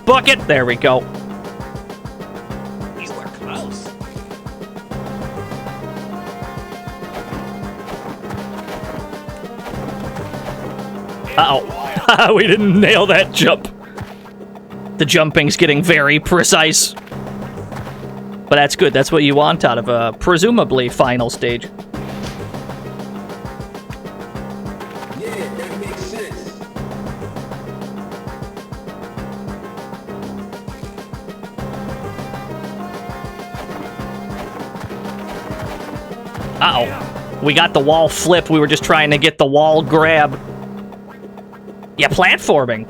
S2: Bucket! There we go.
S7: You were close.
S2: Uh-oh. We didn't nail that jump. The jumping's getting very precise. But that's good. That's what you want out of a presumably final stage.
S7: Yeah, that makes sense.
S2: Uh-oh. We got the wall flipped. We were just trying to get the wall grab. Yeah, platforming.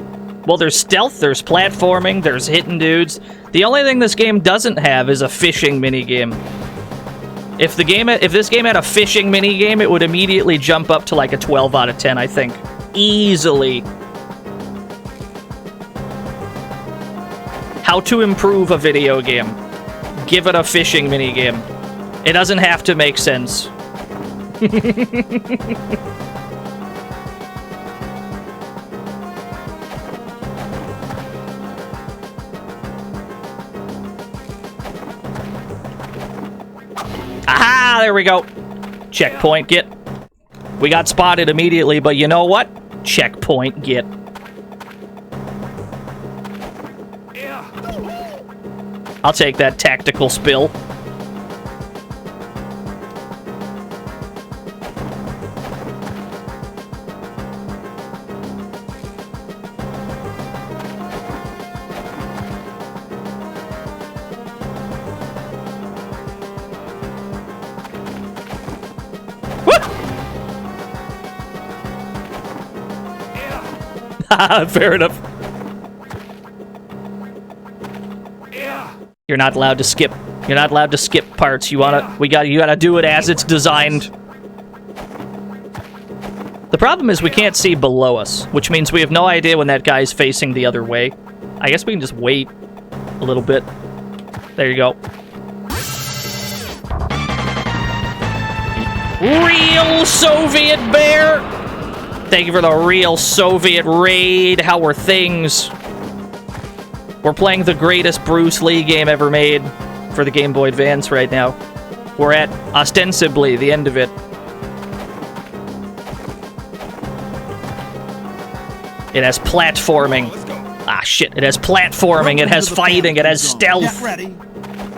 S2: Well, there's stealth, there's platforming, there's hitting dudes. The only thing this game doesn't have is a fishing minigame. If this game had a fishing minigame, it would immediately jump up to like a 12 out of 10, I think. Easily. How to improve a video game. Give it a fishing minigame. It doesn't have to make sense. Aha! There we go. Checkpoint, get. We got spotted immediately, but you know what? Checkpoint, get. I'll take that tactical spill. Fair enough. You're not allowed to skip. You're not allowed to skip parts. You gotta do it as it's designed. The problem is we can't see below us, which means we have no idea when that guy's facing the other way. I guess we can just wait a little bit. There you go. Real Soviet bear! Thank you for the real Soviet raid. How are things? We're playing the greatest Bruce Lee game ever made for the Game Boy Advance right now. We're at, ostensibly, the end of it. It has platforming. Ah, shit. It has platforming. It has fighting. It has stealth.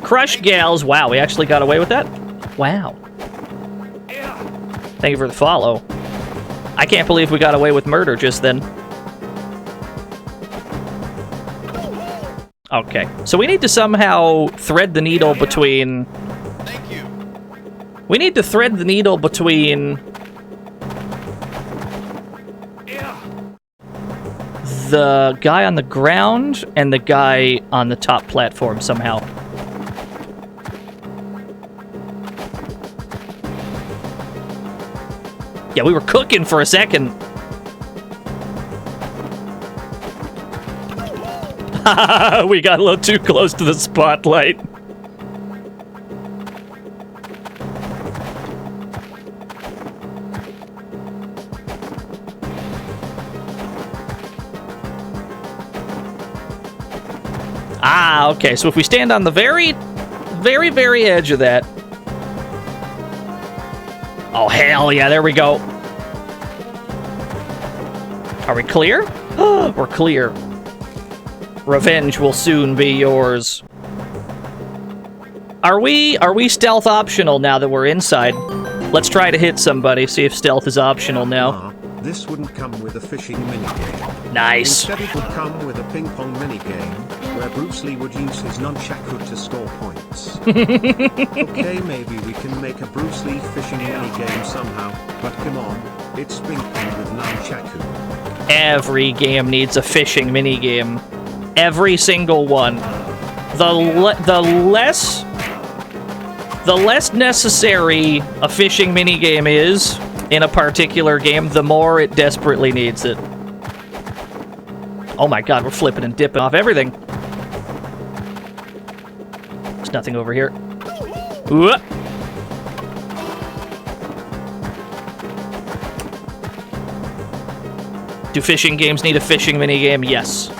S2: Crush Gals. Wow, we actually got away with that? Wow. Thank you for the follow. I can't believe we got away with murder just then. Okay, so we need to somehow thread the needle between...
S8: Thank you.
S2: We need to thread the needle between... the guy on the ground and the guy on the top platform somehow. Yeah, we were cooking for a second. We got a little too close to the spotlight. Ah, okay, so if we stand on the very, very edge of that... Oh, hell yeah, there we go. Are we clear? We're clear. Revenge will soon be yours. Are we stealth optional now that we're inside? Let's try to hit somebody, see if stealth is optional now.
S4: This wouldn't come with a fishing minigame.
S2: Nice.
S4: Instead it would come with a ping-pong minigame, where Bruce Lee would use his nunchaku to score points. Okay, maybe we can make a Bruce Lee fishing minigame somehow, but come on, it's ping-pong with nunchaku.
S2: Every game needs a fishing minigame. Every single one. The less necessary a fishing minigame is in a particular game, the more it desperately needs it. Oh my god, we're flipping and dipping off everything. There's nothing over here. Ooh. Do fishing games need a fishing minigame? Yes.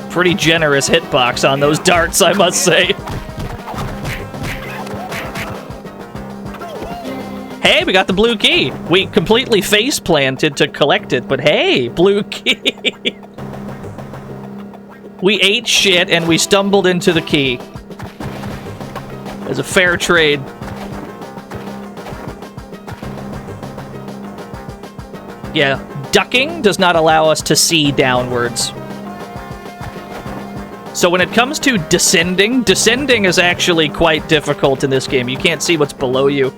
S2: Pretty generous hitbox on those darts, I must say. Hey, we got the blue key. We completely face-planted to collect it, but hey, blue key. We ate shit and we stumbled into the key. It's a fair trade. Yeah, ducking does not allow us to see downwards. So when it comes to descending is actually quite difficult in this game. You can't see what's below you.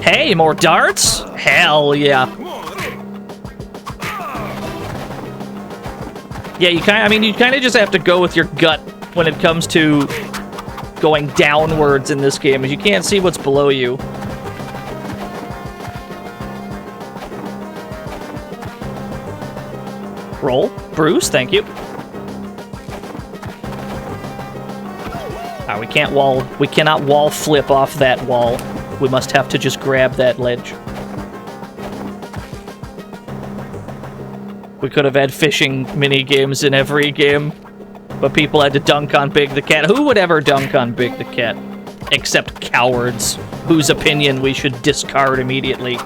S2: Hey, more darts? Hell yeah. Yeah, you kind of just have to go with your gut when it comes to going downwards in this game, as you can't see what's below you. Roll. Bruce, thank you. We cannot wall flip off that wall. We must have to just grab that ledge. We could have had fishing mini-games in every game, but people had to dunk on Big the Cat. Who would ever dunk on Big the Cat? Except cowards, whose opinion we should discard immediately.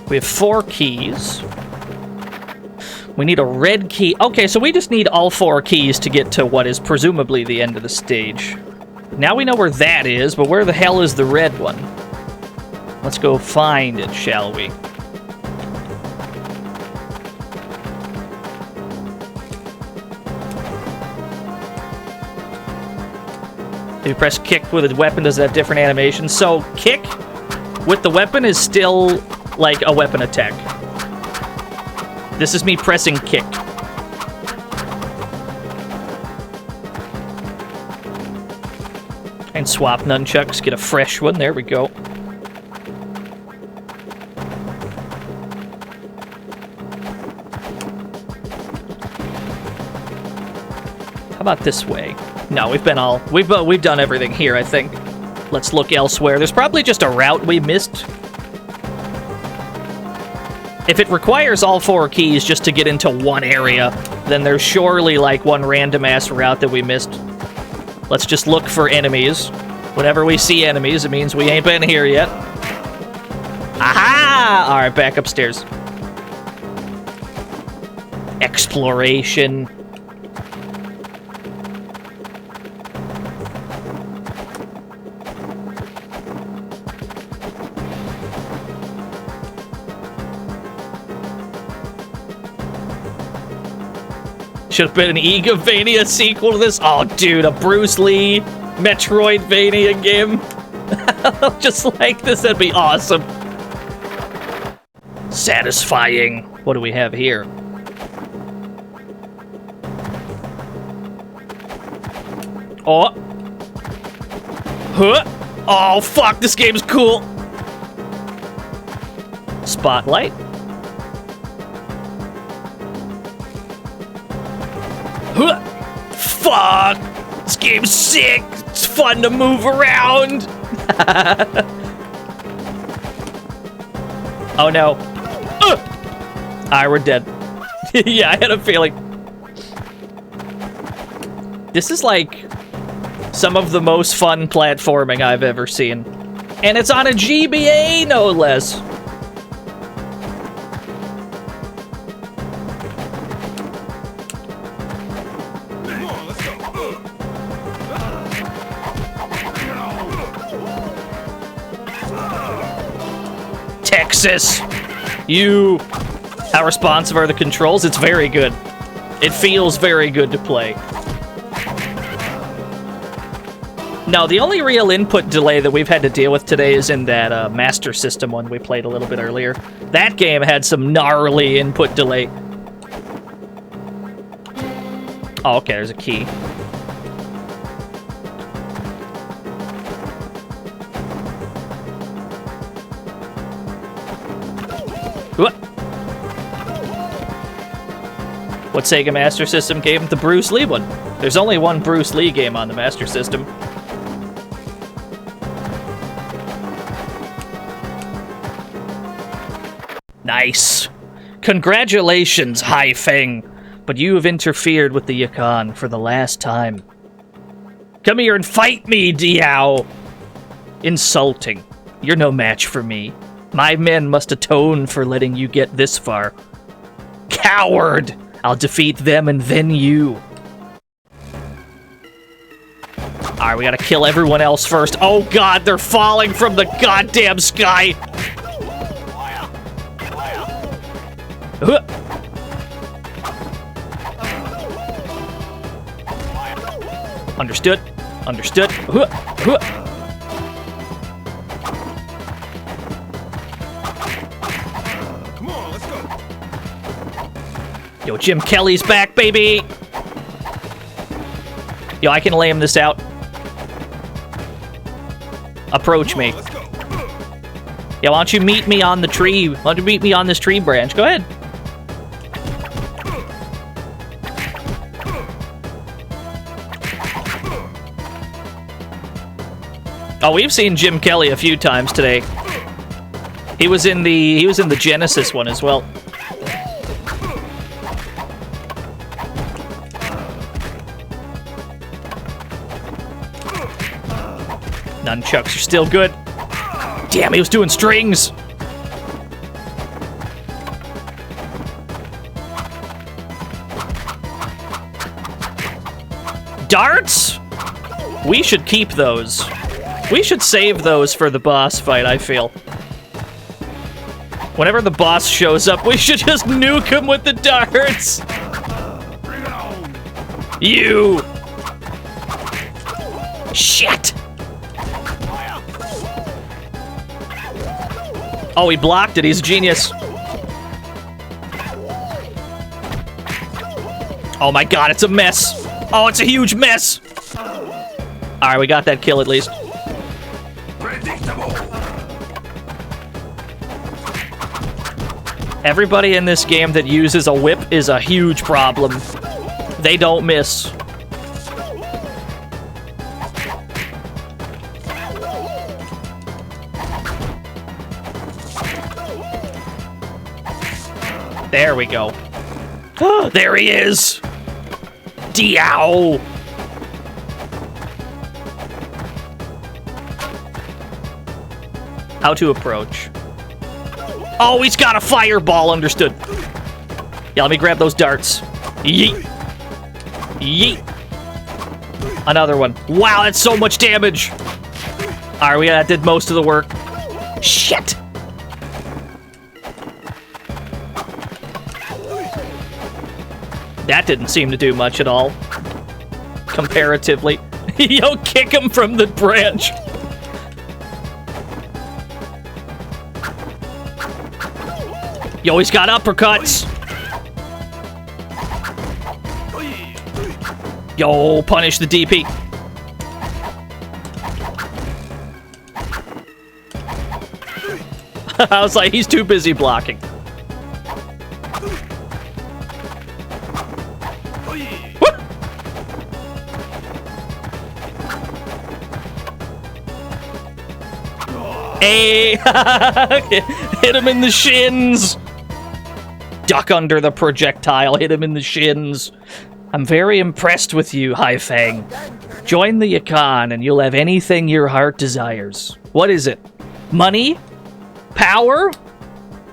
S2: We have 4 keys. We need a red key. Okay, so we just need all 4 keys to get to what is presumably the end of the stage. Now we know where that is, but where the hell is the red one? Let's go find it, shall we? If you press kick with a weapon, does it have different animations? So, kick with the weapon is still like a weapon attack. This is me pressing kick. And swap nunchucks, get a fresh one. There we go. How about this way? No, we've done everything here, I think. Let's look elsewhere. There's probably just a route we missed. If it requires all 4 keys just to get into one area, then there's surely like one random-ass route that we missed. Let's just look for enemies. Whenever we see enemies, it means we ain't been here yet. Aha! Alright, back upstairs. Exploration. Should have been an Egavania sequel to this. Oh, dude, a Bruce Lee Metroidvania game. Just like this, that'd be awesome. Satisfying. What do we have here? Oh. Huh. Oh, fuck, this game's cool. Spotlight. Huh. Fuck! This game's sick! It's fun to move around! Oh no. Alright, we're dead. Yeah, I had a feeling. This is like some of the most fun platforming I've ever seen. And it's on a GBA, no less. Texas! How responsive are the controls? It's very good. It feels very good to play. No, the only real input delay that we've had to deal with today is in that Master System one we played a little bit earlier. That game had some gnarly input delay. Oh, okay, there's a key. What Sega Master System game? The Bruce Lee one. There's only one Bruce Lee game on the Master System. Nice. Congratulations, Hai Feng. But you have interfered with the Yukon for the last time. Come here and fight me, Diao. Insulting. You're no match for me. My men must atone for letting you get this far. Coward! I'll defeat them and then you. Alright, we gotta kill everyone else first. Oh god, they're falling from the goddamn sky! Understood. Understood. Yo, Jim Kelly's back, baby! Yo, I can lay him this out. Approach me. Yeah, why don't you meet me on the tree? Why don't you meet me on this tree branch? Go ahead. Oh, we've seen Jim Kelly a few times today. He was in the Genesis one as well. Nunchucks are still good. Damn, he was doing strings. Darts? We should keep those. We should save those for the boss fight, I feel. Whenever the boss shows up, we should just nuke him with the darts. You. Shit. Oh, he blocked it. He's a genius. Oh my god, it's a mess. Oh, it's a huge mess. Alright, we got that kill at least. Everybody in this game that uses a whip is a huge problem. They don't miss. There we go. There he is! Diao! How to approach. Oh, he's got a fireball, understood. Yeah, let me grab those darts. Yeet. Yeet. Another one. Wow, that's so much damage. Alright, that did most of the work. Shit! That didn't seem to do much at all. Comparatively. Yo, kick him from the branch. Yo, he's got uppercuts. Yo, punish the DP. I was like, he's too busy blocking. Hey! Hit him in the shins! Duck under the projectile, hit him in the shins. I'm very impressed with you, Haifeng. Join the Yukon and you'll have anything your heart desires. What is it? Money? Power?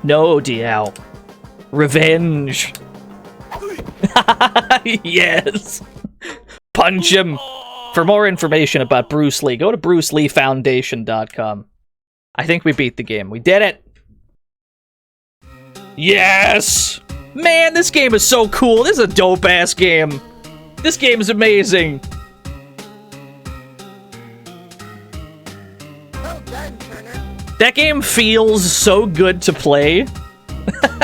S2: No, Diao. Revenge. Yes! Punch him! For more information about Bruce Lee, go to bruceleefoundation.com. I think we beat the game. We did it! Yes! Man, this game is so cool. This is a dope-ass game. This game is amazing.
S6: Well done, Turner.
S2: That game feels so good to play.
S6: Well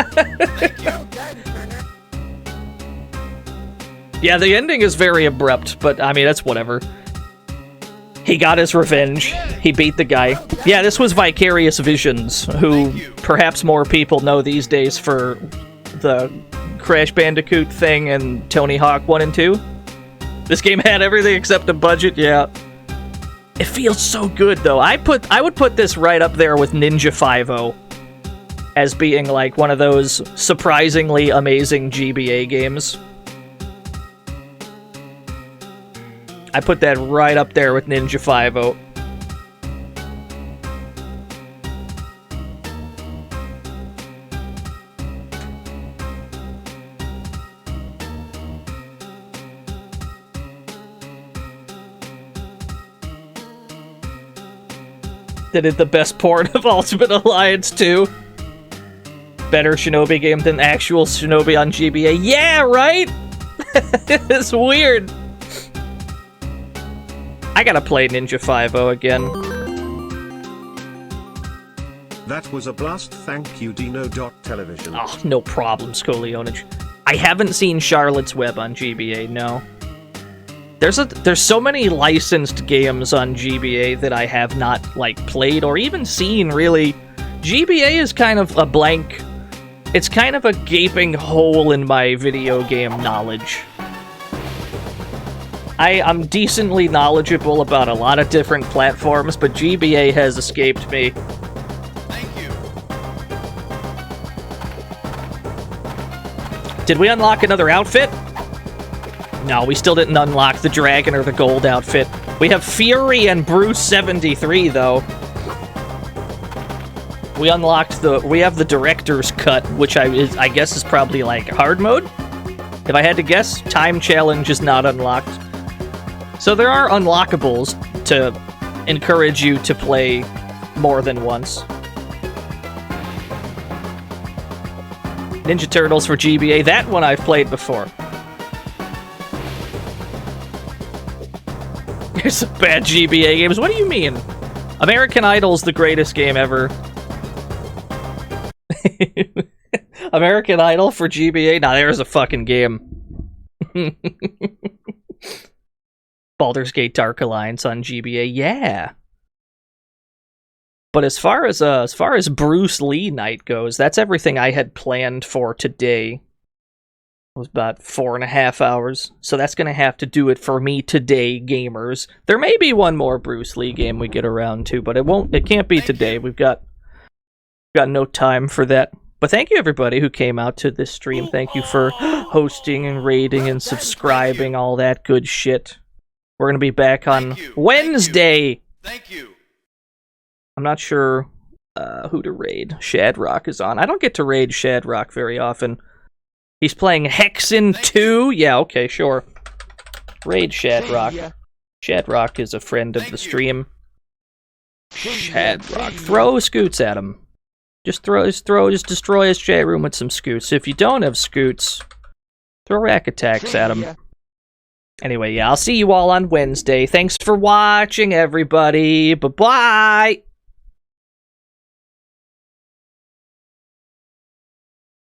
S6: done, Turner.
S2: Yeah, the ending is very abrupt, but I mean, that's whatever. He got his revenge. He beat the guy. Yeah, this was Vicarious Visions, who perhaps more people know these days for the Crash Bandicoot thing and Tony Hawk 1 and 2. This game had everything except a budget, yeah. It feels so good, though. I would put this right up there with Ninja 5.0 as being like one of those surprisingly amazing GBA games. I put that right up there with Ninja 5.0. Did it the best port of Ultimate Alliance 2? Better Shinobi game than actual Shinobi on GBA. Yeah, right? It's weird. I gotta play Ninja 5.0 again.
S4: That was a blast, thank you Dino.Television.
S2: Oh, no problem, Skolionage. I haven't seen Charlotte's Web on GBA, no. There's so many licensed games on GBA that I have not, like, played or even seen, really. GBA is kind of a blank... It's kind of a gaping hole in my video game knowledge. I'm decently knowledgeable about a lot of different platforms, but GBA has escaped me.
S8: Thank you.
S2: Did we unlock another outfit? No, we still didn't unlock the dragon or the gold outfit. We have Fury and Bruce 73, though. We unlocked we have the director's cut, which I guess is probably like hard mode? If I had to guess, time challenge is not unlocked. So there are unlockables to encourage you to play more than once. Ninja Turtles for GBA, that one I've played before. There's some bad GBA games. What do you mean? American Idol's the greatest game ever. American Idol for GBA? Nah, there's a fucking game. Baldur's Gate Dark Alliance on GBA, yeah. But as far as Bruce Lee night goes, that's everything I had planned for today. It was about 4.5 hours, so that's gonna have to do it for me today, gamers. There may be one more Bruce Lee game we get around to, but it can't be today. We've got no time for that. But thank you everybody who came out to this stream. Thank you for hosting and rating and subscribing, all that good shit. We're gonna be back on Wednesday.
S8: Thank you.
S2: I'm not sure who to raid. Shadrock is on. I don't get to raid Shadrock very often. He's playing Hexen 2? Yeah, okay, sure. Raid Shadrock. Shadrock is a friend of the stream. Shadrock. Throw scoots at him. Just destroy his chat room with some scoots. If you don't have scoots, throw rack attacks at him. Anyway, yeah, I'll see you all on Wednesday. Thanks for watching, everybody. Bye-bye!